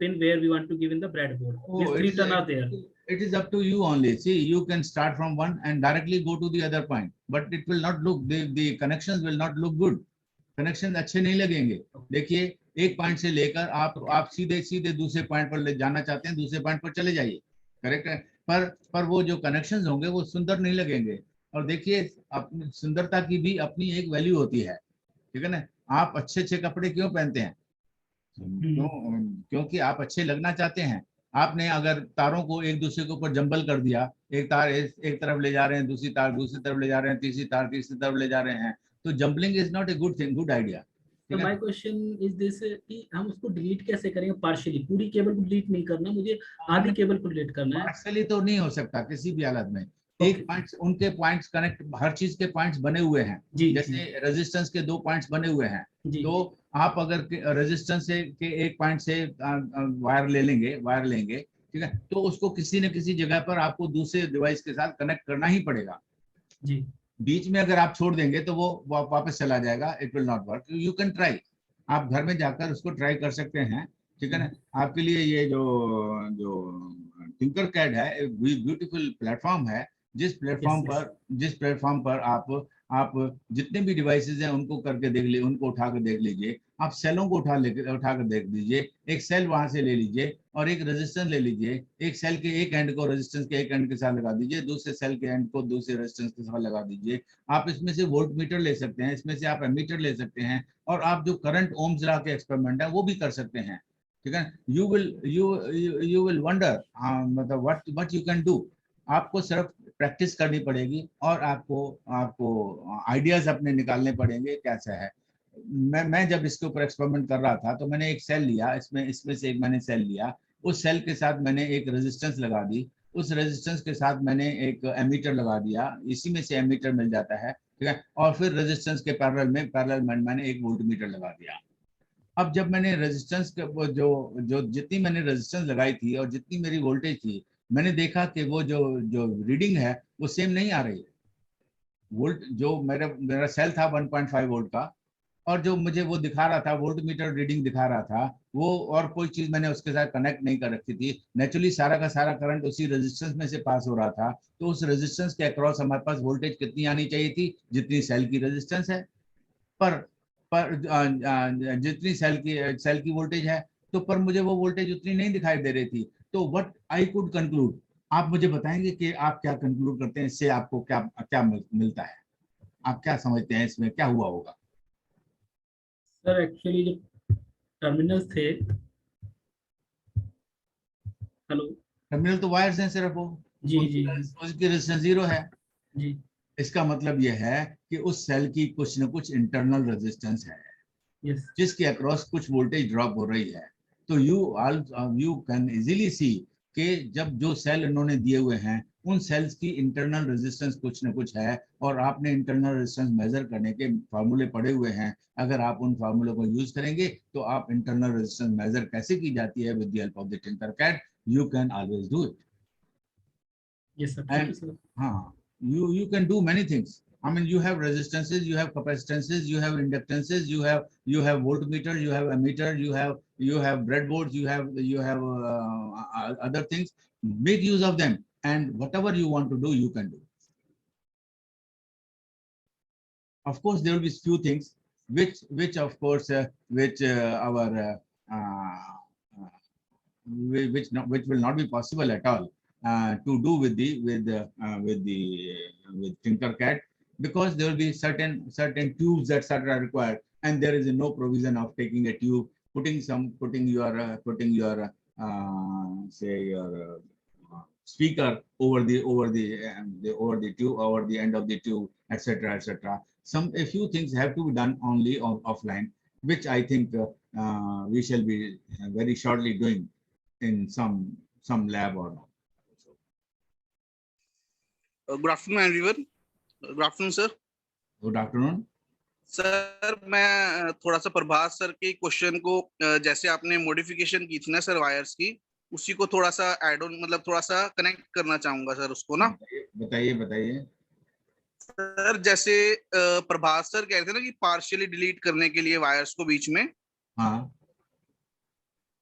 pin where we want to give in the breadboard. These three turns are there. It is up to you only. See, you can start from one and directly go to the other point, but it will not look, the connections will not look good. Connection अच्छे नहीं लगेंगे. देखिए, एक पॉइंट से लेकर आप सीधे सीधे दूसरे पॉइंट पर ले जाना चाहते हैं, दूसरे पॉइंट पर चले जाइए, करेक्ट है. पर वो जो कनेक्शंस होंगे वो सुंदर नहीं लगेंगे. और देखिए, अपनी सुंदरता की भी अपनी एक वैल्यू होती है, ठीक है ना. आप अच्छे अच्छे कपड़े क्यों पहनते हैं? क्योंकि आप अच्छे लगना चाहते हैं. आपने अगर तारों को एक दूसरे के ऊपर जंबल कर दिया, एक तार एक तरफ ले जा रहे हैं, दूसरी तार दूसरी तरफ ले जा रहे हैं, तीसरी तार तीसरी तरफ ले जा रहे हैं, तो jumbling is not a good thing, good idea. तो माय क्वेश्चन इज दिस कि हम उसको डिलीट कैसे करेंगे? पार्शियली, पूरी केबल को डिलीट नहीं करना, मुझे आधी केबल को डिलीट करना है. पार्शियली तो नहीं हो सकता किसी भी हालत में. एक पॉइंट्स, उनके पॉइंट्स कनेक्ट, हर चीज के पॉइंट्स बने हुए हैं. जैसे रेजिस्टेंस के 2 पॉइंट्स बने हुए हैं, तो आप अगर रेजिस्टेंस के एक पॉइंट से वायर लेंगे, ठीक है, तो उसको किसी न किसी जगह पर आपको दूसरे डिवाइस के साथ कनेक्ट करना ही पड़ेगा जी. बीच में अगर आप छोड़ देंगे तो वो वापस चला जाएगा. It will not work. You can try. आप घर में जाकर उसको ट्राई कर सकते हैं, ठीक है ना. आपके लिए ये जो टिंकरकैड है, ब्यूटीफुल प्लेटफॉर्म है, जिस प्लेटफॉर्म पर आप जितने भी डिवाइसेस हैं उनको करके देख लीजिए, उनको उठाकर देख लीजिए. आप सेलों को उठाकर देख लीजिए. एक सेल वहां से ले लीजिए और एक रेजिस्टेंस ले लीजिए. एक सेल के एक एंड को रेजिस्टेंस के एक एंड के साथ लगा दीजिए, दूसरे सेल के एंड को दूसरे रेजिस्टेंस के साथ लगा दीजिए. आप इसमें से वोल्ट मीटर ले सकते हैं, इसमें से आप एमीटर ले सकते हैं, और आप जो करंट ओम्स लॉ के एक्सपेरिमेंट है वो भी कर सकते हैं, ठीक है. यू विल वंडर मतलब व्हाट यू कैन डू. आपको सिर्फ प्रैक्टिस करनी पड़ेगी और आपको आइडियाज अपने निकालने पड़ेंगे कैसा है. मैं जब इसके ऊपर एक्सपेरिमेंट कर रहा था तो मैंने एक सेल लिया, इसमें से एक मैंने सेल लिया. उस सेल के साथ मैंने एक रेजिस्टेंस लगा दी, उस रेजिस्टेंस के साथ मैंने एक एमीटर लगा दिया, इसी में से एमीटर मिल जाता है, ठीक है. और फिर रेजिस्टेंस के पैरेलल में मैंने एक वोल्टमीटर लगा दिया. अब जब मैंने रेजिस्टेंस के जो जितनी मैंने रेजिस्टेंस लगाई थी और जितनी मेरी वोल्टेज थी, मैंने देखा कि वो जो रीडिंग है वो सेम नहीं आ रही. वोल्ट जो मेरा सेल था 1.5 वोल्ट का, और जो मुझे वो दिखा रहा था, वोल्ट मीटर रीडिंग दिखा रहा था, वो और कोई चीज मैंने उसके साथ कनेक्ट नहीं कर रखी थी. नेचुरली सारा का सारा करंट उसी रेजिस्टेंस में से पास हो रहा था. तो उस रेजिस्टेंस के अक्रॉस हमारे पास वोल्टेज कितनी आनी चाहिए थी? जितनी सेल की रेजिस्टेंस है, पर जितनी सेल की वोल्टेज है, तो पर मुझे वो वोल्टेज उतनी नहीं दिखाई दे रही थी. तो व्हाट आई कुड कंक्लूड, आप मुझे बताएंगे कि आप क्या कंक्लूड करते हैं, इससे आपको क्या मिलता है? आप क्या समझते हैं इसमें क्या हुआ होगा? सर एक्चुअली जो टर्मिनल्स थे, हेलो, टर्मिनल तो वायर्स हैं सिर्फ वो. जी. उसकी रेजिस्टेंस 0 है जी. इसका मतलब यह है कि उस सेल की कुछ न कुछ इंटरनल रेजिस्टेंस है, यस, जिसके अक्रॉस कुछ वोल्टेज ड्रॉप हो रही है. तो यू कैन इजीली सी कि जब जो सेल इन्होंने दिए हुए हैं उन सेल्स की इंटरनल रेजिस्टेंस कुछ न कुछ है, और आपने इंटरनल रेजिस्टेंस मेजर करने के फार्मूले पड़े हुए हैं. अगर आप उन फार्मूलों को यूज करेंगे तो आप इंटरनल रेजिस्टेंस मेजर कैसे की जाती है with the help of the Tinkercad, you can always do it. Yes sir. हाँ, you can do many things. I mean, you have resistances, you have capacitances, you have inductances, you have voltmeter, you have ammeter, you have breadboards, you have other things. Make use of them, and whatever you want to do, you can do. Of course, there will be few things which of course which will not be possible at all to do with Tinkercad, because there will be certain tubes that are required, and there is no provision of taking a tube, putting your say your speaker over the tube, over the end of the tube, etc. A few things have to be done only offline, which I think we shall be very shortly doing in some lab or not. Good afternoon everyone. Good afternoon sir. Good afternoon. Sir मैं थोड़ा सा प्रभात सर के क्वेश्चन को, जैसे आपने मॉडिफिकेशन की थी ना सर वायर्स की, उसी को थोड़ा सा ऐड ऑन मतलब थोड़ा सा कनेक्ट करना चाहूंगा सर उसको ना। बताइए बताइए। सर जैसे प्रभात सर कह रहे थे ना कि पार्शियली डिलीट करने के लिए वायर्स को बीच में, हाँ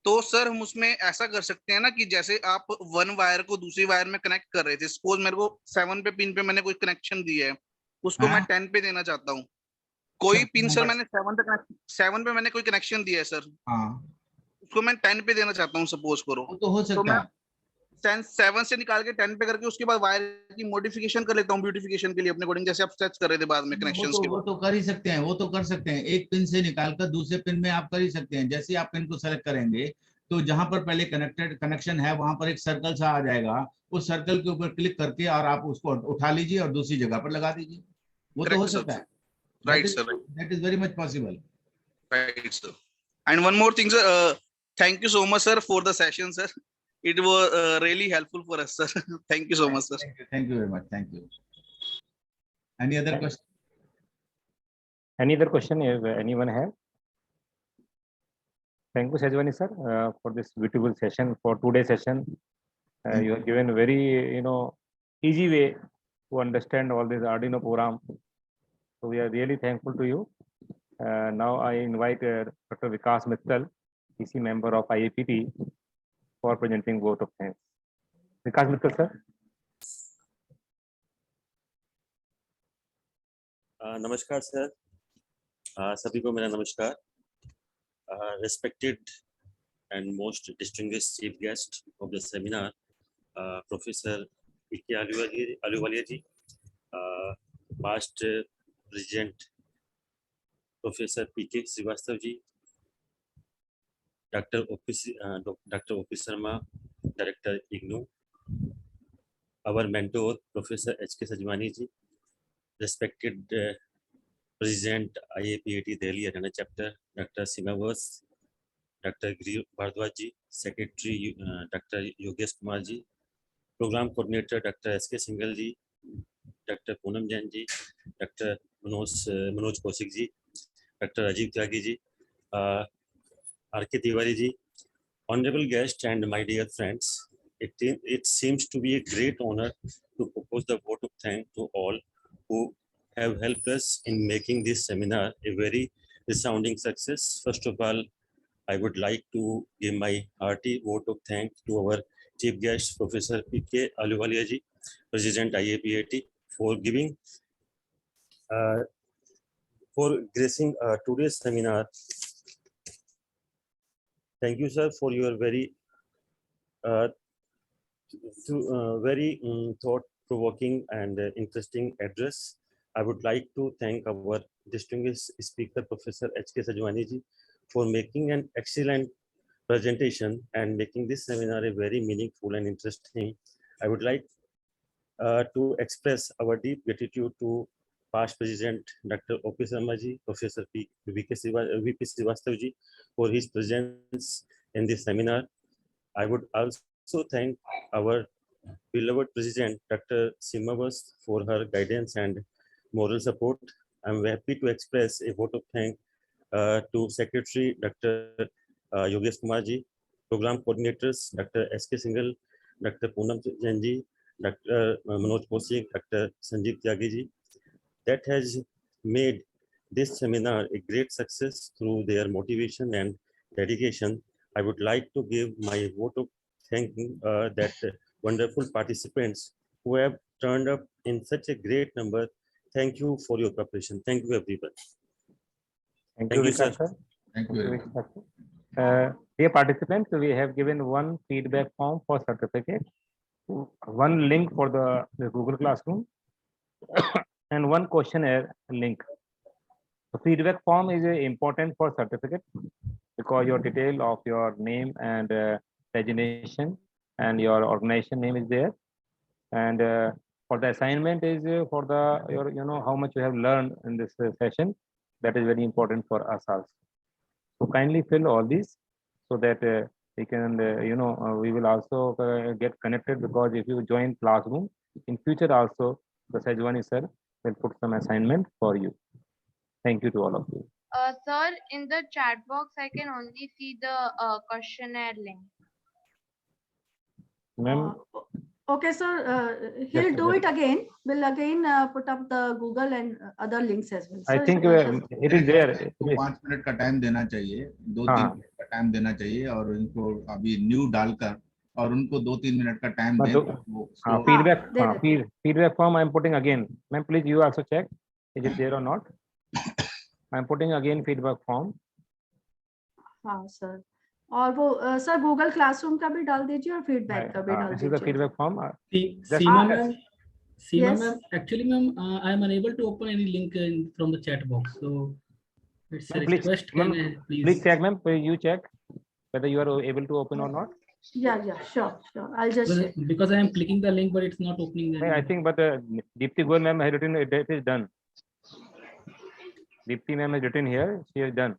तो सर हम उसमें ऐसा कर सकते हैं ना कि जैसे आप वन वायर को दूसरी वायर में कनेक्ट कर रहे थे, सपोज मेरे को 7 पे पिन पे मैंने कोई कनेक्शन दिया है, उसको मैं हाँ 10 पे देना चाहता हूँ। कोई पिन सर नंबर। मैंने 7 पे मैंने कोई कनेक्शन दिया है सर, हाँ उसको मैं 10 पे देना चाहता हूँ सपोज करो, वो तो हो तो सकता मैं है। 7 से निकाल के 10 पे करके उसके बाद वायर की मॉडिफिकेशन कर लेता हूँ ब्यूटिफिकेशन के लिए अपने अकॉर्डिंग, जैसे आप सर्च कर रहे थे बाद में कनेक्शंस के वो बाद। तो कर ही सकते हैं, वो तो कर सकते हैं, एक पिन से निकालकर दूसरे पिन में आप कर ही सकते हैं। जैसे ही आप पिन को सेलेक्ट करेंगे तो जहां पर पहले कनेक्टेड कनेक्शन है वहां पर एक सर्कल सा आ जाएगा, उस सर्कल के ऊपर क्लिक करके और आप उसको उठा लीजिए और दूसरी जगह पर लगा दीजिए। वो तो हो करेक्ट सर, सकता है। Right sir, that is very much possible. right sir. And one more thing sir, thank you so much sir for the session sir, it was really helpful for us sir. Thank you so much sir. Thank you very much. Thank you. Any other question? Any other question if anyone have? Thank you, Sejwani sir, for this beautiful session, for today's session. Thank You have given a very, easy way to understand all this Arduino program. So we are really thankful to you. Now I invite Dr. Vikas Mittal, PC member of IAPT, for presenting vote of thanks. Vikas Mittal sir. नमस्कार सर, सभी को मेरा नमस्कार। Respected and most distinguished chief guest of the seminar, Professor P.K. Ahluwalia ji, past President Professor P.K. Srivastava ji, Dr. O.P. Sharma, Director IGNOU, our mentor Professor H.K. Sajwani ji, respected President IAPAT Delhi Haryana Chapter, Dr. Seema Vaz, Dr. Giri Bhardwaj ji, Secretary Dr. Yogesh Kumar ji, Program Coordinator Dr. S.K. Singhal ji, Dr. Poonam Jain ji, Dr. Manoj Kaushik ji, Dr. Rajiv Tyagi ji, R.K. Tiwari ji, honorable guest and my dear friends, it seems to be a great honor to propose the vote of thanks to all who have helped us in making this seminar a very resounding success. First of all, I would like to give my hearty vote of thanks to our chief guest, Professor P.K. Ahluwalia ji, President IAPAT, for giving, for gracing today's seminar. Thank you, sir, for your very, thought-provoking and interesting address. I would like to thank our distinguished speaker, Professor H.K. Sajwani ji, for making an excellent presentation and making this seminar a very meaningful and interesting. I would like to express our deep gratitude to past President Dr. O.P. Sharma ji, Professor V.P. Srivastava ji, for his presence in this seminar. I would also thank our beloved President Dr. Seema Vaz for her guidance and moral support. I'm happy to express a vote of thanks to Secretary Dr. Yogesh Kumar ji, Program Coordinators Dr. S.K. Singhal, Dr. Poonam Jain ji, Dr. Manoj Kaushik, Dr. Sanjeev Tyagi ji, that has made this seminar a great success through their motivation and dedication. I would like to give my vote of thanking that wonderful participants who have turned up in such a great number. Thank you for your cooperation. Thank you, everyone. Thank you, sir. Vikas sir. Thank you very much. Dear participants, we have given one feedback form for certificate, one link for the Google Classroom, and one questionnaire link. The feedback form is important for certificate because your detail of your name and designation and your organization name is there. And for the assignment is for your how much you have learned in this session. That is very important for us also. So kindly fill all these so that we can, we will also get connected, because if you join classroom in future also, the Sajwani sir will put some assignment for you. Thank you to all of you. Sir, in the chat box, I can only see the questionnaire link. Ma'am, Okay, sir. He'll Yes, do yes. it again. We'll again put up the Google and other links as well. I Sir, think just- it is there. तो 5 मिनट का टाइम देना चाहिए, 2-3 हाँ। मिनट का टाइम देना चाहिए और इनको अभी न्यू डालकर और उनको 2-3 मिनट का टाइम हाँ, दें। तो- वो हाँ, slow- feedback, दे हाँ, देते हैं। feedback form I am putting again. Ma'am, please you also check, is it there or not? I am putting again feedback form. हाँ सर, और वो सर गूगल क्लासरूम का भी डाल दीजिए और फीडबैक का भी डाल This is the दीजिए। feedback form. Just- Seema ma'am, Seema Yes. ma'am, actually ma'am, I am unable to open any link from the chat box. So it's a Please, request. ma'am, Can I Please check, ma'am. You check whether you are able to open or not. Yeah, sure. I'll just check. Because I am clicking the link, but it's not opening. I think, but Deepti Goel ma'am has written it is done. Deepti ma'am has written here. She has done.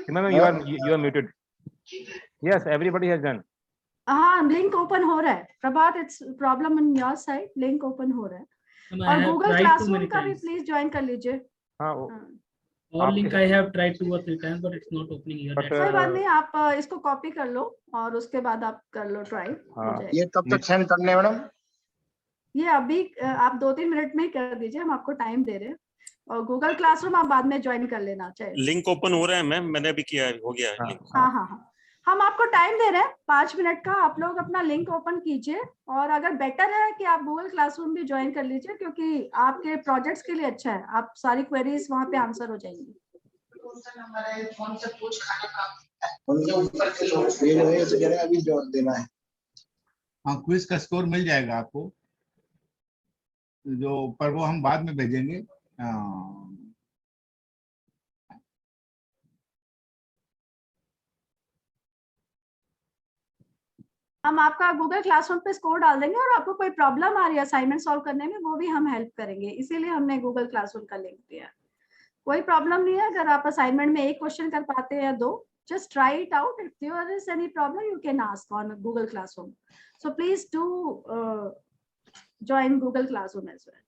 Ma'am, you are muted. Yes, everybody has done. हाँ, लिंक ओपन हो रहा है। Prabhat, it's problem in your side, link open हो रहा है। Ma'am, I और have Google tried too classroom many का भी times. प्लीज ज्वाइन कर लीजिए। हाँ, All link I have tried 2 or 3 times, but it's not opening here. But, That's कोई बात नहीं, आप इसको कॉपी कर लो और उसके बाद आप कर लो ट्राई, हो हाँ। जाएगा। ये कब तक सेंड करने मैडम? ये अभी आप 2-3 मिनट में ही कर दीजिए, हम आपको टाइम दे रहे हैं। और गूगल क्लासरूम आप बाद में ज्वाइन कर लेना चाहिए। लिंक ओपन हो रहा है मैम, मैंने अभी किया है, हो गया है हाँ, लिंक। हाँ, हम आपको टाइम दे रहे हैं 5 मिनट का। आप लोग अपना लिंक ओपन कीजिए और अगर बेटर है कि आप गूगल क्लासरूम भी ज्वाइन कर लीजिए, क्योंकि आपके प्रोजेक्ट्स के लिए अच्छा है। आप सारी क्वेरीज वहां पे आंसर हो जाएंगी। उनके ऊपर के लोग फेल हुए तो जरा अभी जवाब देना है। हाँ, क्विज का स्कोर मिल जाएगा आपको, जो पर वो हम बाद में भेजेंगे। हम आपका गूगल क्लासरूम पे स्कोर डाल देंगे और आपको कोई प्रॉब्लम आ रही है असाइनमेंट सॉल्व करने में, वो भी हम हेल्प करेंगे। इसीलिए हमने गूगल क्लासरूम का लिंक दिया। कोई प्रॉब्लम नहीं है, अगर आप असाइनमेंट में 1 क्वेश्चन कर पाते हैं या 2, just try it out. If there is any problem, you can ask on Google Classroom. So please do join Google Classroom as well.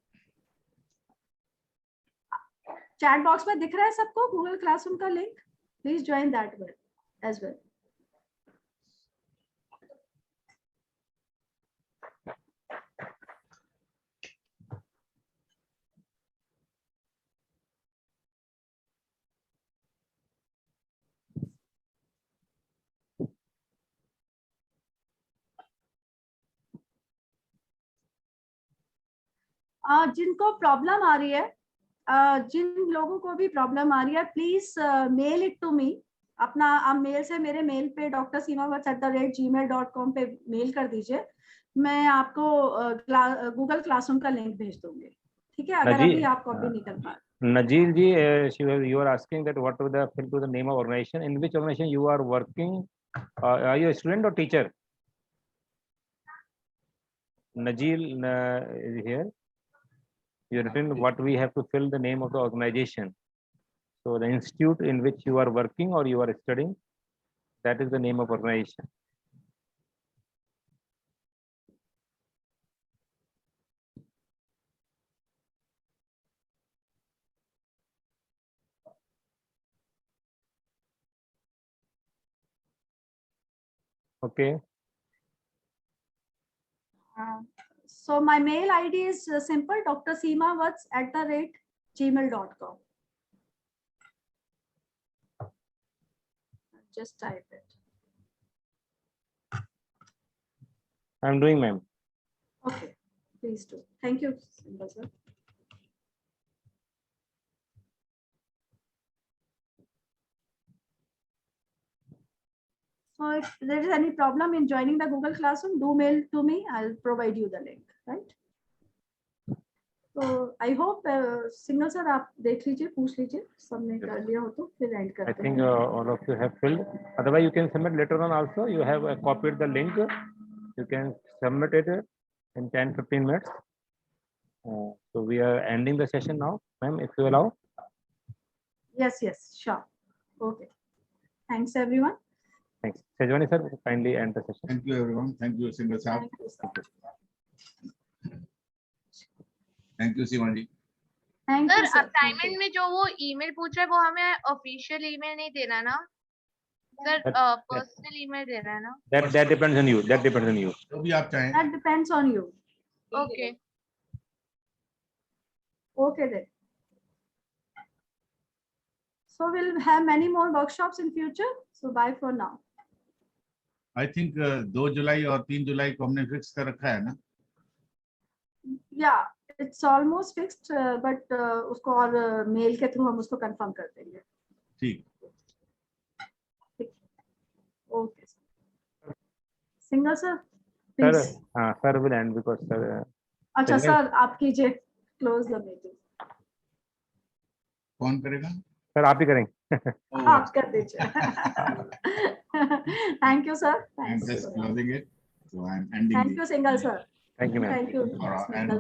Chat box में दिख रहा है सबको Google Classroom का link? Please join that as well. जिनको प्रॉब्लम आ रही है, जिन लोगों को भी प्रॉब्लम आ रही है, please mail it to me. अपना आप मेल से मेरे मेल पे drseemawats@gmail.com पे मेल कर दीजिए। मैं आपको गूगल क्लासरूम का लिंक भेज दूंगी, ठीक है? अगर अभी आप कॉपी नहीं कर पा रहे। Najil ji, you are asking that what to fill to the name of organization. In which organization you are working? Are you a student or teacher? Najil is here. You written what we have to fill the name of the organization. So the institute in which you are working or you are studying, that is the name of organization. Okay. So my mail ID is simple, drseemawats@gmail.com. Just type it. I'm doing, ma'am. Okay, please do. Thank you, Simba sir. So if there is any problem in joining the Google Classroom, do mail to me. I'll provide you the link, right? So I hope Singhal sir, आप देख लीजिए, पूछ लीजिए, सबने कर लिया हो तो फिर end I करते think हैं। all of you have filled. Otherwise, you can submit later on also. You have copied the link. You can submit it in 10-15 minutes. So we are ending the session now, ma'am, if you allow. Yes, sure. Okay. Thanks everyone. Thanks. Sejwani sir, kindly end the session. Thank you everyone. Thank you Singhal sir. Thank you, sir. Thank you Sivan ji. Thank you, sir sir. Assignment में जो वो ईमेल पूछ रहा है वो हमें ऑफिशियल ईमेल नहीं देना ना? सर That- पर्सनल ईमेल देना है ना? that depends on you. That depends on you. जो भी आप चाहें। That depends on you. Okay. Okay then. So we'll have many more workshops in future. So bye for now. I think 2 जुलाई और 3 जुलाई को हमने फिक्स कर रखा है ना। Yeah, it's almost fixed, but उसको और mail के through हम उसको confirm कर देंगे. ठीक। Okay. Single sir, Sir, please. sir will end because sir. अच्छा Single- सर आप कीजिए close the meeting. कौन करेगा? सर आप ही करेंगे। आप कर दीजिए. Thank you sir. I'm Thanks. just closing it. So I'm ending. Thank you Single sir. Thank you, ma'am. Thank you. And